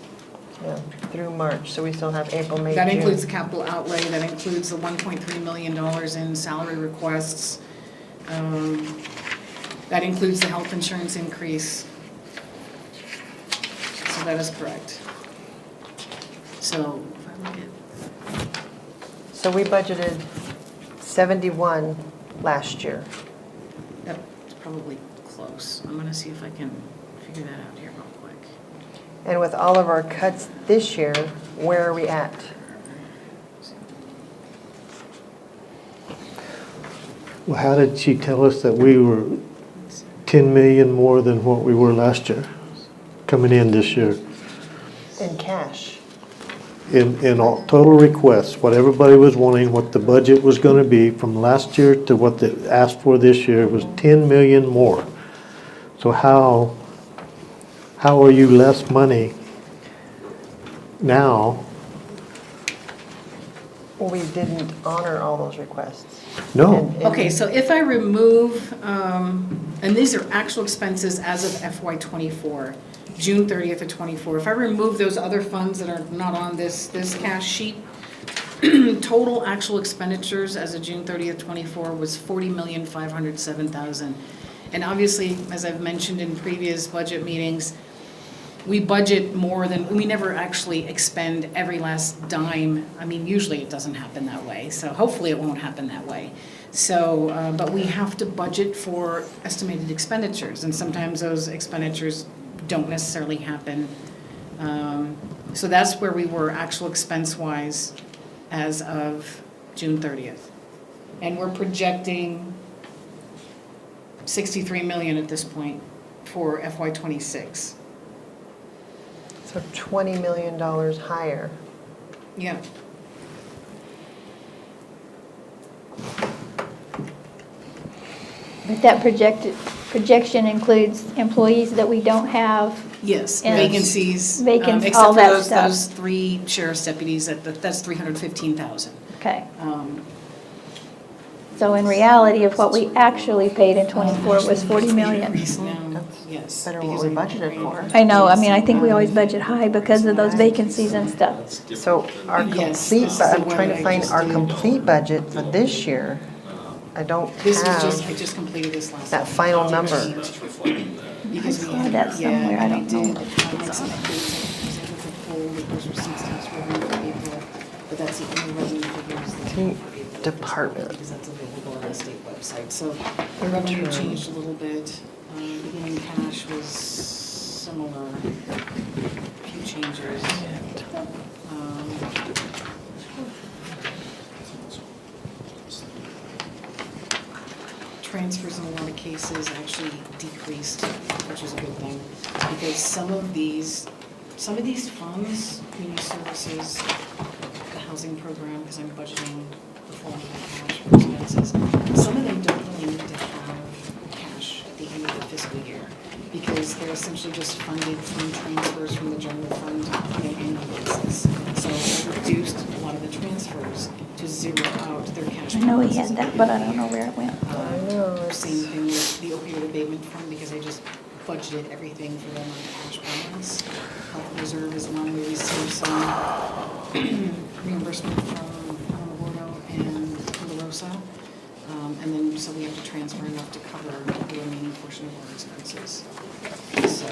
Yeah, through March, so we still have April, May, June. That includes the capital outlay, that includes the $1.3 million in salary requests. That includes the health insurance increase. So that is correct. So, if I look at, So we budgeted 71 last year. that's probably close. I'm gonna see if I can figure that out here real quick. And with all of our cuts this year, where are we at? Well, how did she tell us that we were 10 million more than what we were last year, coming in this year? In cash. In all total requests, what everybody was wanting, what the budget was gonna be from last year to what they asked for this year was 10 million more. So how are you less money now? We didn't honor all those requests. No. Okay, so if I remove, and these are actual expenses as of FY '24, June 30th of '24. If I remove those other funds that are not on this cash sheet, total actual expenditures as of June 30th, '24 was $40,507,000. And obviously, as I've mentioned in previous budget meetings, we budget more than, we never actually expend every last dime. I mean, usually it doesn't happen that way, so hopefully it won't happen that way. So, but we have to budget for estimated expenditures, and sometimes those expenditures don't necessarily happen. So that's where we were actual expense-wise as of June 30th. And we're projecting 63 million at this point for FY '26. So $20 million higher. Yeah. But that projection includes employees that we don't have. Yes, And vacancies. vacancies, all that Except for those stuff. 3 sheriff's deputies, that's 315,000. Okay. So in reality, of what we actually paid in '24 was 40 million. Yes. Better what we budgeted for. I know, I mean, I think we always budget high because of those vacancies and stuff. So our Yes, complete, this is I'm the one trying to that I find just our did. complete budget for this year. I don't This was just, have I just completed this last. that final number. Because we I saw had, that yeah, somewhere, I and I don't know did, if make some updates, I was able to pull the gross receipts tax revenue for April, but that's the only revenue figures that. See, are able to department. Because that's available on the state website, so the revenue changed a little bit, beginning cash was similar, a few changes. Transfers in a lot of cases actually decreased, which is a good thing, because some of these funds, community services, the housing program, because I'm budgeting the full amount of cash for expenses, some of them don't really need to have cash at the end of the fiscal year, because they're essentially just funded from transfers from the general fund on an annual basis. So I reduced a lot of the transfers to zero out their cash I know he balances. had that, but I don't know where it went. Same thing with the opioid abatement fund, because I just budgeted everything for them on cash balance. Health reserve is one, we received some reimbursement from Alamogordo and La Rosa. And then, so we have to transfer enough to cover the remaining portion of our expenses. So,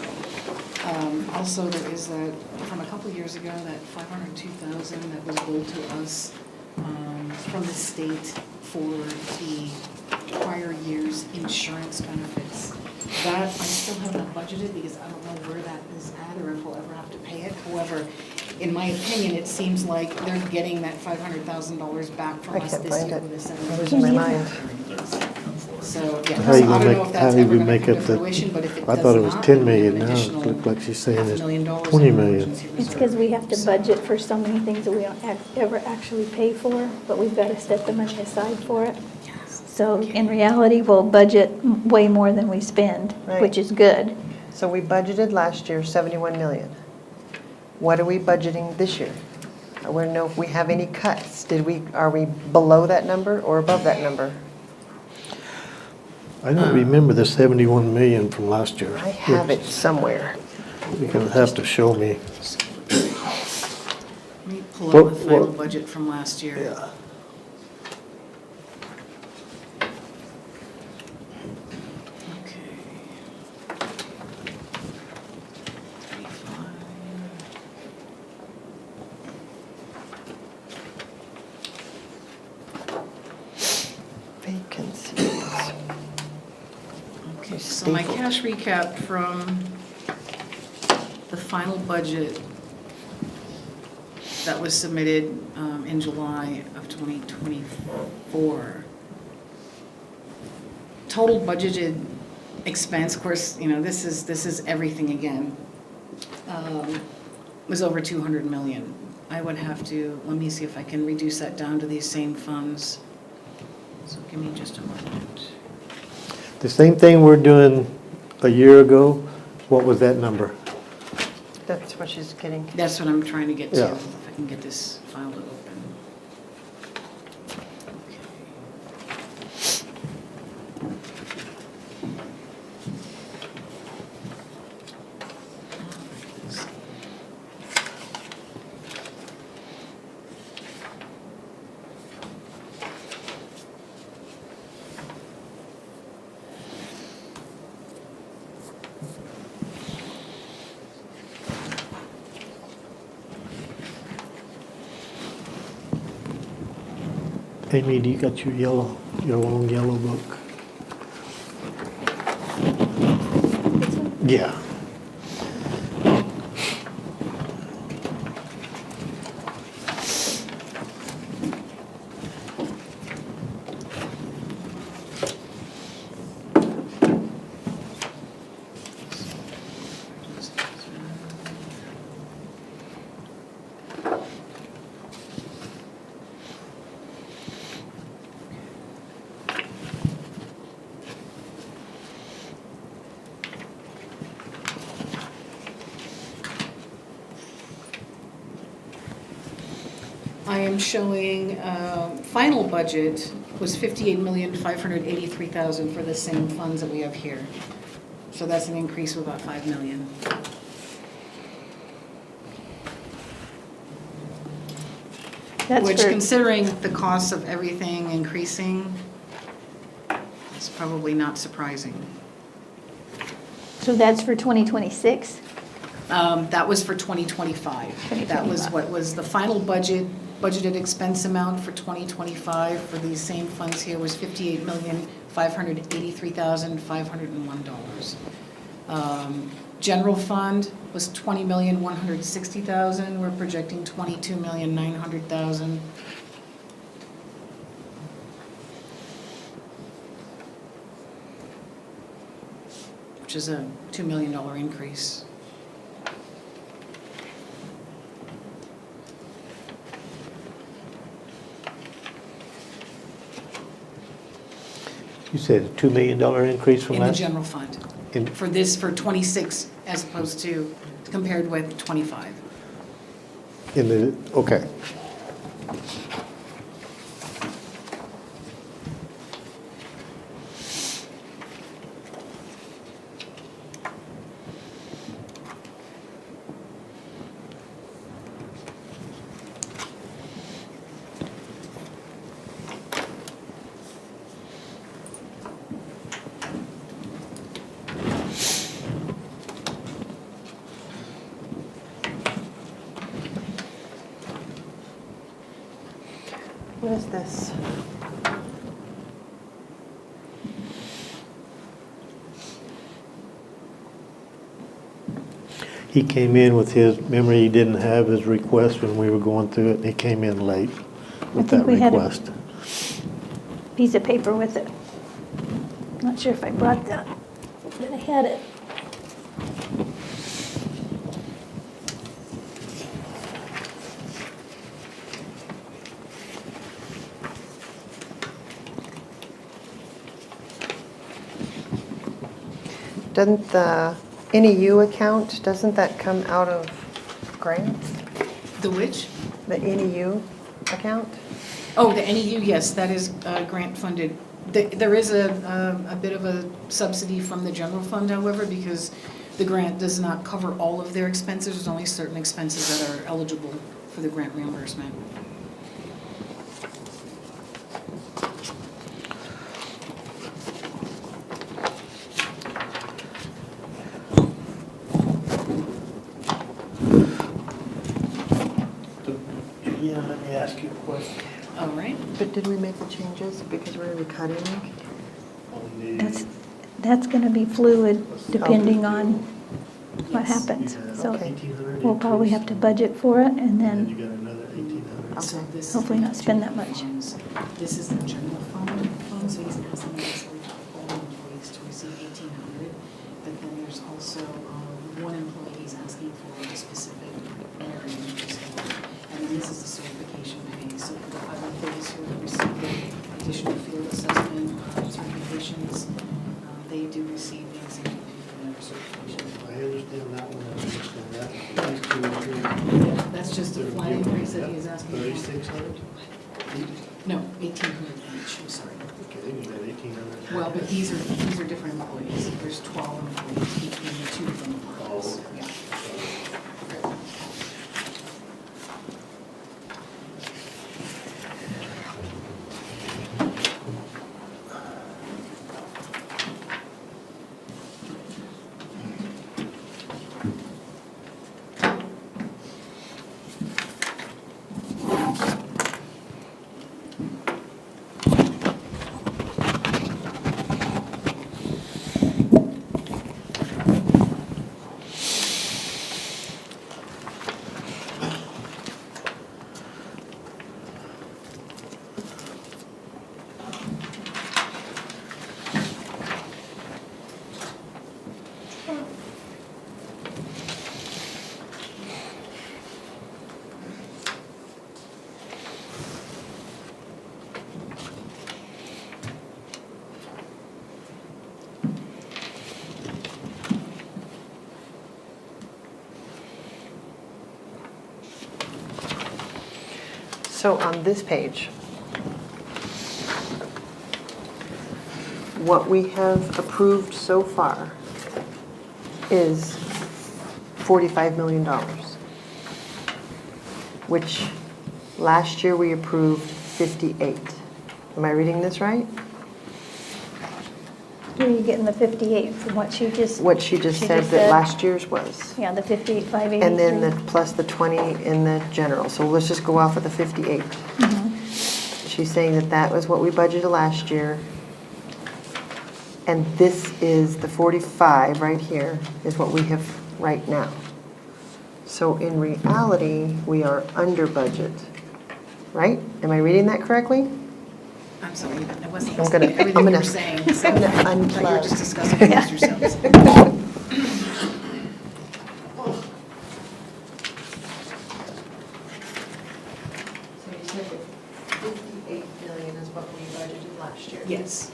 also there is that, from a couple years ago, that 502,000 that was billed to us from the state for the prior year's insurance benefits. That I still haven't budgeted because I don't know where that is at or if we'll ever have to pay it. However, in my opinion, it seems like they're getting that $500,000 back from I us can't this find year it. with a I'm 7. losing my mind. So, yeah, How you I gonna don't know make, if how that's do ever you gonna make come up to the, fruition, but if it I does thought it was not, 10 then we million have now, additional it looked like she's saying it's $500,000 20 in million. emergency It's reserve. because we have to budget for so many things that we don't ever actually pay for, but we've got to set the money aside for it. So in reality, we'll budget way more than we spend, Right. which is good. So we budgeted last year 71 million. What are we budgeting this year? I want to know if we have any cuts. Are we below that number or above that number? I don't remember the 71 million from last year. I have it somewhere. You're gonna have to show me. Let me pull What- up the final what- budget from last year. Yeah. Vacancies. Okay, so my Stapled. cash recap from the final budget that was submitted in July of 2024. Total budgeted expense, of course, you know, this is everything again, was over 200 million. I would have to, let me see if I can reduce that down to these same funds. So give me just a moment. The same thing we're doing a year ago, what was that number? That's what she's getting. That's what I'm trying to get to, Yeah. if I can get this file to open. Amy, do you got your long yellow book? Yeah. I am showing, final budget was 58,583,000 for the same funds that we have here. So that's an increase of about 5 million. That's Which, for, considering the cost of everything increasing, is probably not surprising. so that's for 2026? That was for 2025. That was what was the final budgeted expense amount for 2025 for these same funds here was $58,583,501. General fund was $20,160,000. We're projecting $22,900,000. Which is a $2 million increase. You said a $2 million increase from In the last? general fund, In- for this, for 26, as opposed to, compared with 25. In the, okay. What is this? He came in with his, remember he didn't have his request when we were going through it, and he came in late with think that we had a- request. Piece of paper with it. Not sure if I brought that, but I had it. Doesn't the NEU account, doesn't that come out of grants? The which? The NEU account? Oh, the NEU, yes, that is grant funded. There is a bit of a subsidy from the general fund, however, because the grant does not cover all of their expenses. There's only certain expenses that are eligible for the grant reimbursement. Yeah, let me ask you a question. All right. But did we make the changes because we're cutting? That's gonna be fluid depending on what happens. So Okay. we'll probably have to budget for it and And you then got another 1,800. So this is hopefully the not spend that general much. funds. This is the general fund, so he's asking us all employees to receive 1,800. But then there's also one employee he's asking for a specific area. And then this is the certification pay. So for the other employees who have received the additional field assessment certifications, they do receive the exam fee for their certification. I understand that one, I understand that. These two, three. Yeah, that's just a flat increase that he is asking for. 3,600? No, 1,800 each, I'm sorry. Okay, they need that 1,800. Well, but these are different employees. There's 12 employees between the two different departments. Oh. Yeah. So on this page, what we have approved so far is $45 million, which last year we approved 58. Am I reading this right? Where are you getting the 58 from what she just? What she just said that last year's was. Yeah, the 58,583. And then the, plus the 20 in the general, so let's just go off of the 58. She's saying that that was what we budgeted last year. And this is the 45 right here, is what we have right now. So in reality, we are under budget, right? Am I reading that correctly? I'm sorry, I wasn't I'm listening gonna- to everything I'm you gonna- were saying, so I'm gonna I thought you were unplug. just discussing amongst yourselves. So you said that 58 million is what we budgeted last year? Yes.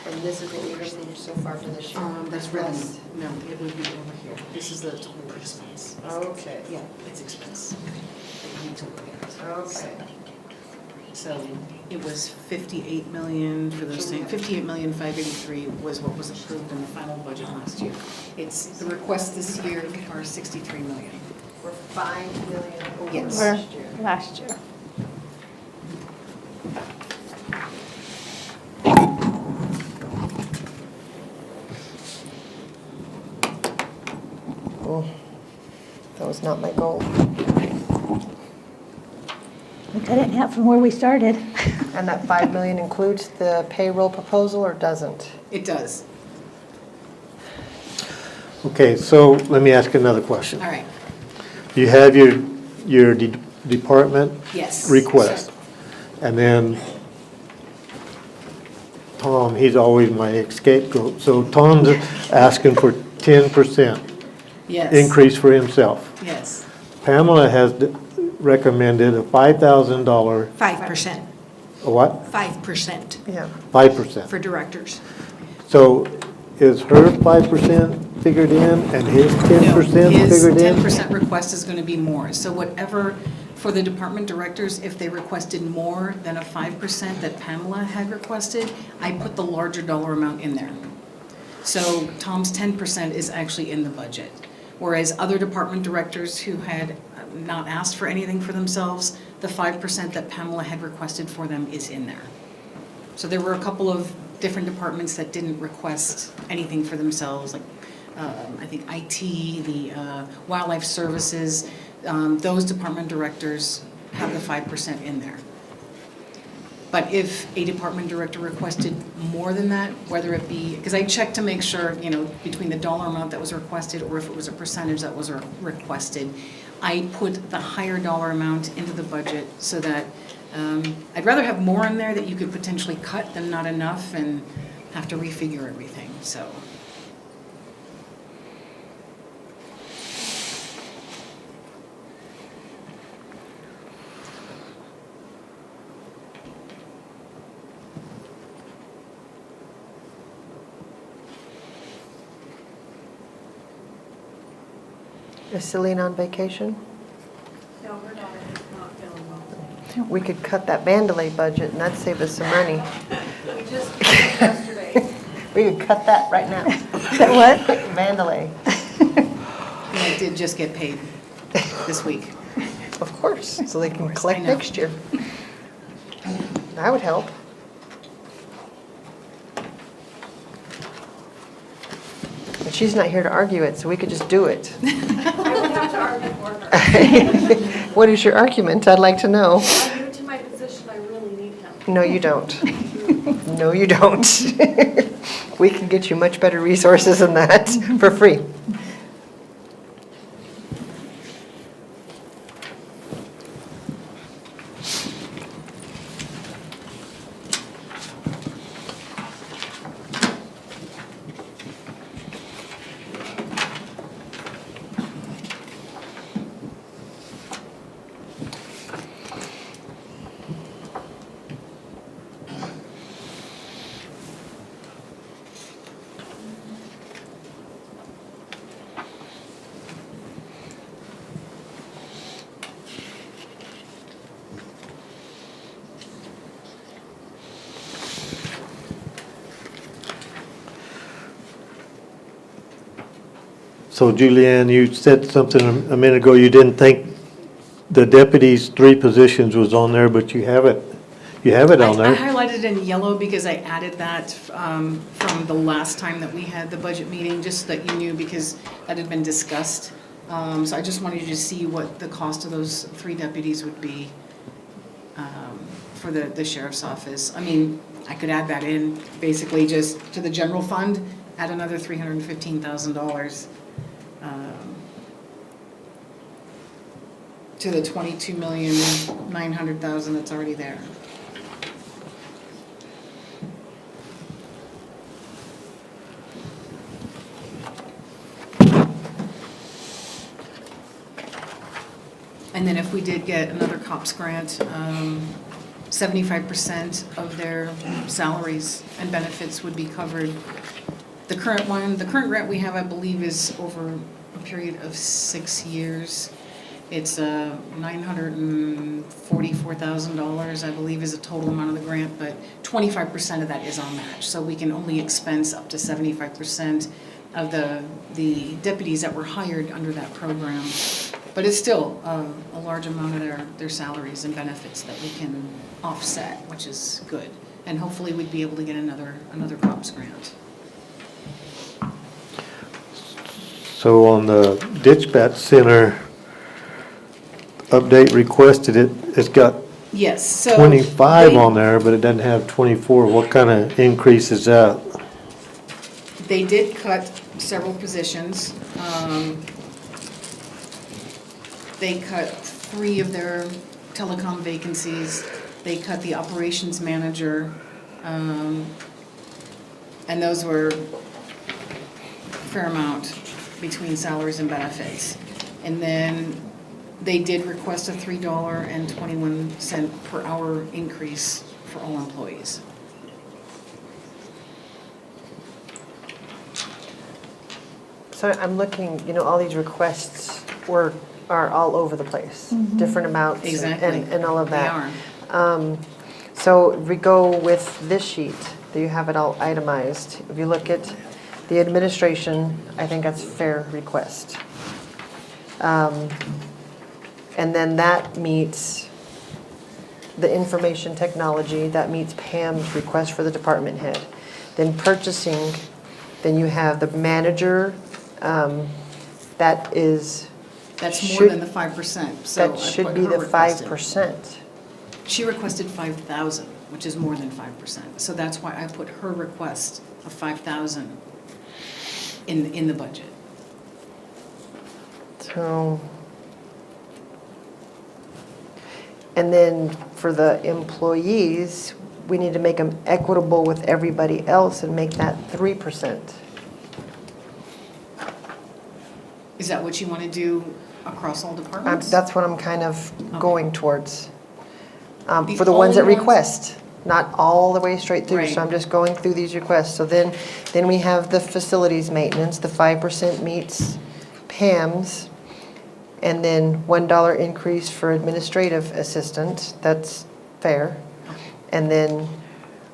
And this is what we received so far for this year? That's revenue. No, it would be over here. This is the total expense. Okay. Yeah, it's expense. That you need to look at. Okay. So it was 58 million for those things, 58,583 was what was approved in the final budget last year. It's, the requests this year are 63 million. We're 5 million over Yes. Over last year. last year. Oh, that was not my goal. We cut it in half from where we started. And that 5 million includes the payroll proposal or doesn't? It does. Okay, so let me ask another question. All right. You have your department Yes. request, and then Tom, he's always my scapegoat. So Tom's asking for 10% Yes. increase for himself. Yes. Pamela has recommended a $5,000, 5%. a what? 5% Yeah. 5%. for directors. So is her 5% figured in and his 10% His figured in? 10% request is going to be more. So whatever, for the department directors, if they requested more than a 5% that Pamela had requested, I put the larger dollar amount in there. So Tom's 10% is actually in the budget. Whereas other department directors who had not asked for anything for themselves, the 5% that Pamela had requested for them is in there. So there were a couple of different departments that didn't request anything for themselves, like I think IT, the Wildlife Services, those department directors have the 5% in there. But if a department director requested more than that, whether it be, because I checked to make sure, you know, between the dollar amount that was requested or if it was a percentage that was requested, I put the higher dollar amount into the budget so that I'd rather have more in there that you could potentially cut than not enough and have to refigure everything, so. Is Celine on vacation? No, her daughter is not feeling well. We could cut that Mandalay budget and that'd save us some money. We just, yesterday. We could cut that right now. That what? Mandalay. And I did just get paid this week. Of course, so they can I collect know. next year. That would help. But she's not here to argue it, so we could just do it. I would have to argue for her. What is your argument? I'd like to know. I'm new to my position, I really need him. No, you don't. No, you don't. We can get you much better resources than that for free. So Julianne, you said something a minute ago, you didn't think the deputies' 3 positions was on there, but you have it on I there. highlighted in yellow because I added that from the last time that we had the budget meeting, just so that you knew, because that had been discussed. So I just wanted you to see what the cost of those 3 deputies would be for the sheriff's office. I mean, I could add that in, basically just to the general fund, add another $315,000 to the $22,900,000 that's already there. And then if we did get another COPS grant, 75% of their salaries and benefits would be covered. The current grant we have, I believe, is over a period of 6 years. It's $944,000, I believe, is the total amount of the grant, but 25% of that is on match. So we can only expense up to 75% of the deputies that were hired under that program. But it's still a large amount of their salaries and benefits that we can offset, which is good. And hopefully we'd be able to get another COPS grant. So on the dispatch center update requested, it's got Yes, so 25 on there, but it doesn't have 24. What kind of increase is that? They did cut several positions. They cut 3 of their telecom vacancies. They cut the operations manager. And those were a fair amount between salaries and benefits. And then they did request a $3.21 per hour increase for all employees. So I'm looking, all these requests are all over the place, different amounts and- Exactly. and all of They that. are. So we go with this sheet, do you have it all itemized? If you look at the administration, I think that's a fair request. And then that meets the information technology, that meets Pam's request for the department head. Then purchasing, then you have the manager, that is. That's more should- than the 5%, so I That should put be her the requested. 5%. She requested 5,000, which is more than 5%. So that's why I put her request of 5,000 in the budget. So, and then for the employees, we need to make them equitable with everybody else and make that 3%. Is that what you want to do across all departments? That's what I'm kind of Okay. going towards. The For the ones that only ones- request, not all the way straight through. Right. So I'm just going through these requests. So then we have the facilities maintenance, the 5% meets Pam's. And then $1 increase for administrative assistant, that's fair. And then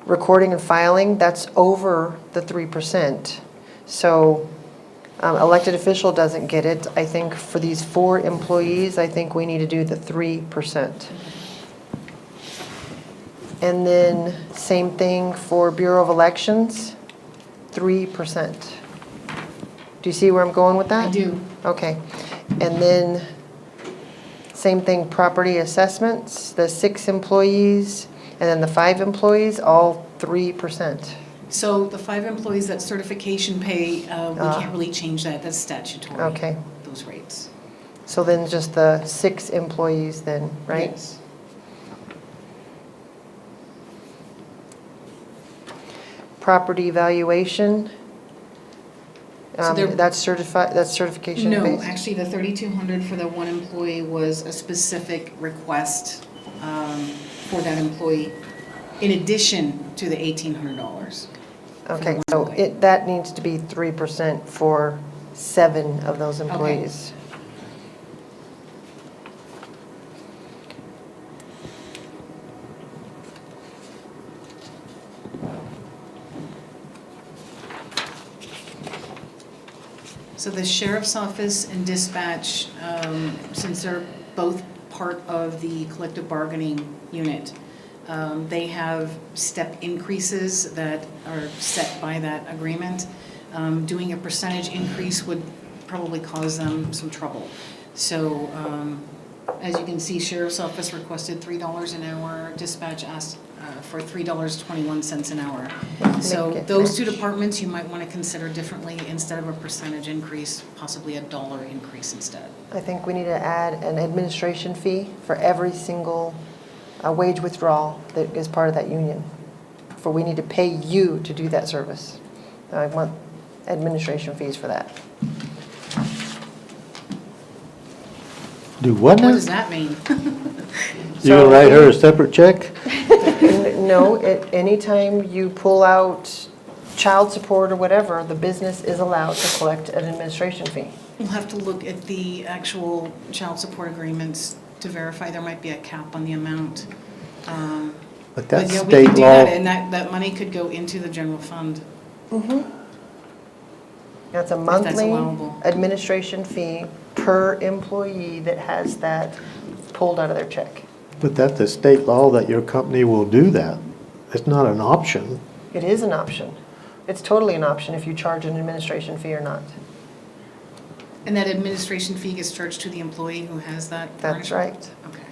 recording and filing, that's over the 3%. So elected official doesn't get it. I think for these 4 employees, I think we need to do the 3%. And then same thing for Bureau of Elections, 3%. Do you see where I'm going with that? I do. Okay. And then same thing, property assessments, the 6 employees, and then the 5 employees, all 3%. So the 5 employees, that certification pay, we can't really change that, that's statutory. Okay. Those rates. So then just the 6 employees then, right? Yes. Property evaluation, So they're- that's certification No, based? actually, the 3,200 for the one employee was a specific request for that employee, in addition to the $1,800. Okay, one so employee. that needs to be 3% for 7 of those employees. So the sheriff's office and dispatch, since they're both part of the collective bargaining unit, they have step increases that are set by that agreement. Doing a percentage increase would probably cause them some trouble. So as you can see, sheriff's office requested $3 an hour, dispatch asked for $3.21 an hour. So those 2 departments, you might want to consider differently. Instead of a percentage increase, possibly a dollar increase instead. I think we need to add an administration fee for every single wage withdrawal that is part of that union. For we need to pay you to do that service. I want administration fees for that. Do what now? What does that mean? You gonna write her a separate check? No, anytime you pull out child support or whatever, the business is allowed to collect an administration fee. We'll have to look at the actual child support agreements to verify there might be a cap on the amount. But that's yeah, we state could do law. that, and that money could go into the general fund. That's a that's monthly allowable. administration fee per employee that has that pulled out of their check. But that's a state law that your company will do that. It's not an option. It is an option. It's totally an option if you charge an administration fee or not. And that administration fee gets charged to the employee who has that? That's garnishment? right. Okay.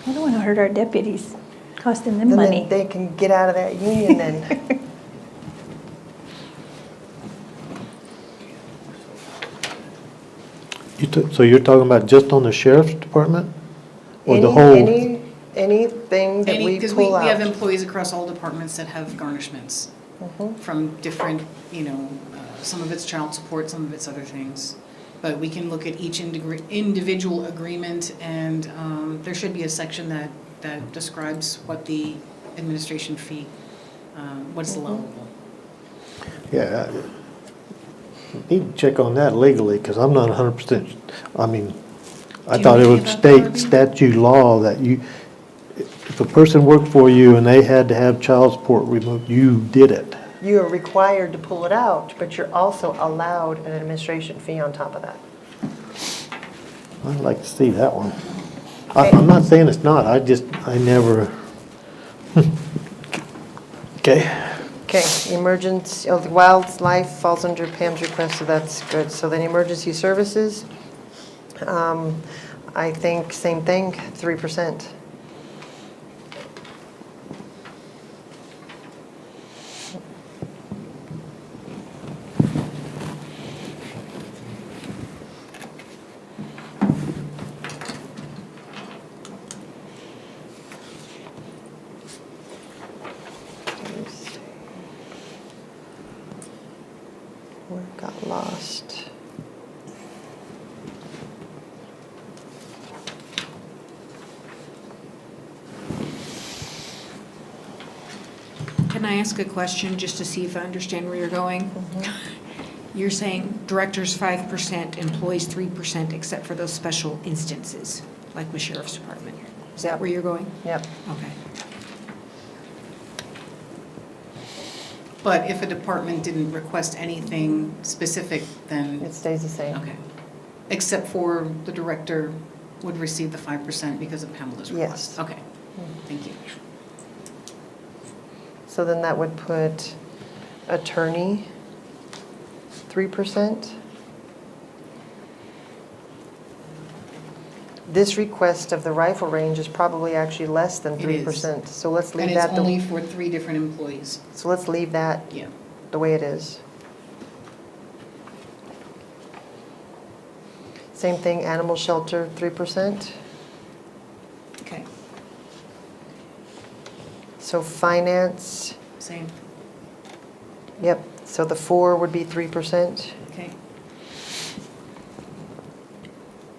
I don't want to hurt our deputies, costing them Then money. they can get out of that union then. So you're talking about just on the sheriff's department? Or the whole? Anything that we Because pull we have out. employees across all departments that have garnishments from different, some of it's child support, some of it's other things. But we can look at each individual agreement, and there should be a section that describes what the administration fee, what's allowable. Yeah, I need to check on that legally, because I'm not 100%, I mean, I Do you thought know it anything was about that, state Harvey? statute law that you, if a person worked for you and they had to have child support removed, you did it. You are required to pull it out, but you're also allowed an administration fee on top of that. I'd like to see that one. Okay. I'm not saying it's not, I never. Okay. Okay, emergency, the wildlife falls under Pam's request, so that's good. So then emergency services, I think same thing, 3%. Where it got lost. Can I ask a question just to see if I understand where you're going? You're saying directors 5%, employees 3%, except for those special instances, like with sheriff's department. Is that where you're going? Yep. Okay. But if a department didn't request anything specific, then, It stays the same. okay. Except for the director would receive the 5% because of Pamela's request? Yes. Okay, thank you. So then that would put attorney 3%. This request of the rifle range is probably actually less than It is. 3%. So let's And leave it's that, only for 3 different employees. so let's leave that Yeah. the way it is. Same thing, animal shelter, 3%. Okay, So finance, same, yep, so the 4 would be 3%. okay.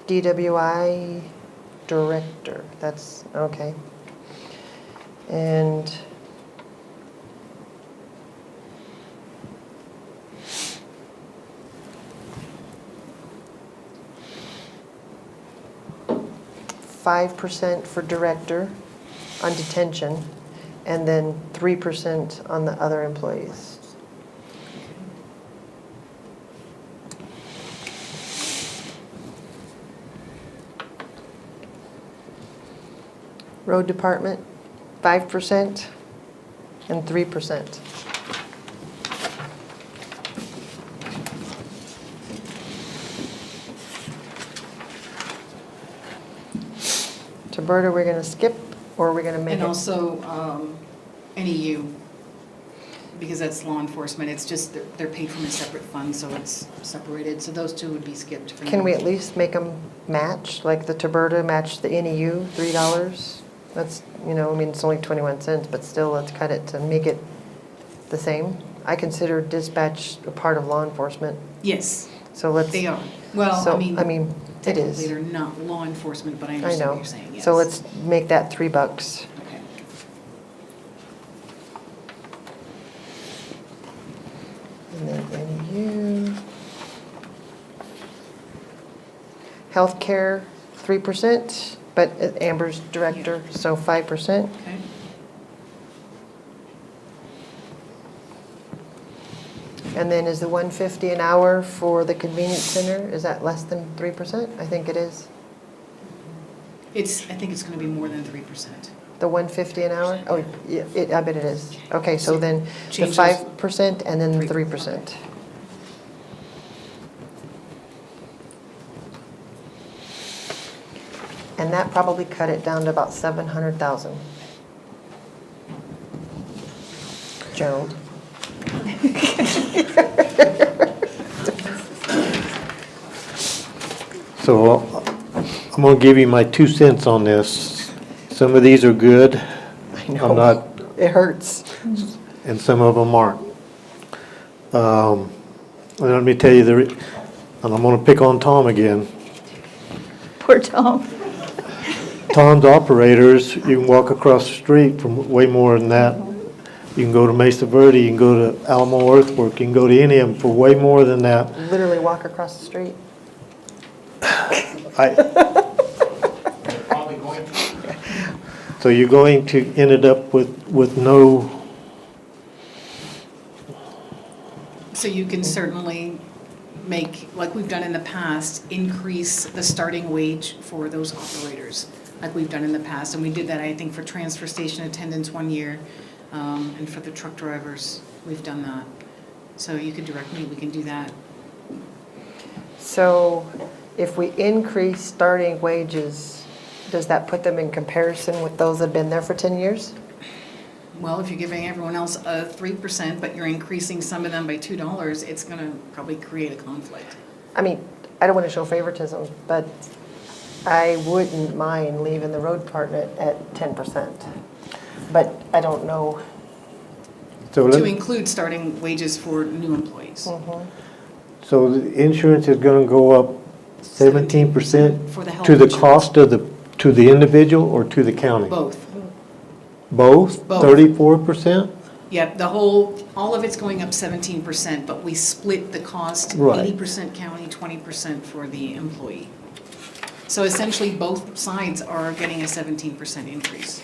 DWI director, that's, okay. And $5 for director on detention, and then 3% on the other employees. Road department, 5% and 3%. Roberta, we're gonna skip, or we're gonna make it? And also, NEU, because that's law enforcement, it's just, they're paid from a separate fund, so it's separated, so those two would be skipped for now. Can we at least make them match, like the Roberta match the NEU, $3? That's, I mean, it's only 21 cents, but still, let's cut it to make it the same. I consider dispatch a part of law enforcement, Yes, so let's. they are. Well, So, I mean, it technically, is. they're not law enforcement, but I I understand what know. you're saying, yes. So let's make that $3. Okay. And then NEU. Healthcare, 3%, but Amber's director, so 5%. Okay. And then is the $150 an hour for the convenience center, is that less than 3%? I think it is. I think it's gonna be more than 3%. The $150 an hour? Oh, yeah, I bet it is. Okay, so then the Change those. 5% and then 3%. And that probably cut it down to about 700,000. Joan? So I'm gonna give you my 2 cents on this. Some of these are good. I know. I'm not, It hurts. and some of them aren't. And let me tell you and I'm gonna pick on Tom again. Poor Tom. Tom's operators, you can walk across the street from way more than that. You can go to Mesa Verde, you can go to Alamo Earthwork, you can go to any of them for way more than that. Literally walk across the street. So you're going to end up with no, So you can certainly make, like we've done in the past, increase the starting wage for those operators, like we've done in the past. And we did that, I think, for transfer station attendants 1 year, and for the truck drivers, we've done that. So you could direct me, we can do that. So if we increase starting wages, does that put them in comparison with those that have been there for 10 years? Well, if you're giving everyone else a 3%, but you're increasing some of them by $2, it's gonna probably create a conflict. I mean, I don't want to show favoritism, but I wouldn't mind leaving the road department at 10%. But I don't know. To include starting wages for new employees. so the insurance is gonna go up 17% For the health to the insurance. cost of to the individual or to the county? Both. Both? Both. 34%? Yep, all of it's going up 17%, but we split the cost, Right. 80% county, 20% for the employee. So essentially, both sides are getting a 17% increase.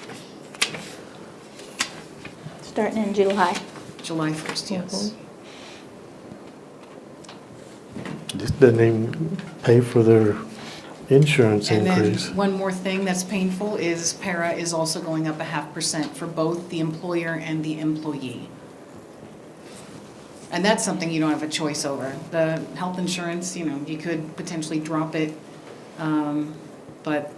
Starting in July. July 1st, yes. This doesn't even pay for their insurance And then, increase. one more thing that's painful is para is also going up 0.5% for both the employer and the employee. And that's something you don't have a choice over. The health insurance, you could potentially drop it, but,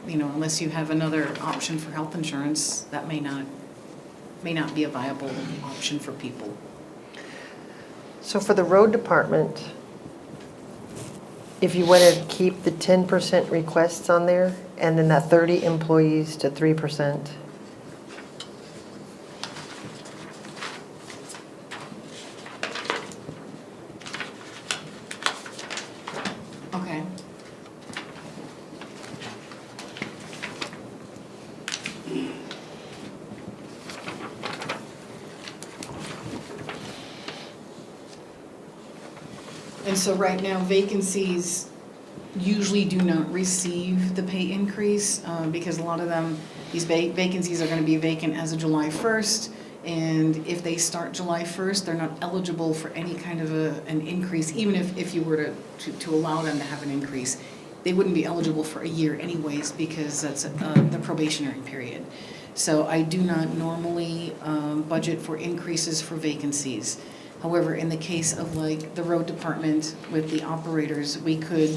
unless you have another option for health insurance, that may not be a viable option for people. So for the road department, if you want to keep the 10% requests on there, and then that 30 employees to 3%. Okay. And so right now, vacancies usually do not receive the pay increase, because a lot of them, these vacancies are gonna be vacant as of July 1st. And if they start July 1st, they're not eligible for any kind of an increase, even if you were to allow them to have an increase. They wouldn't be eligible for a year anyways, because that's the probationary period. So I do not normally budget for increases for vacancies. However, in the case of like the road department with the operators, we could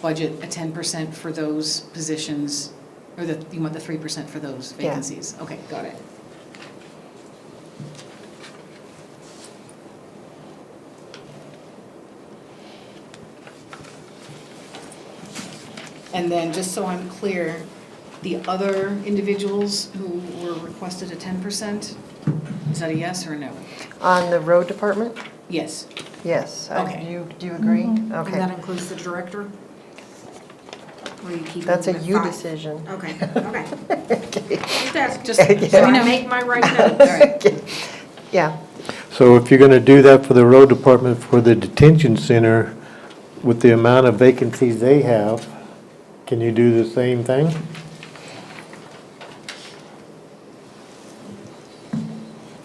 budget a 10% for those positions, or you want the 3% for those Yeah. vacancies? Okay, got it. And then, just so I'm clear, the other individuals who were requested a 10%, is that a yes or a no? On the road department? Yes. Yes. Okay. Do you agree? And Okay. that includes the director? Or you keep That's a it with you 5? decision. Okay, okay. Just ask, Just so let me I know. make my right notes. Yeah. So if you're gonna do that for the road department for the detention center, with the amount of vacancies they have, can you do the same thing?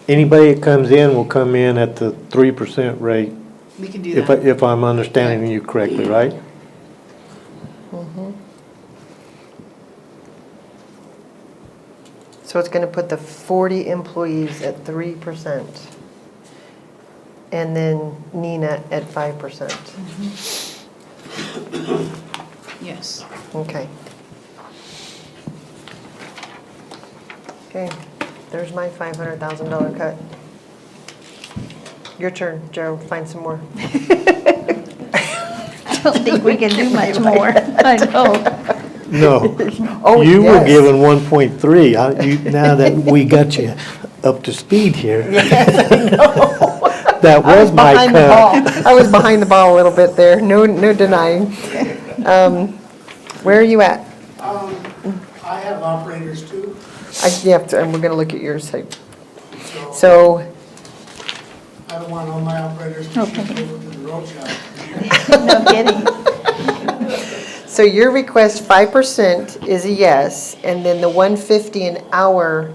Anybody that comes in will come in at the 3% rate, We can do that. if I'm understanding you correctly, right? So it's gonna put the 40 employees at 3%. And then Nina at 5%. Yes. Okay. Okay, there's my $500,000 cut. Your turn, Joe, find some more. I don't think we can do much more. I know. No. Oh, You were yes. given 1.3. Now that we got you up to speed here. That was my Behind the cut. ball. I was behind the ball a little bit there, no denying. Where are you at? I have operators too. Yeah, and we're gonna look at yours. So, I don't want all my operators to Okay. shift over to the road shop. No kidding. so your request, 5% is a yes, and then the 150 an hour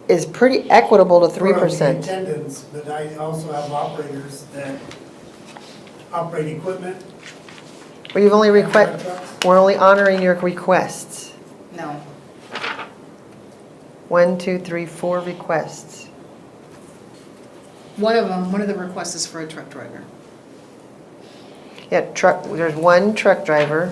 is pretty equitable to For the 3%. attendants, but I also have operators that operate equipment. Well, you've only we're only honoring your requests. No. 1, 2, 3, 4 requests. One of the requests is for a truck driver. Yeah, there's one truck driver,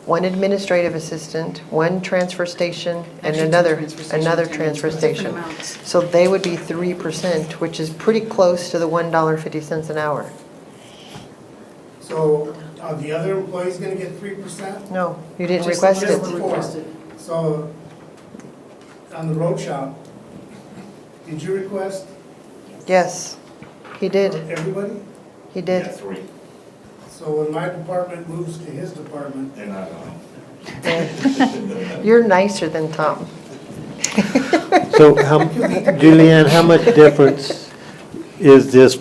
one administrative assistant, one transfer station, and Actually, two another transfer station another attendants transfer with different station. amounts. So they would be 3%, which is pretty close to the $1.50 an hour. So are the other employees gonna get 3%? No, you didn't Just request the it. ones that requested. So on the road shop, did you request Yes, he did, for everybody? he did. So when my department moves to his department, You're nicer than Tom. So Julianne, how much difference is this,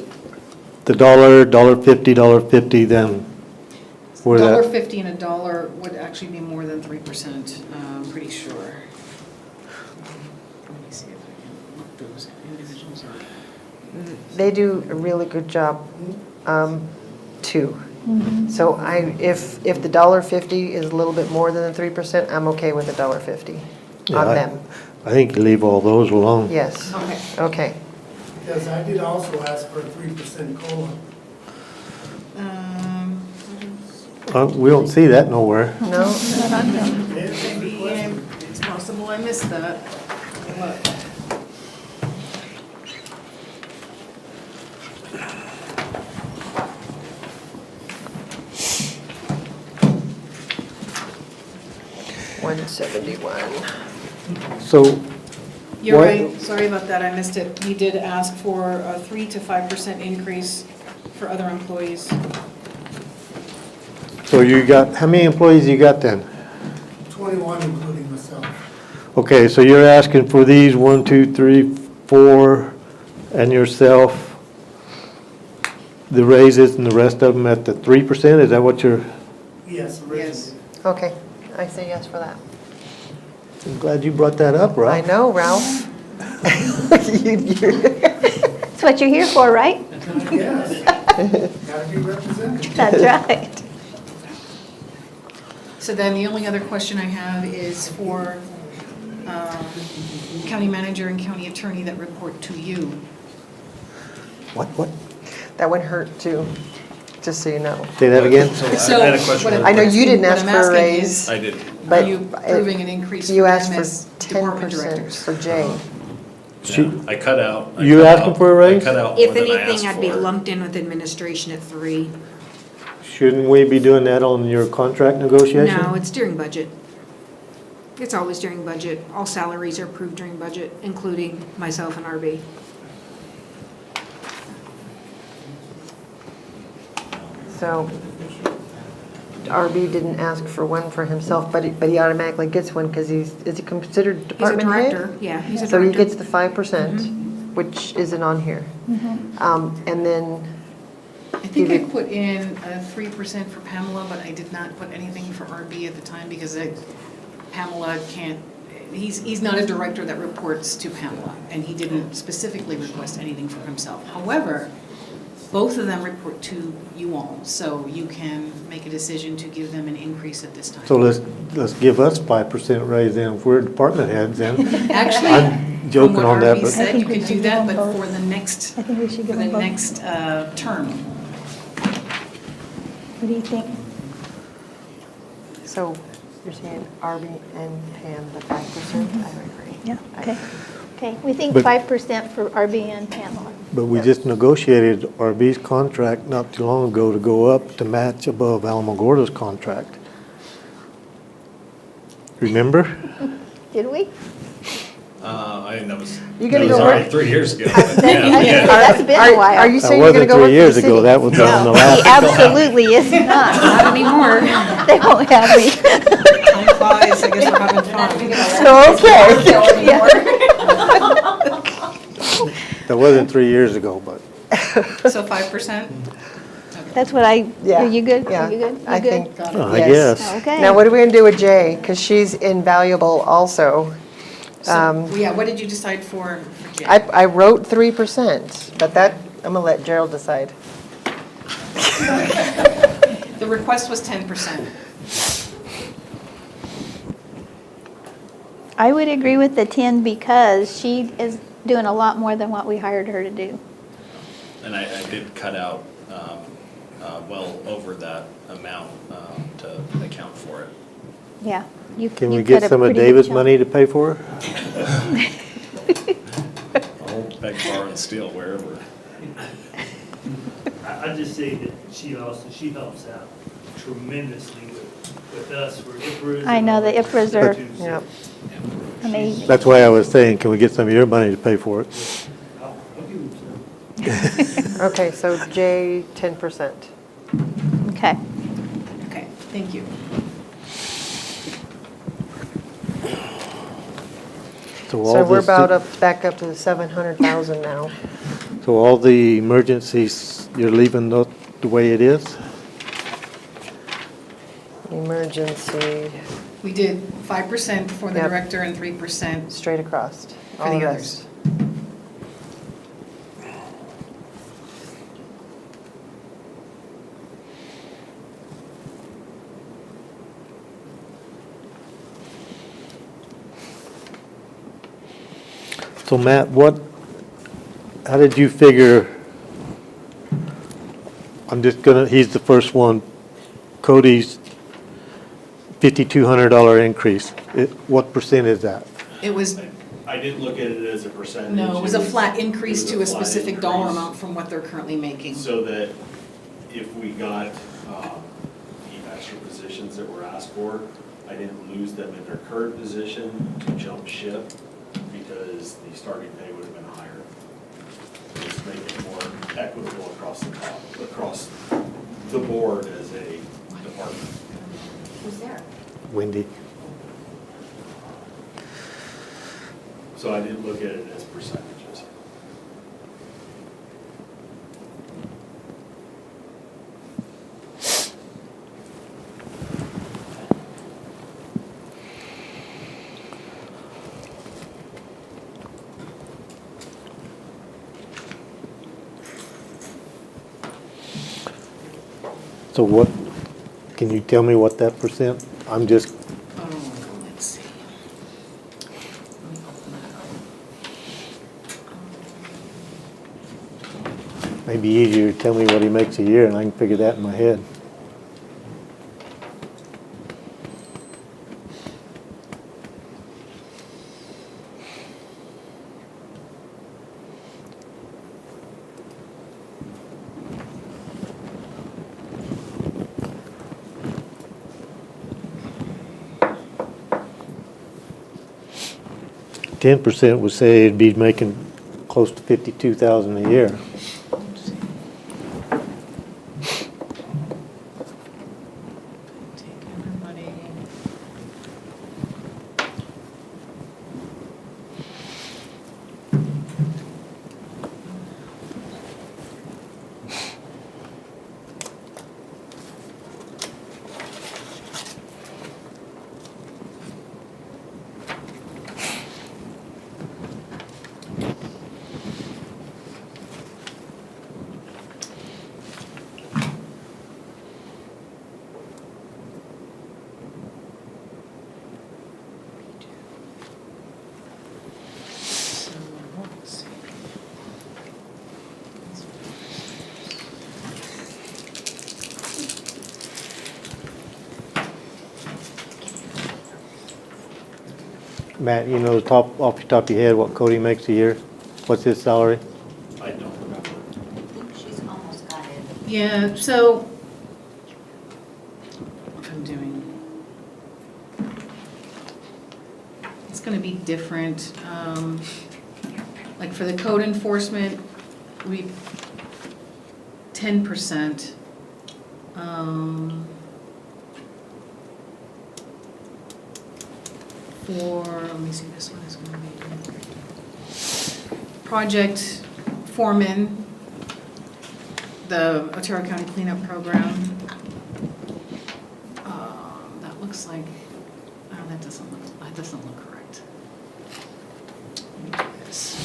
the $1.50 then? For that? $1.50 and $1 would actually be more than 3%, I'm pretty sure. Let me see if I can look those individuals up. They do a really good job, too. So if the $1.50 is a little bit more than the 3%, I'm okay with the $1.50 Yeah, on them. I think you leave all those alone. Yes, Okay. okay. because I did also ask for a 3% COLA. We don't see that nowhere. No? Maybe, it's possible I missed that. Look. $171. So, You're What- right, sorry about that, I missed it. We did ask for a 3 to 5% increase for other employees. so you got, how many employees you got then? 21 including myself. Okay, so you're asking for these 1, 2, 3, 4, and yourself, the raises and the rest of them at the 3%? Is that what you're, Yes, originally. Yes. Okay, I say yes for that. I'm glad you brought that up, I Ralph. know, Ralph. That's what you're here for, right? Yes. Gotta be represented. That's right. So then the only other question I have is for county manager and county attorney that report to you. What? That would hurt too, just so you know. Say that again? So I had a question. what I know you didn't what ask I'm for a asking raise. is, I did. Are But you approving an increase for You them asked for as department 10% directors? for Jay. Yeah, I cut out. I You cut asking out- for a raise? I cut out If more than I anything, asked I'd be for. lumped in with administration at 3. Shouldn't we be doing that on your contract negotiation? No, it's during budget. It's always during budget. All salaries are approved during budget, including myself and RB. So RB didn't ask for one for himself, but he automatically gets one because is he considered He's a department head? director, yeah, he's a So he director. gets the 5%, which isn't on here. And then, I think I put in 3% for Pamela, but I did not put anything for RB at the time because Pamela can't, he's not a director that reports to Pamela, and he didn't specifically request anything for himself. However, both of them report to you all, so you can make a decision to give them an increase at this time. So let's give us 5% raise then, if we're department heads then. Actually, I'm joking from on what that, RB but said, you can do that, but for the next, I think we should for give the them both. next term. What do you think? so you're saying RB and Pam, the 5%? I would agree. Yeah, okay. Okay, we think But- 5% for RB and Pamela. But we just negotiated RB's contract not too long ago to go up to match above Alamogordo's contract. Remember? Did we? That was, You gonna that was go already work? 3 years ago. That's been a while. Are you That saying you're gonna wasn't go work 3 for years the ago, city? that was on the He last. absolutely is not. Not anymore. They won't have me. Time flies, I guess we're having fun. Okay. Yeah. That wasn't 3 years ago, but. So 5%? That's what Yeah, are you good? yeah, Are you good? I You good? think, I yes. guess. Okay. Now, what are we gonna do with Jay? Because she's invaluable also. So, yeah, what did you decide for Jay? I wrote 3%, but that, I'm gonna let Gerald decide. The request was 10%. I would agree with the 10 because she is doing a lot more than what we hired her to do. And I did cut out well over that amount to account for it. Yeah. Can you we cut get a some of pretty good David's chunk. money to pay for her? I'll beg, borrow, and steal wherever. I just say that she helps out tremendously with us for IFRS. I know the IFRS are Yep. amazing. That's why I was saying, can we get some of your money to pay for it? I'll give them some. Okay, so Jay, 10%. Okay. Okay, thank you. So all So we're this- about back up to the 700,000 now. So all the emergencies, you're leaving the way it is? Emergency, We did 5% for the Yep. director and 3% straight across. for all the rest. others. So Matt, how did you figure, he's the first one, Cody's $5,200 increase. What percent is that? It was, I didn't look at it as a percentage. no, it was a flat increase it was to a flat specific dollar increase. amount from what they're currently making. So that if we got the extra positions that were asked for, I didn't lose them in their current position to jump ship because the starting pay would have been higher. Just make it more equitable across the board as a department. Who's there? Wendy? So I didn't look at it as percentages. So what, can you tell me what that percent? I'm just, Oh, let's see. Let me open that up. maybe easier to tell me what he makes a year and I can figure that in my head. Ten percent would say it'd be making close to 52,000 a year. Take everybody. So, let's see. Matt, you know off the top of your head what Cody makes a year? What's his salary? I don't remember. I think she's almost got it. Yeah, so what I'm doing. It's gonna be different. Like for the code enforcement, we 10%. For, let me see, this one is gonna be project foreman, the Otero County Cleanup Program. That looks like, oh, that doesn't look correct. Let me do this.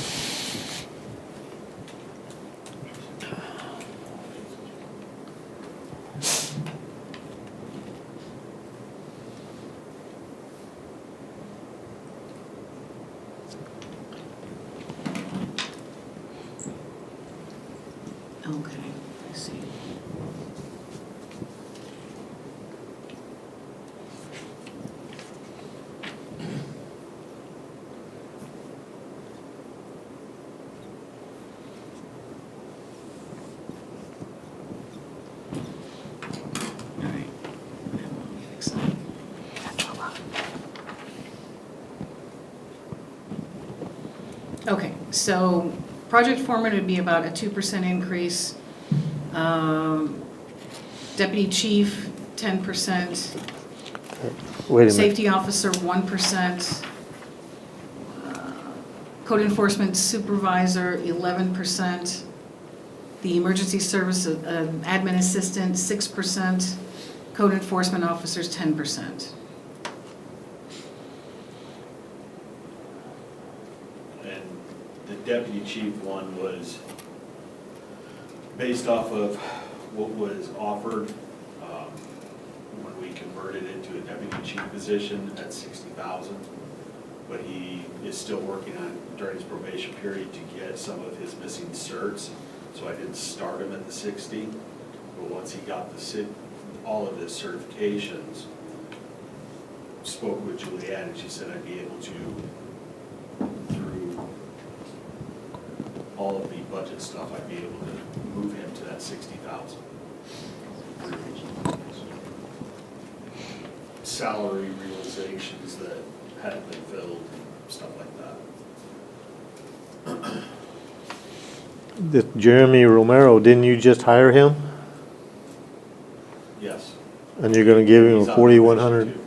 Okay, I see. All right. Fix that. Okay, so project foreman would be about a 2% increase. Deputy chief, 10%. Wait a minute. Safety officer, 1%. Code enforcement supervisor, 11%. The emergency service admin assistant, 6%. Code enforcement officers, 10%. And the deputy chief one was based off of what was offered when we converted it to a deputy chief position at 60,000. But he is still working on, during his probation period, to get some of his missing certs. So I didn't start him at the 60, but once he got all of his certifications, spoke with Julianne, and she said I'd be able to, through all of the budget stuff, I'd be able to move him to that 60,000. Salary realizations that hadn't been filled, stuff like that. This Jeremy Romero, didn't you just hire him? Yes. And you're gonna give him He's a on 4,100, probation,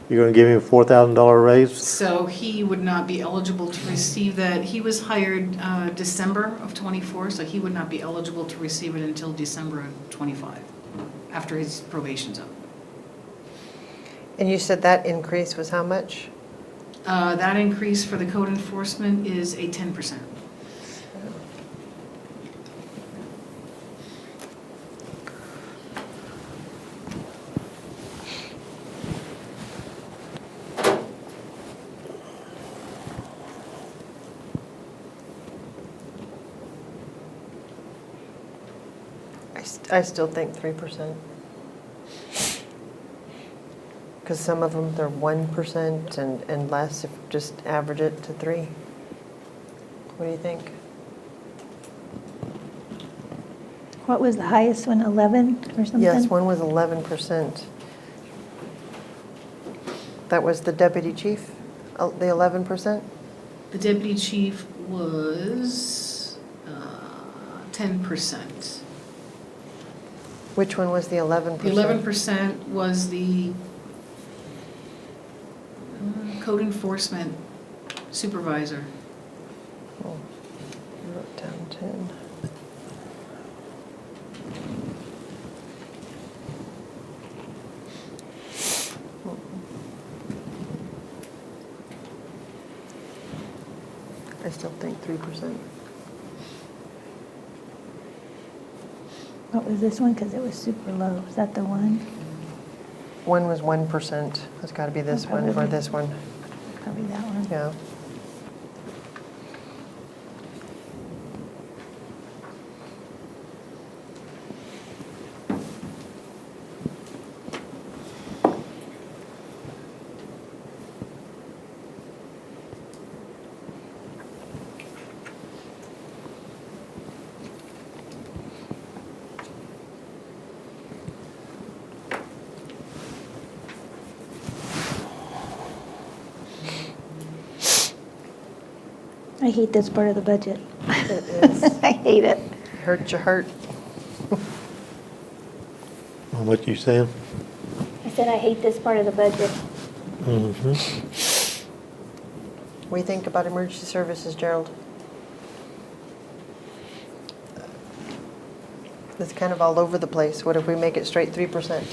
you're gonna give him a $4,000 raise? So he would not be eligible to receive that. He was hired December of '24, so he would not be eligible to receive it until December of '25, after his probation's up. And you said that increase was how much? That increase for the code enforcement is a 10%. I still think 3%. Because some of them, they're 1% and less, if just average it to 3. What do you think? What was the highest one, 11 or something? Yes, one was 11%. That was the deputy chief, the 11%? The deputy chief was 10%. Which one was the 11%? The 11% was the code enforcement supervisor. Oh, I wrote down 10. I still think 3%. What was this one? Because it was super low. Is that the one? One was 1%. It's got to be this one or this one. Probably that one. Yeah. I hate this part of the budget. It is. I hate it. Hurt your heart. What you saying? I said I hate this part of the budget. Mm-hmm. What do you think about emergency services, Gerald? It's kind of all over the place. What if we make it straight 3%?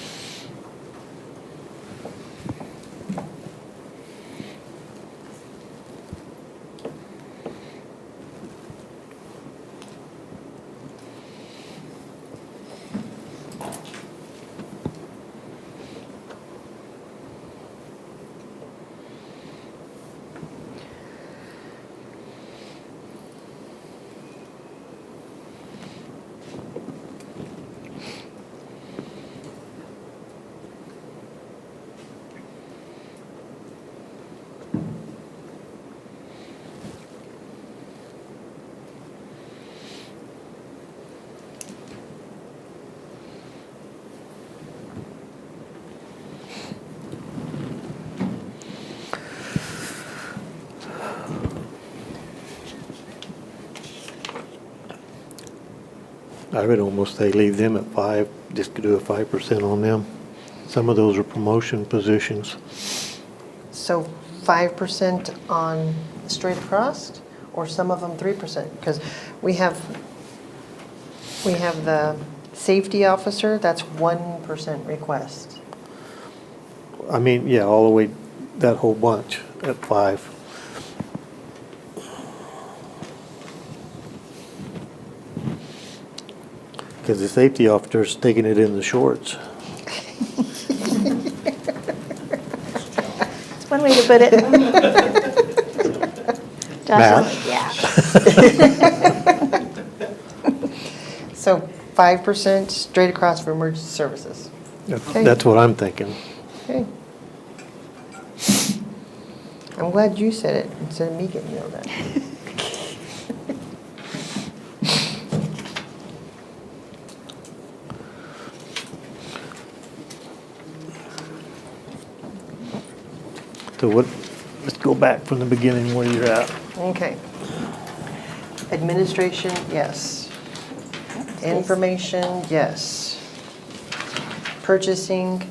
I would almost say leave them at 5, just to do a 5% on them. Some of those are promotion positions. So 5% on straight across, or some of them 3%? Because we have the safety officer, that's 1% request. I mean, yeah, all the way, that whole bunch at 5. Because the safety officer's taking it in the shorts. That's one way to put it. Matt? Yeah. So 5% straight across for emergency services. Okay. That's what I'm thinking. Okay. I'm glad you said it instead of me getting yelled at. So what, let's go back from the beginning where you're at. Okay. Administration, yes. Information, yes. Purchasing,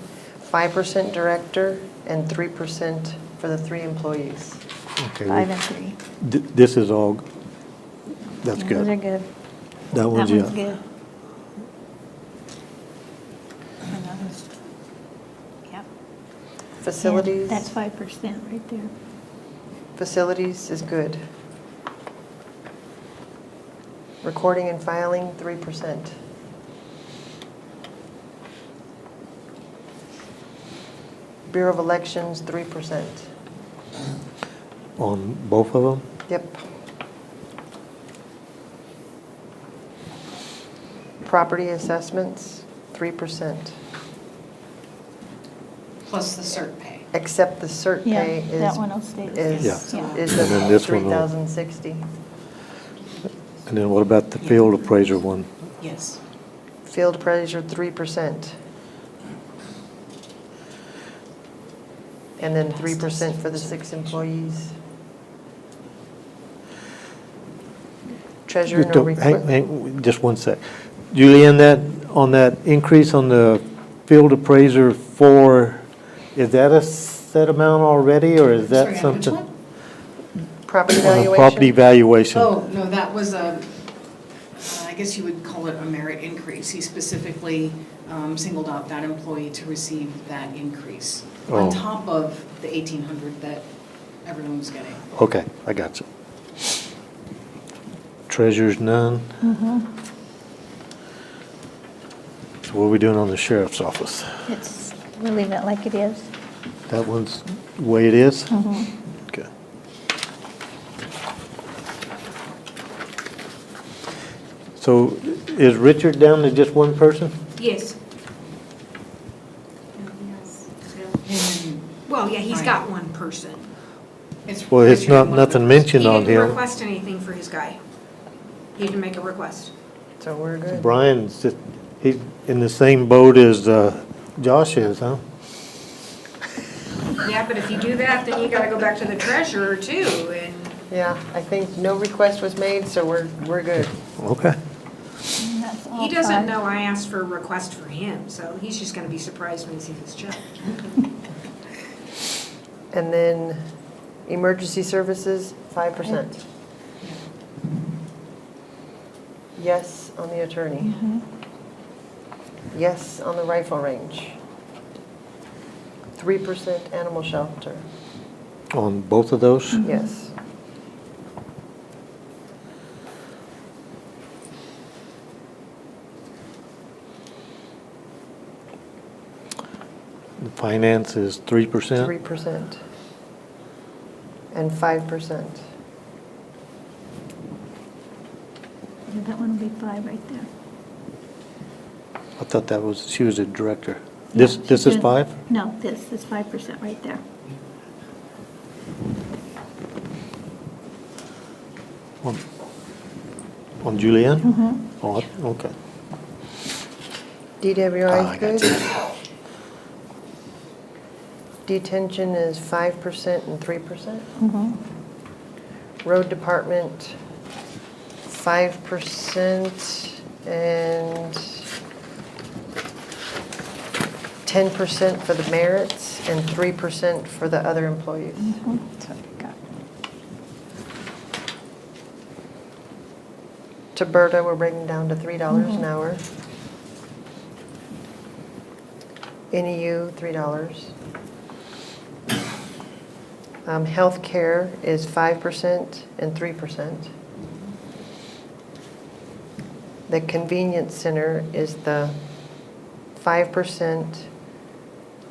5% director and 3% for the 3 employees. Okay, 5 and 3. This is all, that's Yeah, those are good. good. That one's, yeah. good. And those- Yep. Facilities. That's 5% right there. Facilities is good. Recording and filing, 3%. Bureau of Elections, 3%. On both of them? Yep. Property assessments, 3%. Plus the cert pay. Except the cert Yeah, pay that one will stay the Yeah. same. Yeah. is And then this one will- 3,060. And then what about the field appraiser one? Yes. Field appraiser, 3%. And then 3% for the 6 employees. Treasurer, no request. Hang, just one sec. Julianne, that, on that increase on the field appraiser is that a set amount already, or is that Sorry, on which something? one? Property On the valuation? property valuation. Oh, no, that was I guess you would call it a merit increase. He specifically singled out that employee to receive that increase Oh. on top of the 1,800 that everyone was getting. Okay, I got you. Treasurer's none. Mm-hmm. So what are we doing on the sheriff's office? We'll leave it like it is. That one's the way it is? Mm-hmm. Okay. So is Richard down to just one person? Yes. Well, yeah, he's got one person. Well, it's not, nothing mentioned He on didn't him. request anything for his guy. He didn't make a request. So we're good. Brian's just, he's in the same boat as Josh is, huh? Yeah, but if you do that, then you gotta go back to the treasurer too, and Yeah, I think no request was made, so we're good. Okay. And that's all he doesn't 5. know I asked for a request for him, so he's just gonna be surprised when he sees his check. And then emergency services, 5%. Yes on the attorney. Mhm. Yes on the rifle range. 3% animal shelter, On both of those? yes. The finance is 3%? 3% and 5%. Yeah, that one will be 5 right there. I thought that was, she was a director. Yeah, This she's is doing- 5? No, this is 5% right there. On Julianne? Mm-hmm. Oh, okay. DWI I is got good. Detention is 5% and 3%. Mm-hmm. Road department, 5% and 10% for the merits and 3% for the other employees. Mm-hmm. That's what we got. Taberta, we're bringing down to $3 an hour. NEU, $3. Healthcare is 5% and 3%. The convenience center is the 5%,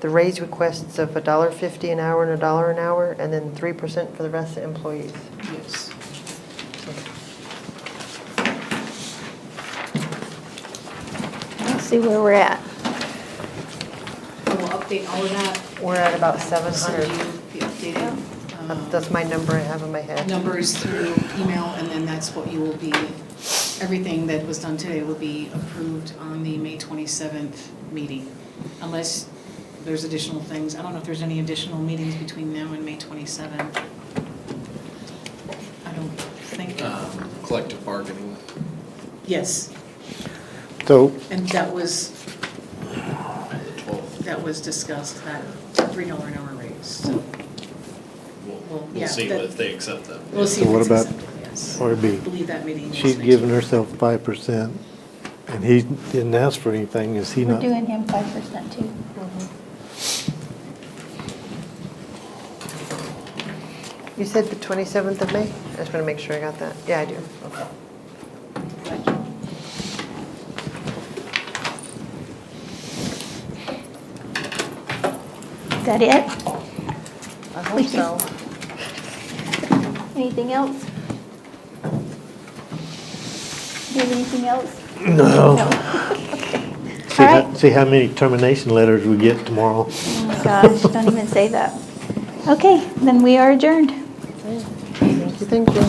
the raise requests of $1.50 an hour and $1 an hour, and then 3% for the rest of the employees. Yes. Let's see where we're at. We'll update all of that. We're at about Send 700. you the updated That's my number I have in my head. numbers through email, and then that's what you will be, everything that was done today will be approved on the May 27th meeting, unless there's additional things. I don't know if there's any additional meetings between now and May 27th. I don't think, Collective bargaining. yes, So, and that was discussed, that $3 an hour raise, so. We'll yeah, see that- if they accept that. We'll see So if what it's about accepted, yes. RB? I believe that meeting is She's next giving week. herself 5%, and he didn't ask for anything, is he We're not? doing him 5% too. You said the 27th of May? I just want to make sure I got that. Yeah, I do. Okay. Is that it? I hope so. Anything else? Do you have anything else? No. See All right. see how many termination letters we get tomorrow. Oh my gosh, don't even say that. Okay, then we are adjourned. Thank you, thank you.